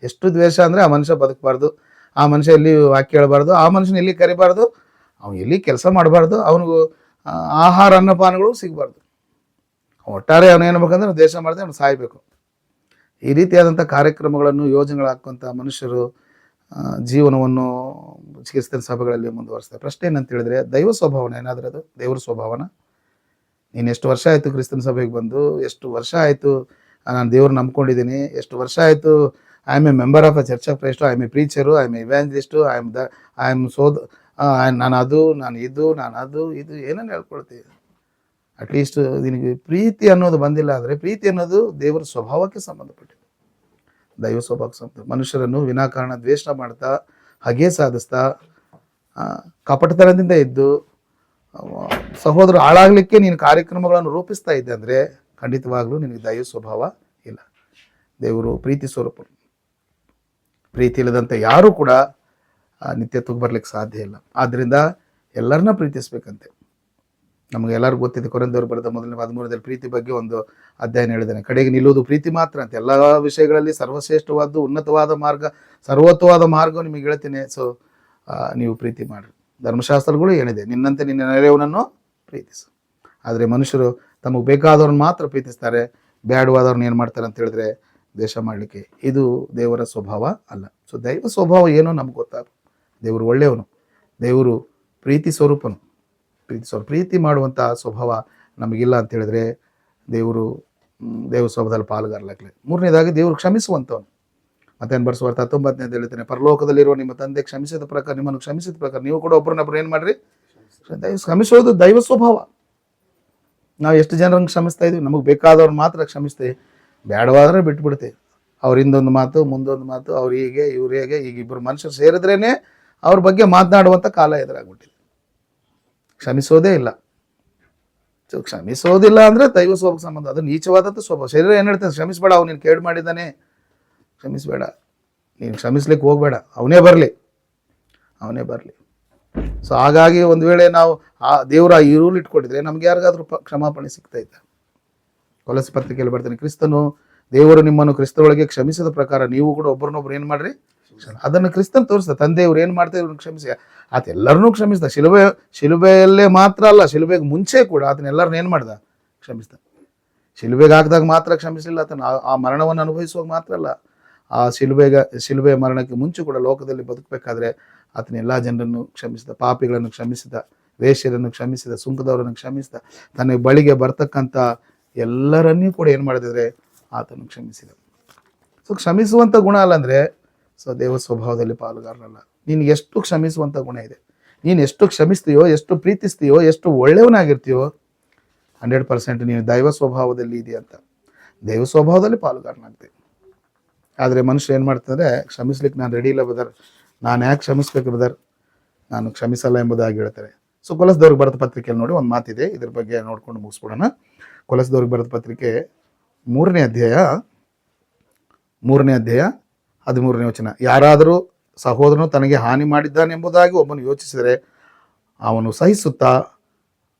ಎಷ್ಟು ದ್ವೇಷ ಅಂದರೆ ಆ ಮನುಷ್ಯ ಬದುಕಬಾರ್ದು, ಆ ಮನುಷ್ಯ ಎಲ್ಲಿ ವಾಕ್ಯ ಹೇಳಬಾರ್ದು, ಆ ಮನುಷ್ಯನ ಎಲ್ಲಿ ಕರಿಬಾರ್ದು, ಅವ್ನು ಎಲ್ಲಿ ಕೆಲಸ ಮಾಡಬಾರ್ದು, ಅವನಿಗೂ ಆಹಾರ ಅನ್ನಪಾನಗಳು ಸಿಗಬಾರ್ದು. ಒಟ್ಟಾರೆ ಅವನು ಏನು ಬೇಕಂದ್ರೆ ದ್ವೇಷ ಮಾಡಿದ್ರೆ ಅವ್ನು ಸಾಯಬೇಕು. ಈ ರೀತಿಯಾದಂಥ ಕಾರ್ಯಕ್ರಮಗಳನ್ನು, ಯೋಜನೆಗಳು ಹಾಕುವಂಥ ಮನುಷ್ಯರು ಜೀವನವನ್ನು ಕ್ರಿಸ್ತನ ಸಭೆಗಳಲ್ಲಿ ಮುಂದುವರಿಸ್ತಾರೆ. ಪ್ರಶ್ನೆ ಏನಂತ ಹೇಳಿದ್ರೆ, ದೈವ ಸ್ವಭಾವನ ಏನಾದರೂ ಅದು ದೇವ್ರ ಸ್ವಭಾವನ? ನೀನು ಎಷ್ಟು ವರ್ಷ ಆಯಿತು ಕ್ರಿಸ್ತನ ಸಭೆಗೆ ಬಂದು, ಎಷ್ಟು ವರ್ಷ ಆಯಿತು ನಾನು ದೇವ್ರು ನಂಬ್ಕೊಂಡಿದ್ದೀನಿ, ಎಷ್ಟು ವರ್ಷ ಆಯಿತು I am a member of a church of Christ, I am a preacher, I am a evangelist, I am ನಾನು ಅದು ಇದು ಏನನ್ನು ಹೇಳ್ಕೊಳ್ತೀವಿ. ಅಟ್ಲೀಸ್ಟ್ ನಿನಗೆ ಪ್ರೀತಿ ಅನ್ನೋದು ಬಂದಿಲ್ಲ ಅಂದರೆ, ಪ್ರೀತಿ ಅನ್ನೋದು ದೇವರ ಸ್ವಭಾವಕ್ಕೆ ಸಂಬಂಧಪಟ್ಟಿದೆ, ದೈವ ಸ್ವಭಾವಕ್ಕೆ ಸಂಬಂಧ. ಮನುಷ್ಯರನ್ನು ವಿನಾಕಾರಣ ದ್ವೇಷ ಮಾಡ್ತಾ, ಹಗೆ ಸಾಧಿಸ್ತಾ, ಕಪಟತನದಿಂದ ಇದ್ದು ಸಹೋದರ ಹಾಳಾಗಲಿಕ್ಕೆ ನೀನು ಕಾರ್ಯಕ್ರಮಗಳನ್ನು ರೂಪಿಸ್ತಾ ಇದ್ದೆ ಅಂದರೆ ಖಂಡಿತವಾಗ್ಲೂ ನಿನಗೆ ದೈವ ಸ್ವಭಾವ ಇಲ್ಲ. ದೇವರು ಪ್ರೀತಿ ಸ್ವರೂಪ. ಪ್ರೀತಿ ಇಲ್ಲದಂತೆ ಯಾರೂ ಕೂಡ ನಿತ್ಯತ್ವಕ್ಕೆ ಬರಲಿಕ್ಕೆ ಸಾಧ್ಯ ಇಲ್ಲ. ಆದ್ದರಿಂದ ಎಲ್ಲರನ್ನ ಪ್ರೀತಿಸ್ಬೇಕಂತೆ. ನಮಗೆಲ್ಲರಿಗೂ ಗೊತ್ತಿದೆ, ಕೊರಿಂಥದವರು ಬರೆದ 13ನೇ ಪ್ರೀತಿ ಬಗ್ಗೆ ಒಂದು ಅಧ್ಯಾಯ ಹೇಳಿದ್ದಾನೆ. ಕಡೆಗೆ ನಿಲ್ಲುವುದು ಪ್ರೀತಿ ಮಾತ್ರ ಅಂತ. ಎಲ್ಲ ವಿಷಯಗಳಲ್ಲಿ ಸರ್ವಶ್ರೇಷ್ಠವಾದ್ದು, ಉನ್ನತವಾದ ಮಾರ್ಗ, ಸರ್ವೋತ್ತವಾದ ಮಾರ್ಗ ನಿಮಗೆ ಹೇಳ್ತೀನಿ. ಸೊ ನೀವು ಪ್ರೀತಿ ಮಾಡಿರಿ. ಧರ್ಮಶಾಸ್ತ್ರಗಳು ಏನಿದೆ, ನಿನ್ನಂತೆ ನಿನ್ನ ನೆರೆಯವನನ್ನು ಪ್ರೀತಿಸು. ಆದರೆ ಮನುಷ್ಯರು ತಮಗೆ ಬೇಕಾದವ್ರನ್ನ ಮಾತ್ರ ಪ್ರೀತಿಸ್ತಾರೆ, ಬೇಡವಾದವ್ರನ್ನ ಏನು ಮಾಡ್ತಾರೆ ಅಂತ ಹೇಳಿದ್ರೆ ದ್ವೇಷ ಮಾಡಲಿಕ್ಕೆ. ಇದು ದೇವರ ಸ್ವಭಾವ ಅಲ್ಲ. ಸೊ ದೈವ ಸ್ವಭಾವ ಏನೋ ನಮ್ಗೆ ಗೊತ್ತಾಗ. ದೇವರು ಒಳ್ಳೆಯವನು, ದೇವರು ಪ್ರೀತಿ ಸ್ವರೂಪನು. ಪ್ರೀತಿ ಮಾಡುವಂಥ ಸ್ವಭಾವ ನಮಗಿಲ್ಲ ಅಂತ ಹೇಳಿದ್ರೆ ದೇವರು ದೇವ ಸ್ವಭಾವದಲ್ಲಿ ಪಾಲುಗಾರಲಾಗಲಿ. ಮೂರನೇದಾಗಿ ದೇವರು ಕ್ಷಮಿಸುವಂಥವನು. ಮತ್ತೇನು ಬರ್ಸುವಾರ್ಥ 19ನೇದು ಹೇಳ್ತಾನೆ, ಪರಲೋಕದಲ್ಲಿರುವ ನಿಮ್ಮ ತಂದೆ ಕ್ಷಮಿಸಿದ ಪ್ರಕಾರ ನಿಮ್ಮನ್ನು ಕ್ಷಮಿಸಿದ ಪ್ರಕಾರ ನೀವು ಕೂಡ ಒಬ್ಬರನ್ನೊಬ್ಬರು ಏನು ಮಾಡಿರಿ, ಕ್ಷಮಿಸೋದು ದೈವ ಸ್ವಭಾವ. ನಾವು ಎಷ್ಟು ಜನರನ್ನು ಕ್ಷಮಿಸ್ತಾ ಇದ್ದೀವಿ? ನಮಗೆ ಬೇಕಾದವ್ರು ಮಾತ್ರ ಕ್ಷಮಿಸ್ತೇವೆ, ಬೇಡವಾದ್ರೆ ಬಿಟ್ಬಿಡ್ತೇವೆ. ಅವರಿಂದೊಂದು ಮಾತು, ಮುಂದೊಂದು ಮಾತು, ಅವ್ರು ಹೀಗೆ ಇವ್ರು ಹೇಗೆ, ಈಗ ಇಬ್ಬರು ಮನುಷ್ಯರು ಸೇರಿದ್ರೇ ಅವ್ರ ಬಗ್ಗೆ ಮಾತನಾಡುವಂಥ ಕಾಲ ಎದುರಾಗ್ಬಿಟ್ಟಿದೆ. ಕ್ಷಮಿಸೋದೇ ಇಲ್ಲ. ಸೊ ಕ್ಷಮಿಸೋದಿಲ್ಲ ಅಂದರೆ ದೈವ ಸ್ವಭಾವಕ್ಕೆ ಸಂಬಂಧ, ಅದು ನೀಚವಾದಂಥ ಸ್ವಭಾವ. ಶರೀರ ಏನು ಹೇಳ್ತಾನೆ, ಕ್ಷಮಿಸಬೇಡ, ಅವ್ನು ನೀನು ಕೇಡು ಮಾಡಿದ್ದಾನೆ, ಕ್ಷಮಿಸಬೇಡ, ನೀನು ಕ್ಷಮಿಸ್ಲಿಕ್ಕೆ ಹೋಗಬೇಡ, ಅವನೇ ಬರಲಿ. ಸೊ ಹಾಗಾಗಿ ಒಂದು ವೇಳೆ ನಾವು ಆ ದೇವರ ಈ ರೂಲ್ ಇಟ್ಕೊಂಡಿದ್ರೆ ನಮ್ಗೆ ಯಾರಿಗಾದ್ರೂ ಕ್ಷಮಾಪಣೆ ಸಿಗ್ತೈತೆ. ಕೊಲೊಸ್ಸೆ ಪತ್ರಿಕೆಯಲ್ಲಿ ಬರ್ತಾನೆ, ಕ್ರಿಸ್ತನು ದೇವರು ನಿಮ್ಮನ್ನು ಕ್ರಿಸ್ತರೊಳಗೆ ಕ್ಷಮಿಸಿದ ಪ್ರಕಾರ ನೀವು ಕೂಡ ಒಬ್ಬರನ್ನೊಬ್ರು ಏನು ಮಾಡ್ರಿ, ಅದನ್ನು ಕ್ರಿಸ್ತನ್ ತೋರಿಸ್ದ. ತಂದೆಯವ್ರು ಏನು ಮಾಡ್ತಾ ಇವ್ರನ್ನ ಕ್ಷಮಿಸಿ, ಆತ ಎಲ್ಲರನ್ನೂ ಕ್ಷಮಿಸ್ದ. ಶಿಲುಬೆಯಲ್ಲೇ ಮಾತ್ರ ಅಲ್ಲ, ಶಿಲುಬೆಗೆ ಮುಂಚೆ ಕೂಡ ಆತನ ಎಲ್ಲರನ್ನ ಏನು ಮಾಡ್ದ, ಕ್ಷಮಿಸ್ದ. ಶಿಲುಬೆಗೆ ಹಾಕಿದಾಗ ಮಾತ್ರ ಕ್ಷಮಿಸಲಿಲ್ಲ ಆತನ, ಆ ಮರಣವನ್ನು ಅನುಭವಿಸುವಾಗ ಮಾತ್ರ ಅಲ್ಲ, ಆ ಶಿಲುಬೆಯ ಮರಣಕ್ಕೆ ಮುಂಚೆ ಕೂಡ ಲೋಕದಲ್ಲಿ ಬದುಕಬೇಕಾದ್ರೆ ಆತನ ಎಲ್ಲ ಜನರನ್ನು ಕ್ಷಮಿಸಿದ, ಪಾಪಿಗಳನ್ನು ಕ್ಷಮಿಸಿದ, ವೇಶ್ಯರನ್ನು ಕ್ಷಮಿಸಿದ, ಸುಂಕದವರನ್ನು ಕ್ಷಮಿಸಿದ, ತನ್ನ ಬಳಿಗೆ ಬರ್ತಕ್ಕಂಥ ಎಲ್ಲರನ್ನೂ ಕೂಡ ಏನು ಮಾಡಿದ್ರೆ ಆತನು ಕ್ಷಮಿಸಿದ. ಸೊ ಕ್ಷಮಿಸುವಂಥ ಗುಣ ಅಲ್ಲಂದರೆ ಸೊ ದೇವ ಸ್ವಭಾವದಲ್ಲಿ ಪಾಲುಗಾರನಲ್ಲ. ನಿನಗೆ ಎಷ್ಟು ಕ್ಷಮಿಸುವಂಥ ಗುಣ ಇದೆ, ನೀನು ಎಷ್ಟು ಕ್ಷಮಿಸ್ತೀಯೋ, ಎಷ್ಟು ಪ್ರೀತಿಸ್ತೀಯೋ, ಎಷ್ಟು ಒಳ್ಳೆಯವನಾಗಿರ್ತೀಯೋ 100% ನೀನು ದೈವ ಸ್ವಭಾವದಲ್ಲಿ ಇದೆಯಂತ, ದೈವ ಸ್ವಭಾವದಲ್ಲಿ ಪಾಲುಗಾರನಾಗ್ತೀವಿ. ಆದರೆ ಮನುಷ್ಯ ಏನು ಮಾಡ್ತಂದರೆ, ಕ್ಷಮಿಸ್ಲಿಕ್ಕೆ ನಾನು ರೆಡಿ ಇಲ್ಲ ಬ್ರದರ್, ನಾನು ಯಾಕೆ ಕ್ಷಮಿಸ್ಬೇಕು ಬ್ರದರ್, ನಾನು ಕ್ಷಮಿಸಲ್ಲ ಎಂಬುದಾಗಿ ಹೇಳ್ತಾರೆ. ಸೊ ಕೊಲೊಸ್ಸೆದವ್ರಿಗೆ ಬರೆದ ಪತ್ರಿಕೆಯಲ್ಲಿ ನೋಡಿ ಒಂದು ಮಾತಿದೆ, ಇದ್ರ ಬಗ್ಗೆ ನೋಡ್ಕೊಂಡು ಮುಗಿಸ್ಬಿಡೋಣ. ಕೊಲೊಸ್ಸೆದವ್ರಿಗೆ ಬರೆದ ಪತ್ರಿಕೆ 3ನೇ ಅಧ್ಯಾಯ 13ನೇ ವಚನ. ಯಾರಾದರೂ ಸಹೋದರನು ತನಗೆ ಹಾನಿ ಮಾಡಿದ್ದಾನೆಂಬುದಾಗಿ ಒಬ್ಬನು ಯೋಚಿಸಿದರೆ ಅವನು ಸಹಿಸುತ್ತಾ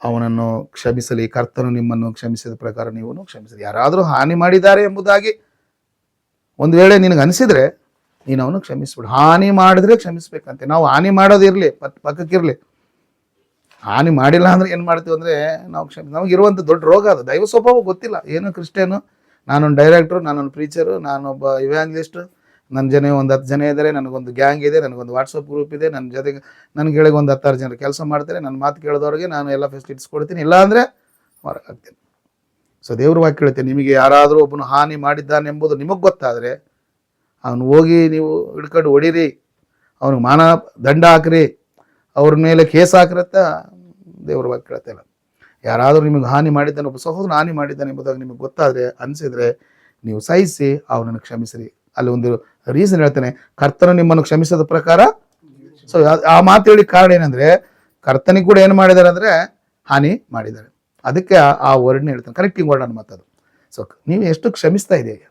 ಅವನನ್ನು ಕ್ಷಮಿಸಲಿ, ಕರ್ತನು ನಿಮ್ಮನ್ನು ಕ್ಷಮಿಸಿದ ಪ್ರಕಾರ ನೀವು ಕ್ಷಮಿಸಲಿ. ಯಾರಾದರೂ ಹಾನಿ ಮಾಡಿದ್ದಾರೆ ಎಂಬುದಾಗಿ ಒಂದು ವೇಳೆ ನಿನಗೆ ಅನಿಸಿದರೆ ನೀನು ಅವನು ಕ್ಷಮಿಸ್ಬಿಡು. ಹಾನಿ ಮಾಡಿದ್ರೆ ಕ್ಷಮಿಸ್ಬೇಕಂತೆ. ನಾವು ಹಾನಿ ಮಾಡೋದಿರಲಿ, ಪಕ್ಕಕ್ಕಿರಲಿ, ಹಾನಿ ಮಾಡಿಲ್ಲ ಅಂದರೆ ಏನು ಮಾಡ್ತೀವಿ ಅಂದರೆ ನಾವು ನಮಗಿರುವಂಥ ದೊಡ್ಡ ರೋಗ ಅದು. ದೈವ ಸ್ವಭಾವ ಗೊತ್ತಿಲ್ಲ. ಏನು ಕ್ರಿಶ್ಚಿಯನು, ನಾನೊಂದು ಡೈರೆಕ್ಟ್ರು, ನಾನೊಂದು ಪ್ರೀಚರು, ನಾನೊಬ್ಬ ಇವ್ಯಾಂಜಲಿಸ್ಟು, ನನ್ನ ಜನ ಒಂದು 10 ಜನ ಇದ್ದಾರೆ, ನನಗೊಂದು ಗ್ಯಾಂಗ್ ಇದೆ, ನನಗೊಂದು ವಾಟ್ಸಪ್ ಗ್ರೂಪ್ ಇದೆ, ನನ್ನ ಜೊತೆಗೆ ನನಗೆ ಹೇಳಿಗೆ ಒಂದು 10 ಜನರು ಕೆಲಸ ಮಾಡ್ತಾರೆ, ನನ್ನ ಮಾತು ಕೇಳಿದವ್ರಿಗೆ ನಾನು ಎಲ್ಲ ಫೆಸಿಲಿಟೀಸ್ ಕೊಡ್ತೀನಿ, ಇಲ್ಲ ಅಂದರೆ ಹೊರಗಾಗ್ತೀನಿ. ಸೊ ದೇವ್ರ ವಾಕ್ಯ ಹೇಳ್ತೇನೆ, ನಿಮಗೆ ಯಾರಾದರೂ ಒಬ್ಬನು ಹಾನಿ ಮಾಡಿದ್ದಾನೆಂಬುದು ನಿಮಗೆ ಗೊತ್ತಾದರೆ ಅವನು ಹೋಗಿ ನೀವು ಹಿಡ್ಕೊಂಡು ಹೊಡೀರಿ, ಅವನಿಗೆ ದಂಡ ಹಾಕ್ರಿ, ಅವ್ರ ಮೇಲೆ ಕೇಸ್ ಹಾಕಿರತ್ತ ದೇವ್ರ ವಾಕ್ಯ ಕೇಳ್ತಾ ಇಲ್ಲ. ಯಾರಾದರೂ ನಿಮಗೆ ಹಾನಿ ಮಾಡಿದ್ದಾನೆ, ಒಬ್ಬ ಸಹೋದರ ಹಾನಿ ಮಾಡಿದ್ದಾನೆ ಎಂಬುದಾಗಿ ನಿಮಗೆ ಗೊತ್ತಾದರೆ ಅನಿಸಿದರೆ ನೀವು ಸಹಿಸಿ ಅವನನ್ನು ಕ್ಷಮಿಸಿರಿ. ಅಲ್ಲಿ ಒಂದು ರೀಸನ್ ಹೇಳ್ತಾನೆ, ಕರ್ತನು ನಿಮ್ಮನ್ನು ಕ್ಷಮಿಸದ ಪ್ರಕಾರ. ಸೊ ಆ ಮಾತು ಹೇಳಿ ಕಾರಣ ಏನಂದ್ರೆ, ಕರ್ತನಿಗೆ ಕೂಡ ಏನು ಮಾಡಿದ್ದಾರೆ ಅಂದರೆ ಹಾನಿ ಮಾಡಿದ್ದಾರೆ. ಅದಕ್ಕೆ ಆ ವರ್ಡ್ನ ಹೇಳ್ತಾನೆ, ಕನೆಕ್ಟಿಂಗ್ ವರ್ಡ್ ಅನ್ನೋ ಮಾತದು. ಸೊ ನೀವು ಎಷ್ಟು ಕ್ಷಮಿಸ್ತಾ ಇದೆಯಾ,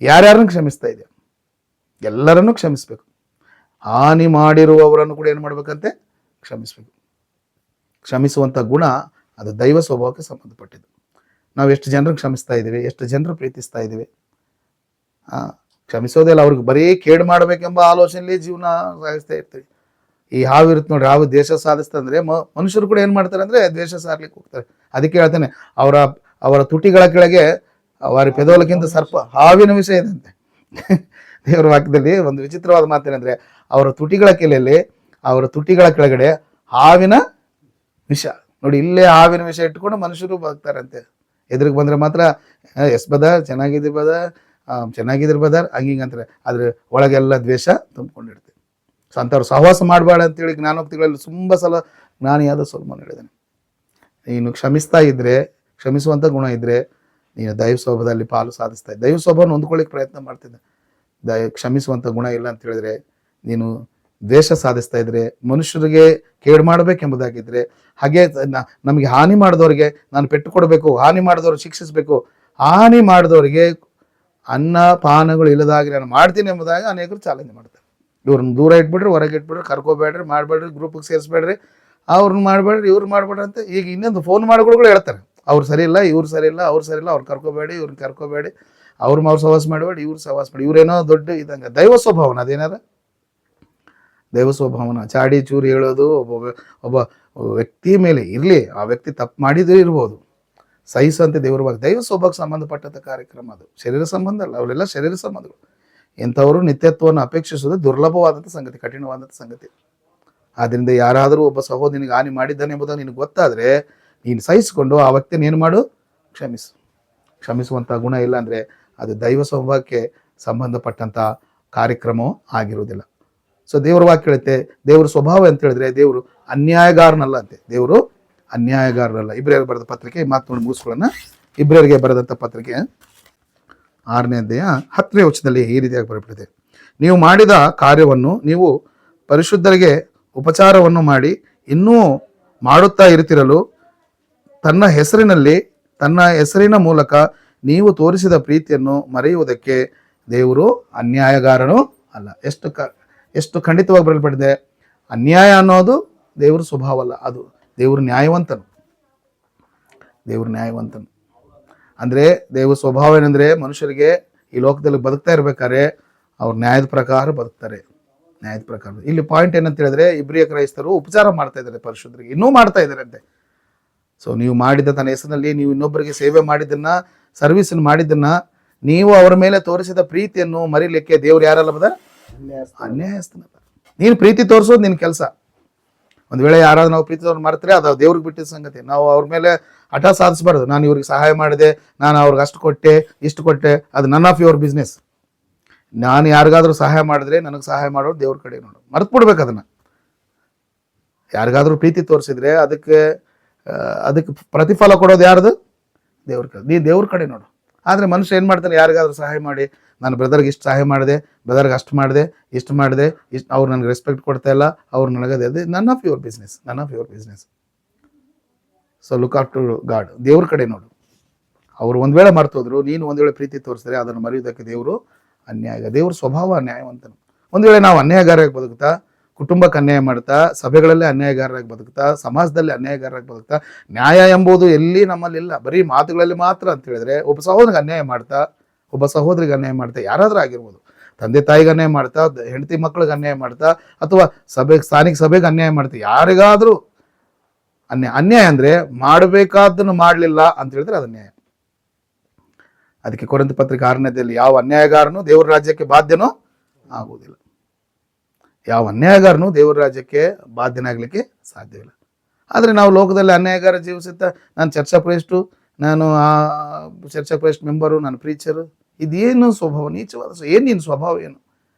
ಯಾರ್ಯಾರನ್ನು ಕ್ಷಮಿಸ್ತಾ ಇದೆಯಾ, ಎಲ್ಲರನ್ನೂ ಕ್ಷಮಿಸ್ಬೇಕು. ಹಾನಿ ಮಾಡಿರುವವರನ್ನು ಕೂಡ ಏನು ಮಾಡ್ಬೇಕಂತೆ, ಕ್ಷಮಿಸ್ಬೇಕು. ಕ್ಷಮಿಸುವಂಥ ಗುಣ ಅದು ದೈವ ಸ್ವಭಾವಕ್ಕೆ ಸಂಬಂಧಪಟ್ಟಿದ್ದು. ನಾವು ಎಷ್ಟು ಜನರಿಗೆ ಕ್ಷಮಿಸ್ತಾ ಇದ್ದೀವಿ, ಎಷ್ಟು ಜನರು ಪ್ರೀತಿಸ್ತಾ ಇದ್ದೀವಿ. ಕ್ಷಮಿಸೋದಿಲ್ಲ, ಅವ್ರಿಗೆ ಬರೀ ಕೇಡು ಮಾಡಬೇಕೆಂಬ ಆಲೋಚನೆಯಲ್ಲಿ ಜೀವನ ಸಾಗಿಸ್ತಾ ಇರ್ತೀವಿ. ಈ ಹಾವು ಇರುತ್ತೆ ನೋಡ್ರಿ, ಹಾವು ದೇಶ ಸಾಧಿಸ್ತಂದ್ರೆ ಮನುಷ್ಯರು ಕೂಡ ಏನು ಮಾಡ್ತಾರೆ ಅಂದರೆ ದೇಶ ಸಾರ್ಲಿಕ್ಕೆ ಹೋಗ್ತಾರೆ. ಅದಕ್ಕೆ ಹೇಳ್ತಾನೆ, ಅವರ ತುಟಿಗಳ ಕೆಳಗೆ ಅವರ ಪೆದೋಲಕ್ಕಿಂತ ಸರ್ಪ ಹಾವಿನ ವಿಷಯ ಇದಂತೆ. ದೇವರ ವಾಕ್ಯದಲ್ಲಿ ಒಂದು ವಿಚಿತ್ರವಾದ ಮಾತೇನೆಂದರೆ, ಅವರ ತುಟಿಗಳ ಕೆಳಗಡೆ ಹಾವಿನ ವಿಷ. ನೋಡಿ, ಇಲ್ಲೇ ಹಾವಿನ ವಿಷ ಇಟ್ಕೊಂಡು ಮನುಷ್ಯರು ಬದುಕ್ತಾರಂತೆ. ಎದುರಿಗೆ ಬಂದರೆ ಮಾತ್ರ ಎಸ್ ಬದರ್, ಚೆನ್ನಾಗಿದ್ರು ಬದರ್ ಹಂಗಿಂಗಂತಾರೆ. ಆದರೆ ಒಳಗೆಲ್ಲ ದ್ವೇಷ ತುಂಬಿಕೊಂಡಿರ್ತೀವಿ. ಸೊ ಅಂಥವ್ರು ಸಹವಾಸ ಮಾಡಬೇಡ ಅಂತೇಳಿ ಜ್ಞಾನೋಕ್ತಿಗಳಲ್ಲಿ ತುಂಬ ಸಲ ಜ್ಞಾನಿಯಾದ ಸೊಲೊಮೋನ ಹೇಳಿದ್ದಾನೆ. ನೀನು ಕ್ಷಮಿಸ್ತಾ ಇದ್ದರೆ, ಕ್ಷಮಿಸುವಂಥ ಗುಣ ಇದ್ದರೆ ನೀನು ದೈವ ಸ್ವಭಾವದಲ್ಲಿ ಪಾಲು ಸಾಧಿಸ್ತಾ ಇದ್ದೆ. ದೈವ ಸ್ವಭಾವನ ಹೊಂದ್ಕೊಳ್ಳಿಕ್ಕೆ ಪ್ರಯತ್ನ ಮಾಡ್ತಿದ್ದೆ. ಕ್ಷಮಿಸುವಂಥ ಗುಣ ಇಲ್ಲ ಅಂತ ಹೇಳಿದ್ರೆ, ನೀನು ದ್ವೇಷ ಸಾಧಿಸ್ತಾ ಇದ್ರೆ, ಮನುಷ್ಯರಿಗೆ ಕೇಡು ಮಾಡಬೇಕೆಂಬುದಾಗಿದ್ದರೆ, ಹಾಗೆ ನಮಗೆ ಹಾನಿ ಮಾಡಿದವ್ರಿಗೆ ನಾನು ಪೆಟ್ಟು ಕೊಡಬೇಕು, ಹಾನಿ ಮಾಡಿದವ್ರು ಶಿಕ್ಷಿಸಬೇಕು, ಹಾನಿ ಮಾಡಿದವರಿಗೆ ಅನ್ನ ಪಾನಗಳು ಇಲ್ಲದಾಗಿ ನಾನು ಮಾಡ್ತೀನಿ ಎಂಬುದಾಗಿ ಅನೇಕರು ಚಾಲೆಂಜ್ ಮಾಡ್ತಾರೆ. ಇವ್ರನ್ನ ದೂರ ಇಟ್ಬಿಡ್ರಿ, ಹೊರಗೆ ಇಟ್ಬಿಡ್ರಿ, ಕರ್ಕೋಬೇಡ್ರಿ, ಮಾಡಬೇಡ್ರಿ, ಗ್ರೂಪಿಗೆ ಸೇರಿಸ್ಬೇಡ್ರಿ, ಅವ್ರನ್ನ ಮಾಡಬೇಡ್ರಿ, ಇವ್ರು ಮಾಡಬೇಡ್ರಿ ಅಂತ. ಈಗ ಇನ್ನೊಂದು ಫೋನ್ ಮಾಡಿಗಳು ಹೇಳ್ತಾರೆ, ಅವ್ರು ಸರಿ ಇಲ್ಲ, ಇವ್ರು ಸರಿ ಇಲ್ಲ, ಅವ್ರು ಸರಿ ಇಲ್ಲ, ಅವ್ರು ಕರ್ಕೋಬೇಡಿ, ಇವ್ರನ್ನ ಕರ್ಕೋಬೇಡಿ, ಅವ್ರು ಸಹವಾಸ ಮಾಡಬೇಡಿ, ಇವ್ರು ಸಹವಾಸ ಮಾಡಿ. ಇವ್ರೇನೋ ದೊಡ್ಡ ಇದಂಗೆ ದೈವ ಸ್ವಭಾವನ, ಅದೇನಾರ ದೈವ ಸ್ವಭಾವನ ಚಾಡಿ ಚೂರಿ ಹೇಳೋದು ಒಬ್ಬ ವ್ಯಕ್ತಿ ಮೇಲೆ ಇರಲಿ, ಆ ವ್ಯಕ್ತಿ ತಪ್ಪು ಮಾಡಿದ್ರೆ ಇರ್ಬೋದು, ಸಹಿಸುವಂತೆ ದೇವರವಾಗಿ ದೈವ ಸ್ವಭಾವಕ್ಕೆ ಸಂಬಂಧಪಟ್ಟಂಥ ಕಾರ್ಯಕ್ರಮ ಅದು. ಶರೀರ ಸಂಬಂಧ ಅಲ್ಲ, ಅವರೆಲ್ಲ ಶರೀರ ಸಂಬಂಧಗಳು. ಇಂಥವರು ನಿತ್ಯತ್ವವನ್ನು ಅಪೇಕ್ಷಿಸೋದು ದುರ್ಲಭವಾದಂಥ ಸಂಗತಿ, ಕಠಿಣವಾದಂಥ ಸಂಗತಿ. ಆದ್ದರಿಂದ ಯಾರಾದರೂ ಒಬ್ಬ ಸಹೋದರನಿಗೆ ಹಾನಿ ಮಾಡಿದ್ದಾನೆ ಎಂಬುದನ್ನು ನಿನಗೆ ಗೊತ್ತಾದರೆ ನೀನು ಸಹಿಸಿಕೊಂಡು ಆ ವ್ಯಕ್ತಿನ ಏನು ಮಾಡು, ಕ್ಷಮಿಸುವಂಥ ಗುಣ ಇಲ್ಲ ಅಂದರೆ ಅದು ದೈವ ಸ್ವಭಾವಕ್ಕೆ ಸಂಬಂಧಪಟ್ಟಂಥ ಕಾರ್ಯಕ್ರಮವೂ ಆಗಿರುವುದಿಲ್ಲ. ಸೊ ದೇವರ ವಾಕ್ಯ ಹೇಳುತ್ತೆ, ದೇವರ ಸ್ವಭಾವ ಅಂತ ಹೇಳಿದ್ರೆ ದೇವರು ಅನ್ಯಾಯಗಾರನಲ್ಲ ಅಂತೆ. ದೇವರು ಅನ್ಯಾಯಗಾರನಲ್ಲ. ಇಬ್ರಿಯರಿಗೆ ಬರೆದ ಪತ್ರಿಕೆ, ಮಾತು ನೋಡಿ ಮುಗಿಸ್ಕೊಳ್ಳೋಣ. ಇಬ್ರಿಯರಿಗೆ ಬರೆದಂಥ ಪತ್ರಿಕೆ 6ನೇ ಅಧ್ಯಾಯ 10ನೇ ವಚನದಲ್ಲಿ ಈ ರೀತಿಯಾಗಿ ಬರೆಯಲ್ಪಟ್ಟಿದೆ, ನೀವು ಮಾಡಿದ ಕಾರ್ಯವನ್ನು ನೀವು ಪರಿಶುದ್ಧರಿಗೆ ಉಪಚಾರವನ್ನು ಮಾಡಿ ಇನ್ನೂ ಮಾಡುತ್ತಾ ಇರುತ್ತಿರಲು ತನ್ನ ಹೆಸರಿನ ಮೂಲಕ ನೀವು ತೋರಿಸಿದ ಪ್ರೀತಿಯನ್ನು ಮರೆಯುವುದಕ್ಕೆ ದೇವರು ಅನ್ಯಾಯಗಾರನೂ ಅಲ್ಲ. ಎಷ್ಟು ಖಂಡಿತವಾಗಿ ಬರೆಯಲ್ಪಟ್ಟಿದೆ. ಅನ್ಯಾಯ ಅನ್ನೋದು ದೇವರ ಸ್ವಭಾವ ಅಲ್ಲ, ಅದು ದೇವರು ನ್ಯಾಯವಂತನು. ಅಂದರೆ ದೇವರ ಸ್ವಭಾವ ಏನಂದರೆ, ಮನುಷ್ಯರಿಗೆ ಈ ಲೋಕದಲ್ಲಿ ಬದುಕ್ತಾ ಇರ್ಬೇಕಾದ್ರೆ ಅವ್ರು ನ್ಯಾಯದ ಪ್ರಕಾರ ಬದುಕ್ತಾರೆ. ಇಲ್ಲಿ ಪಾಯಿಂಟ್ ಏನಂತ ಹೇಳಿದ್ರೆ, ಇಬ್ರಿಯ ಕ್ರೈಸ್ತರು ಉಪಚಾರ ಮಾಡ್ತಾ ಇದ್ದಾರೆ ಪರಿಶುದ್ಧರಿಗೆ, ಇನ್ನೂ ಮಾಡ್ತಾ ಇದ್ದಾರೆ ಅಂತೆ. ಸೊ ನೀವು ಮಾಡಿದ ತನ್ನ ಹೆಸರಿನಲ್ಲಿ ನೀವು ಇನ್ನೊಬ್ಬರಿಗೆ ಸೇವೆ ಮಾಡಿದ್ದನ್ನ, ಸರ್ವಿಸನ್ನು ಮಾಡಿದ್ದನ್ನ, ನೀವು ಅವರ ಮೇಲೆ ತೋರಿಸಿದ ಪ್ರೀತಿಯನ್ನು ಮರಿಲಿಕ್ಕೆ ದೇವ್ರು ಯಾರಲ್ಲ ಬದ, ಅನ್ಯಾಯಸ್ಥನ. ನೀನು ಪ್ರೀತಿ ತೋರಿಸೋದು ನಿನ್ನ ಕೆಲಸ. ಒಂದು ವೇಳೆ ಯಾರಾದ್ರೂ ನಾವು ಪ್ರೀತಿ ತೋರ್ ಮಾಡ್ತಾರೆ, ಅದು ದೇವ್ರಿಗೆ ಬಿಟ್ಟಿದ್ದ ಸಂಗತಿ. ನಾವು ಅವ್ರ ಮೇಲೆ ಹಠ ಸಾಧಿಸಬಾರ್ದು. ನಾನು ಇವ್ರಿಗೆ ಸಹಾಯ ಮಾಡಿದೆ, ನಾನು ಅವ್ರಿಗೆ ಅಷ್ಟು ಕೊಟ್ಟೆ, ಇಷ್ಟು ಕೊಟ್ಟೆ, ಅದು ನನ್ ಆಫ್ ಯುವರ್ ಬಿಸ್ನೆಸ್. ನಾನು ಯಾರಿಗಾದ್ರೂ ಸಹಾಯ ಮಾಡಿದ್ರೆ ನನಗೆ ಸಹಾಯ ಮಾಡೋರು ದೇವ್ರ ಕಡೆ ನೋಡು, ಮರ್ತು ಬಿಡ್ಬೇಕು ಅದನ್ನು. ಯಾರಿಗಾದ್ರೂ ಪ್ರೀತಿ ತೋರಿಸಿದ್ರೆ ಅದಕ್ಕೆ ಪ್ರತಿಫಲ ಕೊಡೋದು ಯಾರ್ದು? ದೇವ್ರ ಕಡೆ. ನೀ ದೇವ್ರ ಕಡೆ ನೋಡು. ಆದರೆ ಮನುಷ್ಯ ಏನು ಮಾಡ್ತಾನೆ, ಯಾರಿಗಾದ್ರೂ ಸಹಾಯ ಮಾಡಿ, ನಾನು ಬ್ರದರ್ಗೆ ಇಷ್ಟು ಸಹಾಯ ಮಾಡಿದೆ, ಬ್ರದರ್ಗೆ ಅಷ್ಟು ಮಾಡಿದೆ, ಇಷ್ಟು ಅವ್ರು ನನಗೆ ರೆಸ್ಪೆಕ್ಟ್ ಕೊಡ್ತಾ ಇಲ್ಲ, ಅವ್ರು ನನಗದೇ ಅದೇ none of your business. So look up to God. ದೇವ್ರ ಕಡೆ ನೋಡು. ಅವರು ಒಂದು ವೇಳೆ ಮರ್ತೋದ್ರು, ನೀನು ಒಂದು ವೇಳೆ ಪ್ರೀತಿ ತೋರಿಸಿದ್ರೆ ಅದನ್ನು ಮರೆಯುವುದಕ್ಕೆ ದೇವರು ಅನ್ಯಾಯ. ದೇವ್ರ ಸ್ವಭಾವ ಅನ್ಯಾಯವಂತನು. ಒಂದು ವೇಳೆ ನಾವು ಅನ್ಯಾಯಗಾರರಾಗಿ ಬದುಕ್ತಾ, ಕುಟುಂಬಕ್ಕೆ ಅನ್ಯಾಯ ಮಾಡ್ತಾ, ಸಭೆಗಳಲ್ಲೇ ಅನ್ಯಾಯಗಾರರಾಗಿ ಬದುಕ್ತಾ, ಸಮಾಜದಲ್ಲಿ ಅನ್ಯಾಯಗಾರರಾಗಿ ಬದುಕ್ತಾ, ನ್ಯಾಯ ಎಂಬುದು ಎಲ್ಲಿ ನಮ್ಮಲ್ಲಿ ಇಲ್ಲ, ಬರೀ ಮಾತುಗಳಲ್ಲಿ ಮಾತ್ರ ಅಂತ ಹೇಳಿದ್ರೆ, ಒಬ್ಬ ಸಹೋದರಿಗೆ ಅನ್ಯಾಯ ಮಾಡ್ತಾ ಯಾರಾದ್ರೂ ಆಗಿರ್ಬೋದು, ತಂದೆ ತಾಯಿಗೆ ಅನ್ಯಾಯ ಮಾಡ್ತಾ, ಹೆಂಡತಿ ಮಕ್ಕಳಿಗೆ ಅನ್ಯಾಯ ಮಾಡ್ತಾ, ಅಥವಾ ಸ್ಥಾನಿಕ ಸಭೆಗೆ ಅನ್ಯಾಯ ಮಾಡ್ತಾ, ಯಾರಿಗಾದ್ರೂ ಅನ್ಯಾಯ ಅಂದ್ರೆ ಮಾಡಬೇಕಾದನ್ನು ಮಾಡಲಿಲ್ಲ ಅಂತ ಹೇಳಿದ್ರೆ ಅದು ಅನ್ಯಾಯ. ಅದಕ್ಕೆ ಕೊರಿಂಥ ಪತ್ರಿಕೆ 6ನೇ ಅಧ್ಯಾಯದಲ್ಲಿ ಯಾವ ಅನ್ಯಾಯಗಾರನು ದೇವರ ರಾಜ್ಯಕ್ಕೆ ಬಾಧ್ಯನೋ ಆಗುವುದಿಲ್ಲ. ಯಾವ ಅನ್ಯಾಯಗಾರನು ದೇವರ ರಾಜ್ಯಕ್ಕೆ ಬಾಧ್ಯನಾಗಲಿಕ್ಕೆ ಸಾಧ್ಯವಿಲ್ಲ. ಆದರೆ ನಾವು ಲೋಕದಲ್ಲಿ ಅನ್ಯಾಯಗಾರ ಜೀವಿಸುತ್ತಾ, ನಾನು ಚರ್ಚಾ ಪ್ರೇಸ್ಟು, ನಾನು ಚರ್ಚಾ ಪ್ರೇಸ್ಟ್ ಮೆಂಬರು, ನಾನು ಪ್ರೀಚರು, ಇದೇನು ಸ್ವಭಾವ? ನೀಚವಾದ ಏನು ನಿನ್ನ ಸ್ವಭಾವ ಏನು?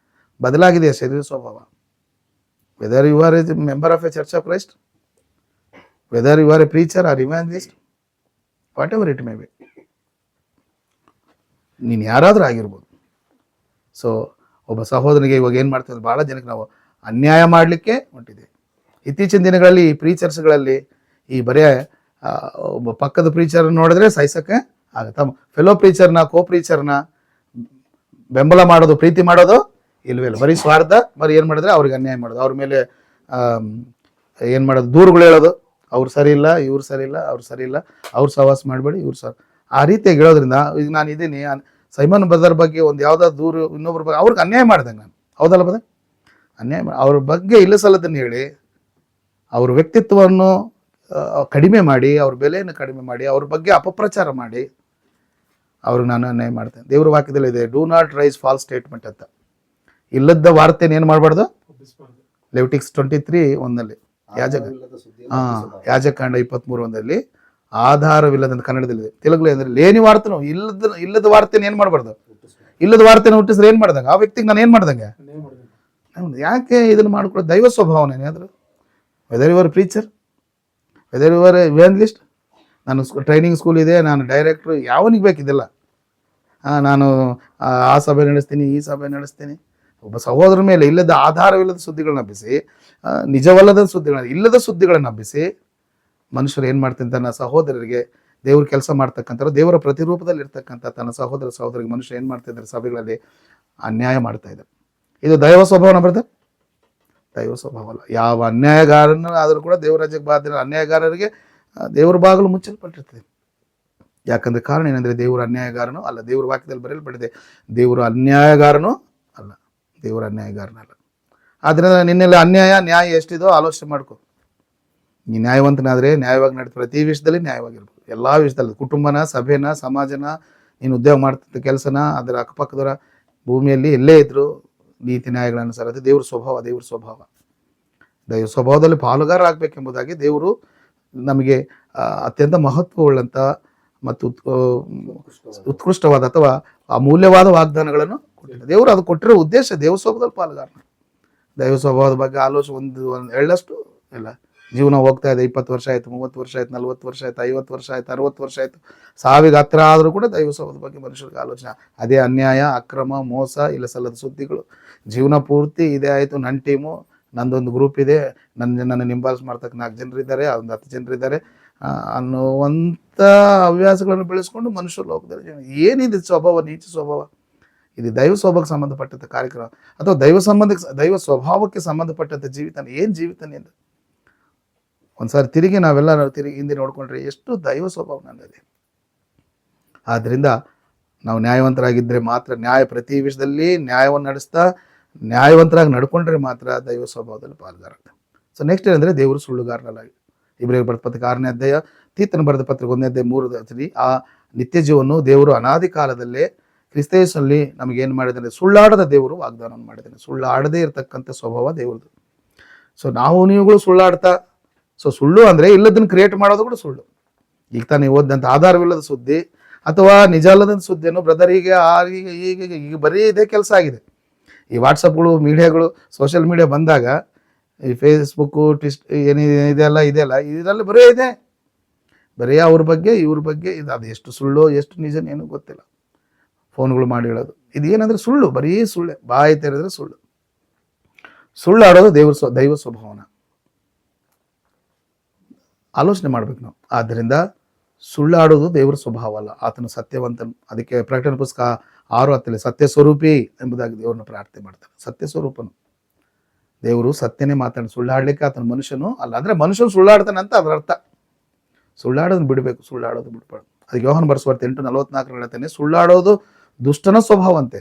ಬದಲಾಗಿದೆ ಶರೀರ ಸ್ವಭಾವ. Whether you are a member of a church of Christ, whether you are a preacher or evangelist, whatever it may be, ನೀನು ಯಾರಾದರೂ ಆಗಿರ್ಬೋದು. ಸೊ ಒಬ್ಬ ಸಹೋದರನಿಗೆ ಇವಾಗ ಏನು ಮಾಡ್ತೀವಿ, ಭಾಳ ಜನಕ್ಕೆ ನಾವು ಅನ್ಯಾಯ ಮಾಡಲಿಕ್ಕೆ ಹೊಂಟಿದೆ. ಇತ್ತೀಚಿನ ದಿನಗಳಲ್ಲಿ ಈ ಪ್ರೀಚರ್ಸ್ಗಳಲ್ಲಿ ಈ ಬರೀ ಒಬ್ಬ ಪಕ್ಕದ ಪ್ರೀಚರ್ ನೋಡಿದ್ರೆ ಸಹಿಸಕ್ಕೆ ಆಗುತ್ತೆ, ಫೆಲೋ ಪ್ರೀಚರ್ನ ಕೋ ಪ್ರೀಚರ್ನ ಬೆಂಬಲ ಮಾಡೋದು, ಪ್ರೀತಿ ಮಾಡೋದು ಇಲ್ವೇ ಇಲ್ಲ. ಬರೀ ಸ್ವಾರ್ಥ, ಬರೀ ಏನು ಮಾಡಿದ್ರೆ ಅವ್ರಿಗೆ ಅನ್ಯಾಯ ಮಾಡೋದು, ಅವ್ರ ಮೇಲೆ ಏನು ಮಾಡೋದು, ದೂರುಗಳು ಹೇಳೋದು, ಅವ್ರು ಸರಿ ಇಲ್ಲ, ಇವ್ರು ಸರಿ ಇಲ್ಲ, ಅವ್ರು ಸರಿ ಇಲ್ಲ, ಅವ್ರು ಸಹವಾಸ ಮಾಡಬೇಡಿ, ಇವ್ರು ಆ ರೀತಿಯಾಗಿ ಹೇಳೋದ್ರಿಂದ ಈಗ ನಾನು ಇದ್ದೀನಿ ಸೈಮನ್ ಬ್ರದರ್ ಬಗ್ಗೆ ಒಂದು ಯಾವುದಾದ್ರು ದೂರು ಇನ್ನೊಬ್ಬರ ಬಗ್ಗೆ ಅವ್ರಿಗೆ ಅನ್ಯಾಯ ಮಾಡ್ದಂಗೆ ನಾನು, ಹೌದಲ್ಲ ಬದ ಅನ್ಯಾಯ ಮಾಡಿ ಅವ್ರ ಬಗ್ಗೆ ಇಲ್ಲ ಸಲ್ಲದನ್ನು ಹೇಳಿ ಅವ್ರ ವ್ಯಕ್ತಿತ್ವವನ್ನು ಕಡಿಮೆ ಮಾಡಿ, ಅವ್ರ ಬೆಲೆಯನ್ನು ಕಡಿಮೆ ಮಾಡಿ, ಅವ್ರ ಬಗ್ಗೆ ಅಪಪ್ರಚಾರ ಮಾಡಿ ಅವ್ರಿಗೆ ನಾನು ಅನ್ಯಾಯ ಮಾಡ್ತೇನೆ. ದೇವ್ರ ವಾಕ್ಯದಲ್ಲಿ ಇದೆ, do not raise false statement ಅಂತ. ಇಲ್ಲದ ವಾರ್ತೆನ ಏನು ಮಾಡಬಾರ್ದು. ಲೆವಿಟಿಕ್ಸ್ 23:1 ಯಾಜಕಾಂಡ 23:1 ಆಧಾರವಿಲ್ಲದಂತ ಕನ್ನಡದಲ್ಲಿದೆ, ತೆಲುಗುಲಿ ಅಂದರೆ ಲೇನಿ ವಾರ್ತೆನೂ ಇಲ್ಲದ ವಾರ್ತೆನ ಏನು ಮಾಡಬಾರ್ದು. ಇಲ್ಲದ ವಾರ್ತೆನ ಹುಟ್ಟಿಸಿದ್ರೆ ಏನು ಮಾಡ್ದಂಗೆ, ಆ ವ್ಯಕ್ತಿಗೆ ನಾನು ಏನು ಮಾಡ್ದಂಗೆ. ಯಾಕೆ ಇದನ್ನು ಮಾಡ್ಕೊಳ್ಳೋದು? ದೈವ ಸ್ವಭಾವನೇ ಆದರೂ. Whether your preacher, whether your evangelist, ನಾನು ಟ್ರೈನಿಂಗ್ ಸ್ಕೂಲ್ ಇದೆ, ನಾನು ಡೈರೆಕ್ಟ್ರು, ಯಾವನಿಗೆ ಬೇಕಿದೆಲ್ಲ. ನಾನು ಆ ಸಭೆ ನಡೆಸ್ತೀನಿ, ಈ ಸಭೆ ನಡೆಸ್ತೀನಿ. ಒಬ್ಬ ಸಹೋದರ ಮೇಲೆ ಇಲ್ಲದ ಆಧಾರವಿಲ್ಲದ ಸುದ್ದಿಗಳನ್ನ ಹಬ್ಬಿಸಿ, ನಿಜವಲ್ಲದ ಸುದ್ದಿಗಳನ್ನ, ಇಲ್ಲದ ಸುದ್ದಿಗಳನ್ನು ಹಬ್ಬಿಸಿ ಮನುಷ್ಯರು ಏನು ಮಾಡ್ತೀನಿ, ತನ್ನ ಸಹೋದರರಿಗೆ ದೇವ್ರ ಕೆಲಸ ಮಾಡ್ತಕ್ಕಂಥ, ದೇವರ ಪ್ರತಿರೂಪದಲ್ಲಿ ಇರ್ತಕ್ಕಂಥ ತನ್ನ ಸಹೋದರಿಗೆ ಮನುಷ್ಯ ಏನು ಮಾಡ್ತಿದ್ದಾರೆ, ಸಭೆಗಳಲ್ಲಿ ಅನ್ಯಾಯ ಮಾಡ್ತಾ ಇದ್ದಾರೆ. ಇದು ದೈವ ಸ್ವಭಾವನ ಬ್ರದರ್? ದೈವ ಸ್ವಭಾವ ಅಲ್ಲ. ಯಾವ ಅನ್ಯಾಯಗಾರನ ಆದರೂ ಕೂಡ ದೇವರ ರಾಜ್ಯಕ್ಕೆ ಬಾದಿನ ಅನ್ಯಾಯಗಾರರಿಗೆ ದೇವರ ಬಾಗಿಲು ಮುಚ್ಚಲ್ಪಟ್ಟಿರ್ತದೆ. ಯಾಕಂದರೆ ಕಾರಣ ಏನಂದರೆ ದೇವರ ಅನ್ಯಾಯಗಾರನೂ ಅಲ್ಲ. ದೇವ್ರ ವಾಕ್ಯದಲ್ಲಿ ಬರೆಯಲ್ಪಟ್ಟಿದೆ, ದೇವರು ಅನ್ಯಾಯಗಾರನೂ ಅಲ್ಲ, ದೇವರ ಅನ್ಯಾಯಗಾರನಲ್ಲ. ಆದ್ದರಿಂದ ನಿನ್ನೆಲ್ಲ ನ್ಯಾಯ ಎಷ್ಟಿದೋ ಆಲೋಚನೆ ಮಾಡ್ಕೊ. ನೀ ನ್ಯಾಯವಂತನಾದರೆ ನ್ಯಾಯವಾಗಿ ನಡೀತು, ಪ್ರತಿ ವಿಷಯದಲ್ಲಿ ನ್ಯಾಯವಾಗಿರ್ಬೋದು. ಎಲ್ಲ ವಿಷಯದಲ್ಲಿ, ಕುಟುಂಬನ, ಸಭೆನ, ಸಮಾಜನ, ನೀನು ಉದ್ಯೋಗ ಮಾಡ್ತಿದ್ದ ಕೆಲಸನ, ಅದರ ಅಕ್ಕಪಕ್ಕದವರ, ಭೂಮಿಯಲ್ಲಿ ಎಲ್ಲೇ ಇದ್ದರೂ ನೀತಿ ನ್ಯಾಯಗಳನ್ನು ಸರದು ದೇವ್ರ ಸ್ವಭಾವ. ದೈವ ಸ್ವಭಾವದಲ್ಲಿ ಪಾಲುಗಾರರಾಗಬೇಕೆಂಬುದಾಗಿ ದೇವರು ನಮಗೆ ಅತ್ಯಂತ ಮಹತ್ವವುಳ್ಳಂಥ ಮತ್ತು ಉತ್ಕೃಷ್ಟವಾದ ಅಥವಾ ಅಮೂಲ್ಯವಾದ ವಾಗ್ದಾನಗಳನ್ನು ಕೊಟ್ಟಿದ್ದಾರೆ. ದೇವರು ಅದು ಕೊಟ್ಟಿರೋ ಉದ್ದೇಶ ದೇವ ಸ್ವಭಾವದಲ್ಲಿ ಪಾಲುಗಾರನ. ದೈವ ಸ್ವಭಾವದ ಬಗ್ಗೆ ಆಲೋಚನೆ ಒಂದು ಎಳ್ಳಷ್ಟು ಇಲ್ಲ. ಜೀವನ ಹೋಗ್ತಾ ಇದೆ, 20 ವರ್ಷ ಆಯಿತು, 30 ವರ್ಷ ಆಯ್ತು, 40 ವರ್ಷ ಆಯ್ತು, 50 ವರ್ಷ ಆಯ್ತು, 60 ವರ್ಷ ಆಯಿತು, ಸಾವಿಗೆ ಹತ್ತಿರ ಆದರೂ ಕೂಡ ದೈವ ಸ್ವಭಾವದ ಬಗ್ಗೆ ಮನುಷ್ಯರಿಗೆ ಆಲೋಚನೆ ಅದೇ. ಅನ್ಯಾಯ, ಅಕ್ರಮ, ಮೋಸ, ಇಲ್ಲ ಸಲ್ಲದ ಸುದ್ದಿಗಳು, ಜೀವನ ಪೂರ್ತಿ ಇದೇ ಆಯಿತು, ನನ್ನ ಟೀಮು, ನಂದೊಂದು ಗ್ರೂಪ್ ಇದೆ, ನನ್ನ ನಿಂಬಾಲ್ಸ್ ಮಾಡ್ತಕ್ಕ 4 ಜನರಿದ್ದಾರೆ, ಒಂದು 10 ಜನರಿದ್ದಾರೆ ಅನ್ನುವಂಥ ಹವ್ಯಾಸಗಳನ್ನು ಬೆಳೆಸ್ಕೊಂಡು ಮನುಷ್ಯರು ಲೋಕದಲ್ಲಿ ಏನಿದೆ ಸ್ವಭಾವ, ನೀಚ ಸ್ವಭಾವ. ಇದು ದೈವ ಸ್ವಭಾವಕ್ಕೆ ಸಂಬಂಧಪಟ್ಟಂಥ ಕಾರ್ಯಕ್ರಮ ಅಥವಾ ದೈವ ಸ್ವಭಾವಕ್ಕೆ ಸಂಬಂಧಪಟ್ಟಂಥ ಜೀವಿತ ಏನು ಜೀವಿತಾನೆ ಅಂತ ಒಂದ್ಸಾರಿ ನಾವೆಲ್ಲ ಹಿಂದೆ ನೋಡ್ಕೊಂಡ್ರೆ ಎಷ್ಟು ದೈವ ಸ್ವಭಾವ ನನ್ನದೇ. ಆದ್ದರಿಂದ ನಾವು ನ್ಯಾಯವಂತರಾಗಿದ್ದರೆ ಮಾತ್ರ, ಪ್ರತಿ ವಿಷಯದಲ್ಲಿ ನ್ಯಾಯವನ್ನು ನಡೆಸ್ತಾ ನ್ಯಾಯವಂತರಾಗಿ ನಡ್ಕೊಂಡ್ರೆ ಮಾತ್ರ ದೈವ ಸ್ವಭಾವದಲ್ಲಿ ಪಾಲ್ಗಾರಾಗ್ತದೆ. ಸೊ ನೆಕ್ಸ್ಟ್ ಏನಂದರೆ ದೇವರು ಸುಳ್ಳುಗಾರನಲ್ಲ. ಇಬ್ರಿಯರಿಗೆ ಬರೆದ ಪತ್ರಿಕೆ 6ನೇ ಅಧ್ಯಾಯ, ತೀತನ ಬರೆದ ಪತ್ರಿಕೆ 1ನೇ ಅಧ್ಯಾಯ 3 ಆ ನಿತ್ಯ ಜೀವವನ್ನು ದೇವರು ಅನಾದಿ ಕಾಲದಲ್ಲೇ ಕ್ರಿಸ್ತೇಸಲ್ಲಿ ನಮಗೇನು ಮಾಡಿದ್ದಾನೆ, ಸುಳ್ಳಾಡದ ದೇವರು ವಾಗ್ದಾನವನ್ನು ಮಾಡಿದ್ದಾನೆ. ಸುಳ್ಳಾಡದೇ ಇರತಕ್ಕಂಥ ಸ್ವಭಾವ ದೇವ್ರದ್ದು. ಸೊ ನೀವುಗಳು ಸುಳ್ಳಾಡ್ತಾ, ಸೊ ಸುಳ್ಳು ಅಂದರೆ ಇಲ್ಲದನ್ನು ಕ್ರಿಯೇಟ್ ಮಾಡೋದು ಕೂಡ ಸುಳ್ಳು. ಈಗ ತಾನು ಓದಿದಂಥ ಆಧಾರವಿಲ್ಲದ ಸುದ್ದಿ ಅಥವಾ ನಿಜ ಅಲ್ಲದಂಥ ಸುದ್ದಿಯನ್ನು ಬ್ರದರ್ ಈಗ ಬರೀ ಇದೇ ಕೆಲಸ ಆಗಿದೆ. ಈ ವಾಟ್ಸಪ್ಗಳು, ಮೀಡಿಯಾಗಳು, ಸೋಷಿಯಲ್ ಮೀಡಿಯಾ ಬಂದಾಗ, ಈ ಫೇಸ್ಬುಕ್ಕು, ಇದೆಲ್ಲ ಇದರಲ್ಲಿ ಬರೀ ಅವ್ರ ಬಗ್ಗೆ ಇವ್ರ ಬಗ್ಗೆ ಅದು ಎಷ್ಟು ಸುಳ್ಳು ಎಷ್ಟು ನಿಜನ ಏನೂ ಗೊತ್ತಿಲ್ಲ. ಫೋನ್ಗಳು ಮಾಡಿ ಹೇಳೋದು ಇದು ಏನಂದರೆ ಸುಳ್ಳು, ಬರೀ ಸುಳ್ಳೆ, ಬಾಯಿ ತೆರೆದ್ರೆ ಸುಳ್ಳಾಡೋದು ದೈವ ಸ್ವಭಾವನ ಆಲೋಚನೆ ಮಾಡ್ಬೇಕು ನಾವು. ಆದ್ದರಿಂದ ಸುಳ್ಳಾಡೋದು ದೇವರ ಸ್ವಭಾವ ಅಲ್ಲ, ಆತನು ಸತ್ಯವಂತನು. ಅದಕ್ಕೆ ಪ್ರಕಟಣೆ ಪುಸ್ತಕ 6:10 ಸತ್ಯ ಸ್ವರೂಪಿ ಎಂಬುದಾಗಿ ದೇವರನ್ನ ಪ್ರಾರ್ಥನೆ ಮಾಡ್ತಾನೆ. ಸತ್ಯ ಸ್ವರೂಪನು ದೇವರು ಸತ್ಯನೇ ಮಾತಾಡಿ, ಸುಳ್ಳಾಡ್ಲಿಕ್ಕೆ ಆತನ ಮನುಷ್ಯನು ಅಲ್ಲ. ಅಂದರೆ ಮನುಷ್ಯನು ಸುಳ್ಳಾಡ್ತಾನೆ ಅಂತ ಅದರ ಅರ್ಥ. ಸುಳ್ಳಾಡೋದನ್ನು ಬಿಡಬೇಕು, ಸುಳ್ಳಾಡೋದು ಬಿಡ್ಬಾರ್ದು. ಅದಕ್ಕೆ ಯೋಹಾನ ಬರೆಸುವಾರ್ತೆ 8:44 ಹೇಳ್ತಾನೆ, ಸುಳ್ಳಾಡೋದು ದುಷ್ಟನ ಸ್ವಭಾವಂತೆ.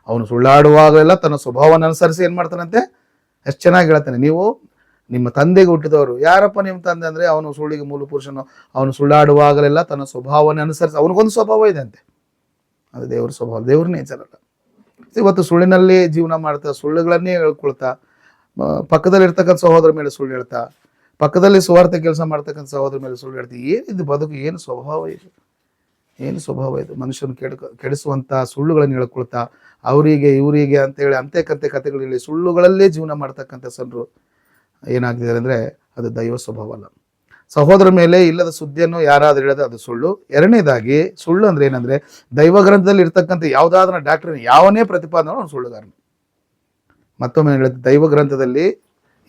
ಅವನು ಸುಳ್ಳಾಡುವಾಗಲೆಲ್ಲ ತನ್ನ ಸ್ವಭಾವವನ್ನು ಅನುಸರಿಸಿ ಏನು ಮಾಡ್ತಾನಂತೆ, ಎಷ್ಟು ಚೆನ್ನಾಗಿ ಹೇಳ್ತಾನೆ. ನೀವು ನಿಮ್ಮ ತಂದೆಗೆ ಹುಟ್ಟಿದವರು, ಯಾರಪ್ಪ ನಿಮ್ಮ ತಂದೆ ಅಂದರೆ ಅವನು ಸುಳ್ಳಿಗೆ ಮೂಲ ಪುರುಷನು, ಅವನು ಸುಳ್ಳಾಡುವಾಗಲೆಲ್ಲ ತನ್ನ ಸ್ವಭಾವವನ್ನು ಅನುಸರಿಸಿ, ಅವನಿಗೊಂದು ಸ್ವಭಾವ ಇದೆ ಅಂತೆ, ಅದು ದೇವ್ರ ಸ್ವಭಾವ, ದೇವ್ರ ನೇಚರ್ ಅಲ್ಲ. ಇವತ್ತು ಸುಳ್ಳಿನಲ್ಲಿ ಜೀವನ ಮಾಡ್ತಾ, ಸುಳ್ಳುಗಳನ್ನೇ ಹೇಳ್ಕೊಳ್ತಾ, ಪಕ್ಕದಲ್ಲಿರ್ತಕ್ಕಂಥ ಸಹೋದರ ಮೇಲೆ ಸುಳ್ಳು ಹೇಳ್ತಾ, ಪಕ್ಕದಲ್ಲಿ ಸ್ವಾರ್ಥ ಕೆಲಸ ಮಾಡ್ತಕ್ಕಂಥ ಸಹೋದರ ಮೇಲೆ ಸುಳ್ಳು ಹೇಳ್ತೀವಿ. ಏನಿದು ಬದುಕು, ಏನು ಸ್ವಭಾವ ಇದು? ಏನು ಸ್ವಭಾವ ಇದು? ಮನುಷ್ಯನ ಕೆಡಿಸುವಂಥ ಸುಳ್ಳುಗಳನ್ನು ಹೇಳ್ಕೊಳ್ತಾ ಅವರಿಗೆ ಇವರಿಗೆ ಅಂತೇಳಿ ಅಂತೆ ಕಥೆಗಳು ಹೇಳಿ ಸುಳ್ಳುಗಳಲ್ಲೇ ಜೀವನ ಮಾಡ್ತಕ್ಕಂಥ ಜನರು ಏನಾಗ್ತಿದ್ದಾರೆ ಅಂದರೆ ಅದು ದೈವ ಸ್ವಭಾವ ಅಲ್ಲ. ಸಹೋದರ ಮೇಲೆ ಇಲ್ಲದ ಸುದ್ದಿಯನ್ನು ಯಾರಾದರೂ ಹೇಳಿದ್ರೆ ಅದು ಸುಳ್ಳು. ಎರಡನೇದಾಗಿ ಸುಳ್ಳು ಅಂದರೆ ಏನಂದರೆ ದೈವ ಗ್ರಂಥದಲ್ಲಿ ಇರ್ತಕ್ಕಂಥ ಯಾವುದಾದ್ರೂ ಡಾಕ್ಟ್ರಿನ ಯಾವನೇ ಪ್ರತಿಪಾದನೆ ಅವನು ಸುಳ್ಳುಗಾರನು. ಮತ್ತೊಮ್ಮೆ ಹೇಳಿದ, ದೈವ ಗ್ರಂಥದಲ್ಲಿ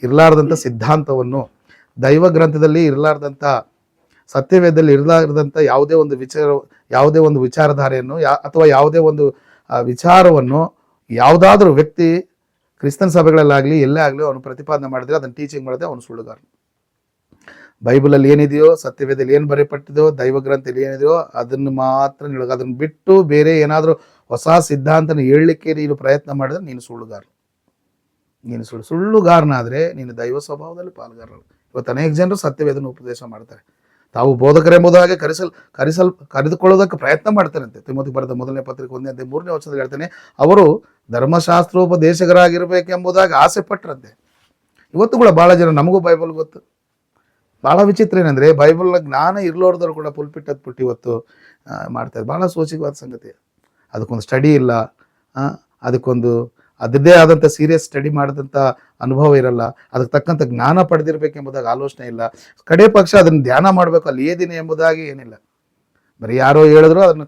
ಇರಲಾರ್ದಂಥ ಸಿದ್ಧಾಂತವನ್ನು, ದೈವ ಗ್ರಂಥದಲ್ಲಿ ಇರಲಾರ್ದಂಥ ಸತ್ಯವೇದದಲ್ಲಿ ಇರಲಾರ್ದಂಥ ಯಾವುದೇ ಒಂದು ವಿಚಾರಧಾರೆಯನ್ನು ಅಥವಾ ಯಾವುದೇ ಒಂದು ವಿಚಾರವನ್ನು ಯಾವುದಾದ್ರೂ ವ್ಯಕ್ತಿ ಕ್ರಿಸ್ತನ್ ಸಭೆಗಳಲ್ಲಾಗಲಿ ಎಲ್ಲೇ ಆಗಲಿ ಅವನು ಪ್ರತಿಪಾದನೆ ಮಾಡಿದ್ರೆ ಅದನ್ನು ಟೀಚಿಂಗ್ ಮಾಡಿದ್ರೆ ಅವನು ಸುಳ್ಳುಗಾರ. ಬೈಬಲಲ್ಲಿ ಏನಿದೆಯೋ, ಸತ್ಯವೇದದಲ್ಲಿ ಏನು ಬರೆಯಪಟ್ಟಿದೆಯೋ, ದೈವ ಗ್ರಂಥದಲ್ಲಿ ಏನಿದೆಯೋ ಅದನ್ನು ಮಾತ್ರ ಹೇಳೋದು. ಅದನ್ನು ಬಿಟ್ಟು ಬೇರೆ ಏನಾದರೂ ಹೊಸ ಸಿದ್ಧಾಂತನ ಹೇಳಲಿಕ್ಕೆ ನೀನು ಪ್ರಯತ್ನ ಮಾಡಿದ್ರೆ ನೀನು ಸುಳ್ಳುಗಾರ. ನೀನು ಸುಳ್ಳುಗಾರನಾದರೆ ನೀನು ದೈವ ಸ್ವಭಾವದಲ್ಲಿ ಪಾಲ್ಗಾರರು. ಇವತ್ತು ಅನೇಕ ಜನರು ಸತ್ಯವೇದನ ಉಪದೇಶ ಮಾಡ್ತಾರೆ, ತಾವು ಬೋಧಕರೆಂಬುದಾಗಿ ಕರೆದುಕೊಳ್ಳೋದಕ್ಕೆ ಪ್ರಯತ್ನ ಮಾಡ್ತಾರಂತೆ. ತಿಮೋಥಿಗೆ ಬರೆದ ಮೊದಲನೇ ಪತ್ರಿಕೆ 1:3 ವಚನದಲ್ಲಿ ಹೇಳ್ತಾನೆ, ಅವರು ಧರ್ಮಶಾಸ್ತ್ರೋಪದೇಶಕರಾಗಿರ್ಬೇಕೆಂಬುದಾಗಿ ಆಸೆ ಪಟ್ಟರಂತೆ. ಇವತ್ತು ಕೂಡ ಭಾಳ ಜನ, ನಮಗೂ ಬೈಬಲ್ ಗೊತ್ತು, ಭಾಳ ವಿಚಿತ್ರ ಏನಂದರೆ ಬೈಬಲ್ನ ಜ್ಞಾನ ಇರ್ಲೋರ್ದವ್ರು ಕೂಡ ಪುಲ್ಪಿಟ್ ಹತ್ಬಿಟ್ಟು ಇವತ್ತು ಮಾಡ್ತಾರೆ. ಭಾಳ ಸೋಚಿಕವಾದ ಸಂಗತಿ. ಅದಕ್ಕೊಂದು ಸ್ಟಡಿ ಇಲ್ಲ, ಅದಕ್ಕೊಂದು ಅದರದ್ದೇ ಆದಂಥ ಸೀರಿಯಸ್ ಸ್ಟಡಿ ಮಾಡಿದಂಥ ಅನುಭವ ಇರಲ್ಲ, ಅದಕ್ಕೆ ತಕ್ಕಂಥ ಜ್ಞಾನ ಪಡೆದಿರಬೇಕೆಂಬುದಾಗಿ ಆಲೋಚನೆ ಇಲ್ಲ. ಕಡೆ ಪಕ್ಷ ಅದನ್ನು ಧ್ಯಾನ ಮಾಡಬೇಕು, ಅಲ್ಲಿ ಏದಿನಿ ಎಂಬುದಾಗಿ ಏನಿಲ್ಲ. ಬರೀ ಯಾರೋ ಹೇಳಿದ್ರು ಅದನ್ನು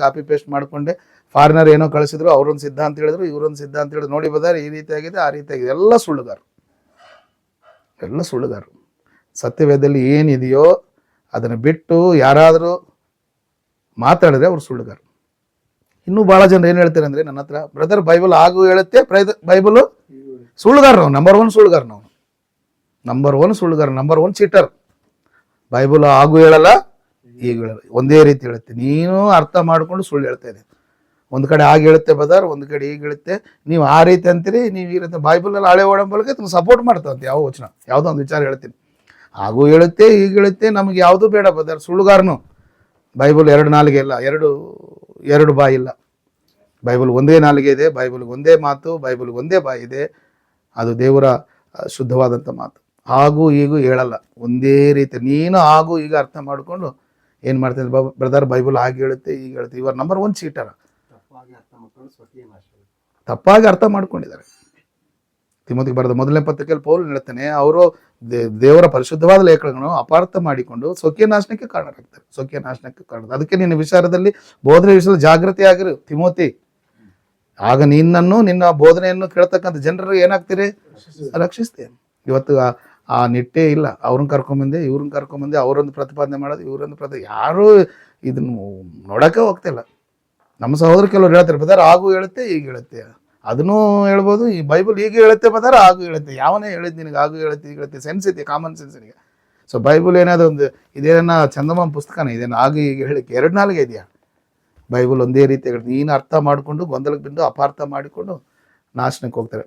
ಕಾಪಿ ಪೇಸ್ಟ್ ಮಾಡಿಕೊಂಡೆ, ಫಾರಿನರ್ ಏನೋ ಕಳಿಸಿದ್ರು, ಅವರೊಂದು ಸಿದ್ಧಾಂತ ಹೇಳಿದ್ರು, ಇವರೊಂದು ಸಿದ್ಧಾಂತ ಹೇಳಿದ್ರು, ನೋಡಿ ಬದಾರೆ ಈ ರೀತಿಯಾಗಿದೆ ಆ ರೀತಿಯಾಗಿದೆ. ಎಲ್ಲ ಸುಳ್ಳುಗಾರರು. ಸತ್ಯವೇದದಲ್ಲಿ ಏನಿದೆಯೋ ಅದನ್ನು ಬಿಟ್ಟು ಯಾರಾದರೂ ಮಾತಾಡಿದ್ರೆ ಅವ್ರು ಸುಳ್ಳುಗಾರ. ಇನ್ನೂ ಭಾಳ ಜನ ಏನು ಹೇಳ್ತಾರೆ ಅಂದರೆ, ನನ್ನ ಹತ್ರ ಬ್ರದರ್ ಬೈಬಲ್ ಆಗು ಹೇಳುತ್ತೆ, ಬೈಬಲು ಸುಳ್ಳುಗಾರ. ನಾವು ನಂಬರ್ ಒನ್ ಸುಳ್ಳುಗಾರ, ನಂಬರ್ ಒನ್ ಚೀಟರ್. ಬೈಬಲ್ ಆಗು ಹೇಳಲ್ಲ, ಈಗ ಹೇಳಲ್ಲ, ಒಂದೇ ರೀತಿ ಹೇಳುತ್ತೆ. ನೀನು ಅರ್ಥ ಮಾಡಿಕೊಂಡು ಸುಳ್ಳು ಹೇಳ್ತಾ ಇದೆ. ಒಂದು ಕಡೆ ಆಗಿ ಹೇಳುತ್ತೆ ಬ್ರದರ್, ಒಂದು ಕಡೆ ಈಗ ಹೇಳುತ್ತೆ, ನೀವು ಆ ರೀತಿ ಅಂತೀರಿ, ನೀವು ಈ ರೀತಿ. ಬೈಬಲಲ್ಲಿ ಹಳೆ ಒಡಂಬಡಿಕೆ ತುಂಬ ಸಪೋರ್ಟ್ ಮಾಡ್ತಾವಂತೆ ಯಾವ ವಚನ, ಯಾವುದೋ ಒಂದು ವಿಚಾರ ಹೇಳ್ತೀನಿ, ಆಗು ಹೇಳುತ್ತೆ ಈಗ ಹೇಳುತ್ತೆ, ನಮಗೆ ಯಾವುದು ಬೇಡ ಬ್ರದರ್. ಸುಳ್ಳುಗಾರನು. ಬೈಬಲ್ ಎರಡು ನಾಲಿಗೆ ಇಲ್ಲ, ಎರಡು ಬಾಯಿ ಇಲ್ಲ. ಬೈಬಲ್ ಒಂದೇ ನಾಲಿಗೆ ಇದೆ, ಬೈಬಲ್ ಒಂದೇ ಮಾತು, ಬೈಬಲ್ ಒಂದೇ ಬಾಯಿ ಇದೆ. ಅದು ದೇವರ ಶುದ್ಧವಾದಂಥ ಮಾತು. ಹಾಗೂ ಈಗೂ ಹೇಳಲ್ಲ, ಒಂದೇ ರೀತಿ. ನೀನು ಹಾಗೂ ಈಗ ಅರ್ಥ ಮಾಡಿಕೊಂಡು ಏನು ಮಾಡ್ತೀನಿ ಬ್ರದರ್, ಬೈಬಲ್ ಹಾಗೆ ಹೇಳುತ್ತೆ ಈಗ ಹೇಳುತ್ತೆ. ಇವರು ನಂಬರ್ ಒನ್ ಚೀಟರ. ತಪ್ಪಾಗಿ ಅರ್ಥ ಮಾಡ್ಕೊಂಡಿದ್ದಾರೆ. ತಿಮೋಥಿಗೆ ಬರೆದ ಮೊದಲನೇ ಪತ್ರಿಕೆಯಲ್ಲಿ ಪೌಲ್ ಹೇಳ್ತಾನೆ, ಅವರು ದೇವರ ಪರಿಶುದ್ಧವಾದ ಲೇಖನಗಳನ್ನು ಅಪಾರ್ಥ ಮಾಡಿಕೊಂಡು ಸ್ವಕೀಯ ನಾಶನಕ್ಕೆ ಕಾರಣ. ಅದಕ್ಕೆ ನಿನ್ನ ವಿಚಾರದಲ್ಲಿ ಬೋಧನೆ ವಿಷಯದಲ್ಲಿ ಜಾಗೃತಿ ಆಗಿರು ತಿಮೋಥಿ. ಆಗ ನಿನ್ನ ಬೋಧನೆಯನ್ನು ಕೇಳ್ತಕ್ಕಂಥ ಜನರು ಏನಾಗ್ತೀರಿ, ರಕ್ಷಿಸ್ತೀಯ. ಇವತ್ತು ಆ ನಿಟ್ಟೇ ಇಲ್ಲ. ಅವ್ರನ್ನ ಕರ್ಕೊಂಬಂದೆ, ಇವ್ರನ್ನ ಕರ್ಕೊಂಬಂದೆ, ಅವರೊಂದು ಪ್ರತಿಪಾದನೆ ಮಾಡೋದು, ಯಾರೂ ಇದನ್ನು ನೋಡೋಕೆ ಹೋಗ್ತಿಲ್ಲ. ನಮ್ಮ ಸಹೋದರ ಕೆಲವರು ಹೇಳ್ತಾರೆ, ಬದಾರ ಆಗು ಹೇಳುತ್ತೆ ಈಗ ಹೇಳುತ್ತೆ, ಅದನ್ನೂ ಹೇಳ್ಬೋದು. ಈ ಬೈಬಲ್ ಈಗ ಹೇಳುತ್ತೆ ಬದಾರ ಆಗು ಹೇಳುತ್ತೆ. ಯಾವನೇ ಹೇಳಿದ್ ನಿನಗೆ ಆಗು ಹೇಳುತ್ತೆ ಈಗ ಹೇಳುತ್ತೆ? ಸೆನ್ಸ್ ಐತಿ, ಕಾಮನ್ ಸೆನ್ಸ್ ನಿನಗೆ. ಸೊ ಬೈಬಲ್ ಏನಾದ್ರು ಒಂದು ಇದೇನ ಚಂದಮಾಮ ಪುಸ್ತಕನ ಇದೇನು ಆಗ ಈಗ ಹೇಳಿಕೆ ಎರಡು ನಾಲ್ಗೆ ಇದೆಯಾ? ಬೈಬಲ್ ಒಂದೇ ರೀತಿ ಹೇಳುತ್ತೆ. ನೀನು ಅರ್ಥ ಮಾಡಿಕೊಂಡು ಗೊಂದಲಕ್ಕೆ ಬಿದ್ದು ಅಪಾರ್ಥ ಮಾಡಿಕೊಂಡು ನಾಶನಕ್ಕೆ ಹೋಗ್ತಾರೆ.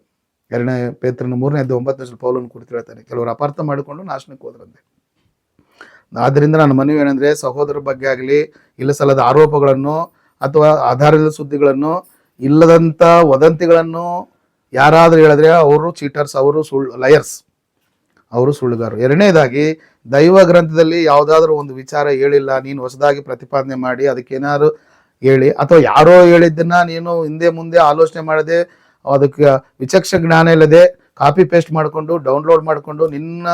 2 ಪೇತ್ರನ 3:9 ಪೌಲನ್ನು ಕುರಿತು ಹೇಳ್ತಾನೆ, ಕೆಲವರು ಅಪಾರ್ಥ ಮಾಡಿಕೊಂಡು ನಾಶನಕ್ಕೆ ಹೋದ್ರಂತೆ. ಆದ್ದರಿಂದ ನನ್ನ ಮನವಿ ಏನಂದರೆ, ಸಹೋದರ ಬಗ್ಗೆ ಆಗಲಿ ಇಲ್ಲ ಸಲ್ಲದ ಆರೋಪಗಳನ್ನು ಅಥವಾ ಆಧಾರದ ಸುದ್ದಿಗಳನ್ನು, ಇಲ್ಲದಂಥ ವದಂತಿಗಳನ್ನು ಯಾರಾದರೂ ಹೇಳಿದ್ರೆ ಅವರು ಚೀಟರ್ಸ್, ಅವರು ಲಯರ್ಸ್, ಅವರು ಸುಳ್ಳುಗಾರರು. ಎರಡನೇದಾಗಿ, ದೈವ ಗ್ರಂಥದಲ್ಲಿ ಯಾವುದಾದ್ರೂ ಒಂದು ವಿಚಾರ ಹೇಳಿಲ್ಲ, ನೀನು ಹೊಸದಾಗಿ ಪ್ರತಿಪಾದನೆ ಮಾಡಿ ಅದಕ್ಕೇನಾದ್ರು ಹೇಳಿ, ಅಥವಾ ಯಾರೋ ಹೇಳಿದ್ದನ್ನು ನೀನು ಹಿಂದೆ ಮುಂದೆ ಆಲೋಚನೆ ಮಾಡದೆ, ಅದಕ್ಕೆ ವಿಚಕ್ಷ ಜ್ಞಾನ ಇಲ್ಲದೆ ಕಾಪಿ ಪೇಸ್ಟ್ ಮಾಡಿಕೊಂಡು ಡೌನ್ಲೋಡ್ ಮಾಡಿಕೊಂಡು ನಿನ್ನ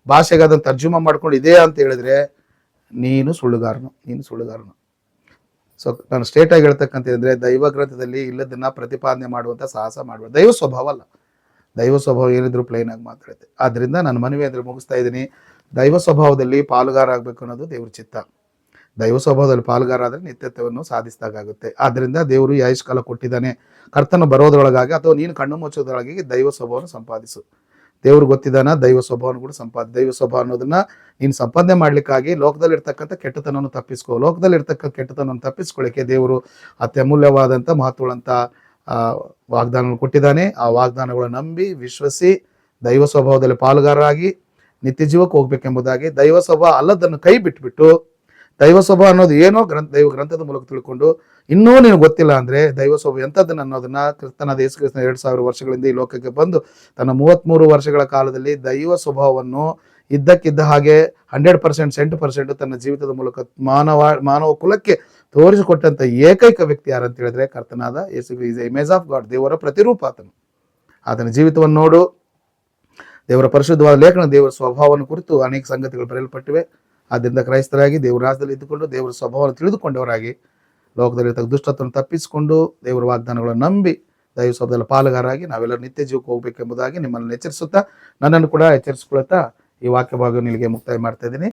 ಭಾಷೆಗೆ ಅದನ್ನು ತರ್ಜುಮಾ ಮಾಡ್ಕೊಂಡು ಇದೆ ಅಂತ ಹೇಳಿದ್ರೆ ನೀನು ಸುಳ್ಳುಗಾರನು. ಸೊ ನಾನು ಸ್ಟೇಟಾಗಿ ಹೇಳ್ತಕ್ಕಂಥದ್ದರೆ, ದೈವ ಗ್ರಂಥದಲ್ಲಿ ಇಲ್ಲದನ್ನು ಪ್ರತಿಪಾದನೆ ಮಾಡುವಂಥ ಸಾಹಸ ಮಾಡಬಾರ್ದು. ದೈವ ಸ್ವಭಾವ ಅಲ್ಲ. ದೈವ ಸ್ವಭಾವ ಏನಿದ್ರು ಪ್ಲೈನ್ ಆಗಿ ಮಾತಾಡುತ್ತೆ. ಆದ್ದರಿಂದ ನನ್ನ ಮನವಿ ಅಂದರೆ ಮುಗಿಸ್ತಾ ಇದ್ದೀನಿ, ದೈವ ಸ್ವಭಾವದಲ್ಲಿ ಪಾಲುಗಾರ ಆಗಬೇಕು ಅನ್ನೋದು ದೇವ್ರ ಚಿತ್ತ. ದೈವ ಸ್ವಭಾವದಲ್ಲಿ ಪಾಲುಗಾರ ಆದರೆ ನಿತ್ಯತ್ವವನ್ನು ಸಾಧಿಸಿದಾಗುತ್ತೆ. ಆದ್ದರಿಂದ ದೇವರು ಈ ಆಯುಷ್ಕಾಲ ಕೊಟ್ಟಿದ್ದಾನೆ. ಕರ್ತನ ಬರೋದ್ರೊಳಗಾಗಿ ಅಥವಾ ನೀನು ಕಣ್ಣು ಮುಚ್ಚೋದ್ರೊಳಗಾಗಿ ದೈವ ಸ್ವಭಾವವನ್ನು ಸಂಪಾದಿಸು. ದೇವ್ರು ಗೊತ್ತಿದ್ದಾನ, ದೈವ ಸ್ವಭಾವವನ್ನು ಕೂಡ ದೈವ ಸ್ವಭಾವ ಅನ್ನೋದನ್ನ ನೀನು ಸಂಪಾದನೆ ಮಾಡ್ಲಿಕ್ಕಾಗಿ ಲೋಕದಲ್ಲಿರ್ತಕ್ಕಂಥ ಕೆಟ್ಟತನವನ್ನು ತಪ್ಪಿಸ್ಕೋ. ಲೋಕದಲ್ಲಿರ್ತಕ್ಕಂಥ ಕೆಟ್ಟತನವನ್ನು ತಪ್ಪಿಸ್ಕೊಳ್ಳಿಕ್ಕೆ ದೇವರು ಅತ್ಯಮೂಲ್ಯವಾದಂಥ ಮಹತ್ವಗಳಂಥ ವಾಗ್ದಾನಗಳು ಕೊಟ್ಟಿದ್ದಾನೆ. ಆ ವಾಗ್ದಾನಗಳನ್ನು ನಂಬಿ ವಿಶ್ವಸಿ ದೈವ ಸ್ವಭಾವದಲ್ಲಿ ಪಾಲುಗಾರರಾಗಿ ನಿತ್ಯ ಜೀವಕ್ಕೆ ಹೋಗ್ಬೇಕೆಂಬುದಾಗಿ, ದೈವ ಸ್ವಭಾವ ಅಲ್ಲದನ್ನು ಕೈ ಬಿಟ್ಬಿಟ್ಟು ದೈವ ಸ್ವಭಾವ ಅನ್ನೋದು ಏನೋ ದೈವ ಗ್ರಂಥದ ಮೂಲಕ ತಿಳ್ಕೊಂಡು ಇನ್ನೂ ನಿನಗೆ ಗೊತ್ತಿಲ್ಲ ಅಂದರೆ ದೈವ ಸ್ವಭಾವ ಎಂಥದ್ದನ್ನು ಅನ್ನೋದನ್ನು ಕ್ರಿಸ್ತನಾದ ಯೇಸು ಕ್ರಿಸ್ತನ 2000 ವರ್ಷಗಳಿಂದ ಈ ಲೋಕಕ್ಕೆ ಬಂದು ತನ್ನ 33 ವರ್ಷಗಳ ಕಾಲದಲ್ಲಿ ದೈವ ಸ್ವಭಾವವನ್ನು ಇದ್ದಕ್ಕಿದ್ದ ಹಾಗೆ 100% 100% ತನ್ನ ಜೀವಿತದ ಮೂಲಕ ಮಾನವ ಕುಲಕ್ಕೆ ತೋರಿಸಿಕೊಟ್ಟಂತ ಏಕೈಕ ವ್ಯಕ್ತಿ ಯಾರಂತ ಹೇಳಿದ್ರೆ ಕರ್ತನಾದ ಯೇಸು ಈಸ್ ಇಮೇಜ್ ಆಫ್ ಗಾಡ್, ದೇವರ ಪ್ರತಿರೂಪ ಆತನು. ಆತನ ಜೀವಿತವನ್ನು ನೋಡು, ದೇವರ ಪರಿಶುದ್ಧವಾದ ಲೇಖನ ದೇವರ ಸ್ವಭಾವವನ್ನು ಕುರಿತು ಅನೇಕ ಸಂಗತಿಗಳು ಬರೆಯಲ್ಪಟ್ಟಿವೆ. ಆದ್ದರಿಂದ ಕ್ರೈಸ್ತರಾಗಿ ದೇವರ ರಾಜ್ಯದಲ್ಲಿ ಇದ್ದುಕೊಂಡು ದೇವರ ಸ್ವಭಾವವನ್ನು ತಿಳಿದುಕೊಂಡವರಾಗಿ ಲೋಕದಲ್ಲಿ ದುಷ್ಟತ್ವವನ್ನು ತಪ್ಪಿಸಿಕೊಂಡು ದೇವರ ವಾಗ್ದಾನಗಳನ್ನು ನಂಬಿ ದೈವ ಸ್ವಭಾವದಲ್ಲಿ ಪಾಲುಗಾರಾಗಿ ನಾವೆಲ್ಲರೂ ನಿತ್ಯ ಜೀವಕ್ಕೆ ಹೋಗ್ಬೇಕೆಂಬುದಾಗಿ ನಿಮ್ಮನ್ನು ಎಚ್ಚರಿಸುತ್ತಾ, ನನ್ನನ್ನು ಕೂಡ ಎಚ್ಚರಿಸಿಕೊಳ್ಳುತ್ತಾ ಈ ವಾಕ್ಯ ಭಾಗವನ್ನು ಇಲ್ಲಿಗೆ ಮುಕ್ತಾಯ ಮಾಡ್ತಾ ಇದ್ದೀನಿ.